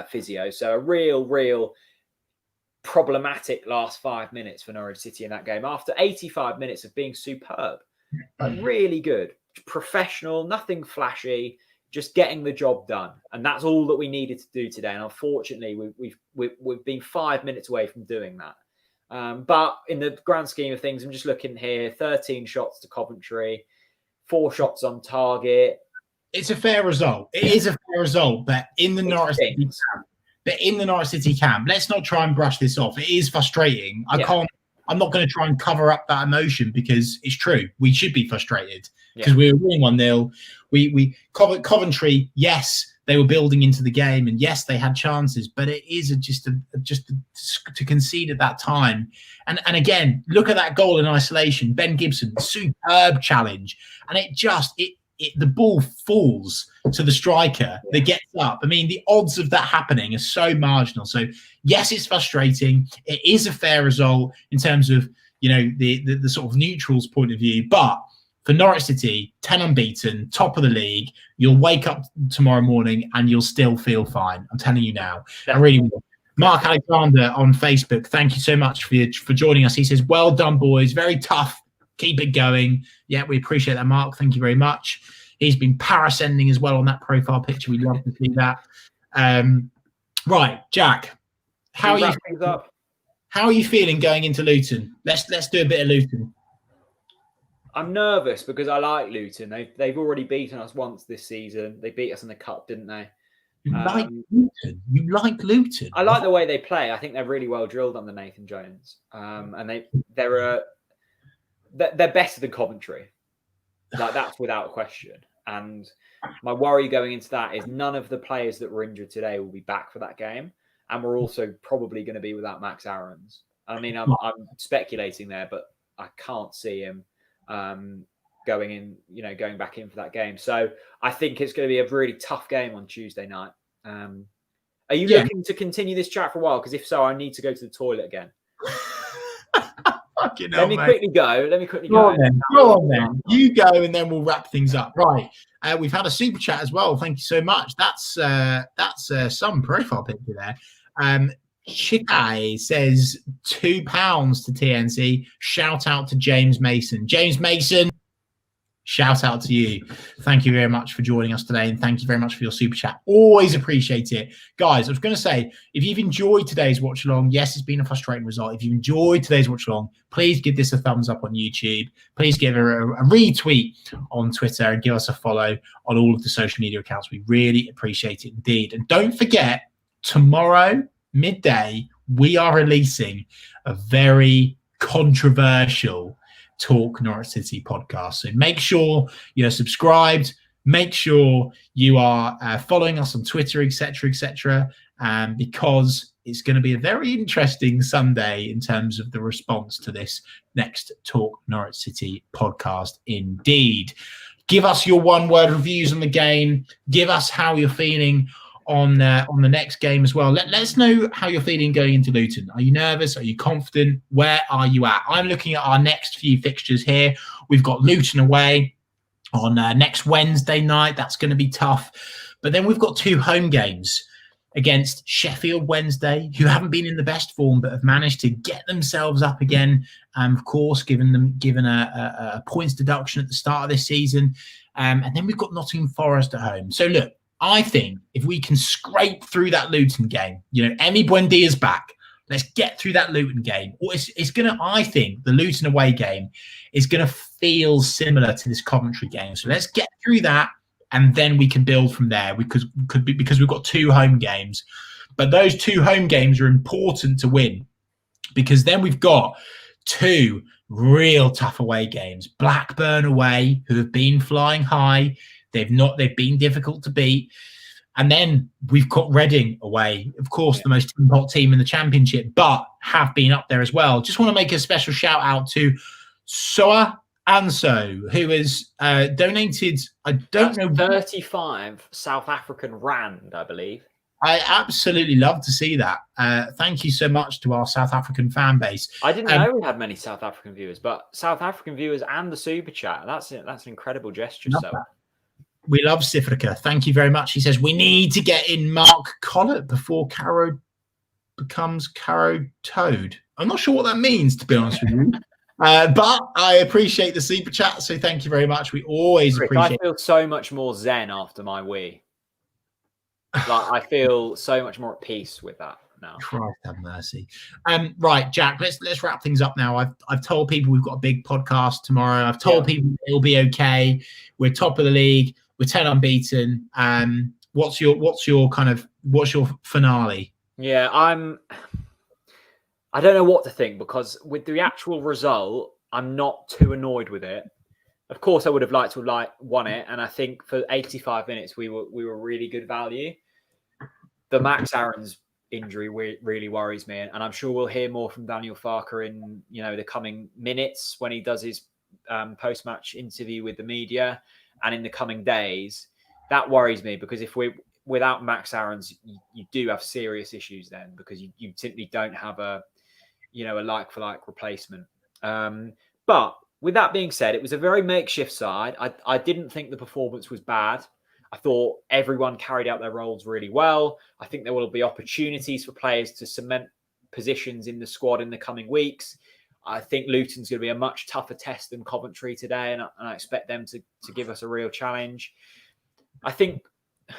physio. So a real problematic last 5 minutes for Norwich City in that game. After 85 minutes of being superb. Really good, professional, nothing flashy, just getting the job done, and that's all that we needed to do today. And unfortunately, we've been 5 minutes away from doing that. But in the grand scheme of things, I'm just looking here: 13 shots to Coventry, 4 shots on target. It's a fair result. It is a fair result, but in the Norwich City camp, But in the Norwich City camp, let's not try and brush this off. It is frustrating. I'm not going to try and cover up that emotion because it's true. We should be frustrated because we were winning 1-0. Coventry, yes, they were building into the game, and yes, they had chances, but it is just to concede at that time. And again, look at that goal in isolation. Ben Gibson, superb challenge, and the ball falls to the striker that gets up. I mean, the odds of that happening are so marginal. So yes, it's frustrating. It is a fair result in terms of, the sort of neutrals point of view. But for Norwich City, 10 unbeaten, top of the league, you'll wake up tomorrow morning and you'll still feel fine. I'm telling you now. I really will. Mark Alexander on Facebook, thank you so much for joining us. He says, well done, boys. Very tough. Keep it going. Yeah, we appreciate that, Mark. Thank you very much. He's been parascending as well on that profile picture. We'd love to see that. Right, Jack, how are you feeling going into Luton? Let's do a bit of Luton. I'm nervous because I like Luton. They've already beaten us once this season. They beat us in the cup, didn't they? You like Luton? You like Luton? I like the way they play. I think they're really well drilled under Nathan Jones, and they're better than Coventry. Like, that's without question. And my worry going into that is none of the players that were injured today will be back for that game, and we're also probably going to be without Max Aarons. I mean, I'm speculating there, but I can't see him going back in for that game. So I think it's going to be a really tough game on Tuesday night. Are you looking to continue this chat for a while? Because if so, I need to go to the toilet again. Let me quickly go. Go on then. You go, and then we'll wrap things up. Right. We've had a super chat as well. Thank you so much. That's some profile picture there. Chikai says £2 to TNC. Shout out to James Mason. James Mason, shout out to you. Thank you very much for joining us today, and thank you very much for your super chat. Always appreciate it. Guys, I was going to say, if you've enjoyed today's watch along, yes, it's been a frustrating result. If you enjoyed today's watch along, please give this a thumbs up on YouTube. Please give a retweet on Twitter, and give us a follow on all of the social media accounts. We really appreciate it indeed. And don't forget, tomorrow midday, we are releasing a very controversial Talk Norwich City podcast. So make sure you're subscribed. Make sure you are following us on Twitter, etc., because it's going to be a very interesting Sunday in terms of the response to this next Talk Norwich City podcast. Indeed, give us your one-word reviews on the game. Give us how you're feeling on the next game as well. Let us know how you're feeling going into Luton. Are you nervous? Are you confident? Where are you at? I'm looking at our next few fixtures here. We've got Luton away on next Wednesday night. That's going to be tough. But then we've got 2 home games against Sheffield Wednesday, who haven't been in the best form but have managed to get themselves up again. Of course, given a points deduction at the start of this season. And then we've got Nottingham Forest at home. So look, I think if we can scrape through that Luton game, Emi Buendia's back. Let's get through that Luton game. Or it's going to, I think, the Luton away game is going to feel similar to this Coventry game. So let's get through that, and then we can build from there. Because we've got 2 home games. But those 2 home games are important to win, because then we've got 2 real tough away games. Blackburn away, who have been flying high. They've been difficult to beat. And then we've got Reading away, of course, the most hot team in the Championship, but have been up there as well. Just want to make a special shout out to Soa Anso, who has donated, I don't know, 35 South African rand, I believe. I absolutely love to see that. Thank you so much to our South African fan base. I didn't know we had many South African viewers, but South African viewers and the super chat. That's an incredible gesture. So we love Sifrika. Thank you very much. He says we need to get in Mark Collett before Caro becomes Caro Toad. I'm not sure what that means, to be honest with you. But I appreciate the super chat, so thank you very much. We always appreciate it. I feel so much more zen after my wee. Like, I feel so much more at peace with that now. Christ have mercy. Right, Jack, let's wrap things up now. I've told people we've got a big podcast tomorrow. I've told people it'll be okay. We're top of the league. We're 10 unbeaten. What's your finale? Yeah, I don't know what to think, because with the actual result, I'm not too annoyed with it. Of course, I would have liked to have won it, and I think for 85 minutes we were really good value. The Max Aaron's injury really worries me, and I'm sure we'll hear more from Daniel Farker in the coming minutes when he does his post-match interview with the media, and in the coming days. That worries me, because if we're without Max Aaron's, you do have serious issues then, because you simply don't have a like-for-like replacement. But with that being said, it was a very makeshift side. I didn't think the performance was bad. I thought everyone carried out their roles really well. I think there will be opportunities for players to cement positions in the squad in the coming weeks. I think Luton's going to be a much tougher test than Coventry today, and I expect them to give us a real challenge. I think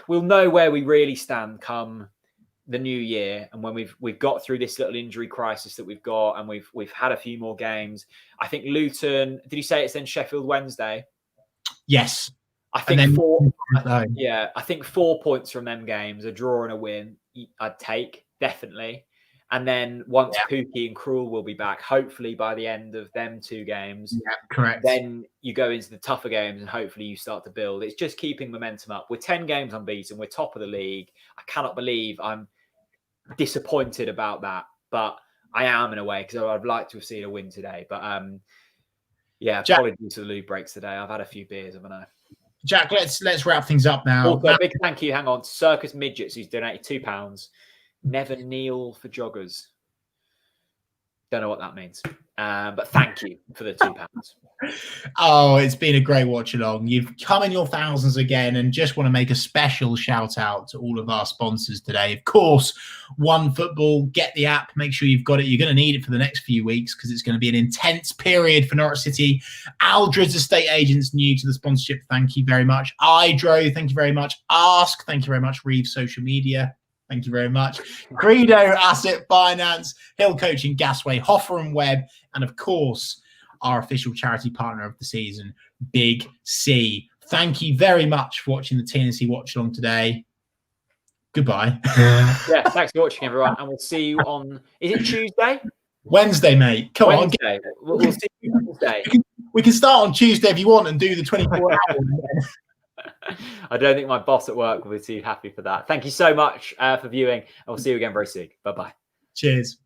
we'll know where we really stand come the new year, and when we've got through this little injury crisis that we've got, and we've had a few more games. I think Luton. Did you say it's then Sheffield Wednesday? Yes. I think I think 4 points from them games, a draw and a win, I'd take definitely. And then once Pookie and Krul will be back, hopefully by the end of them 2 games, correct. Then you go into the tougher games, and hopefully you start to build. It's just keeping momentum up. We're 10 games unbeaten. We're top of the league. I cannot believe I'm disappointed about that, but I am in a way, because I'd like to have seen a win today. But Jack, apologies to the loo breaks today. I've had a few beers, haven't I? Jack, let's wrap things up now. Also, big thank you. Hang on, Circus Midgets, who's donated £2. Never kneel for joggers. Don't know what that means, but thank you for the £2. Oh, it's been a great watch along. You've come in your thousands again, and just want to make a special shout out to all of our sponsors today. Of course, One Football. Get the app. Make sure you've got it. You're going to need it for the next few weeks, because it's going to be an intense period for Norwich City. Aldridge Estate Agents, new to the sponsorship. Thank you very much. iDro, thank you very much. Ask, thank you very much. Reeve Social Media, thank you very much. Credo Asset Finance, Hill Coaching, Gasway, Hoffer and Webb, and of course, our official charity partner of the season, Big C. Thank you very much for watching the TNC Watch Along today. Goodbye. Yeah, thanks for watching, everyone, and we'll see you on. Is it Tuesday? Wednesday, mate. Come Wednesday. on. We'll see you Wednesday. We can start on Tuesday if you want, and do the 24 hours. I don't think my boss at work will be too happy for that. Thank you so much for viewing, and we'll see you again very soon. Bye-bye. Cheers.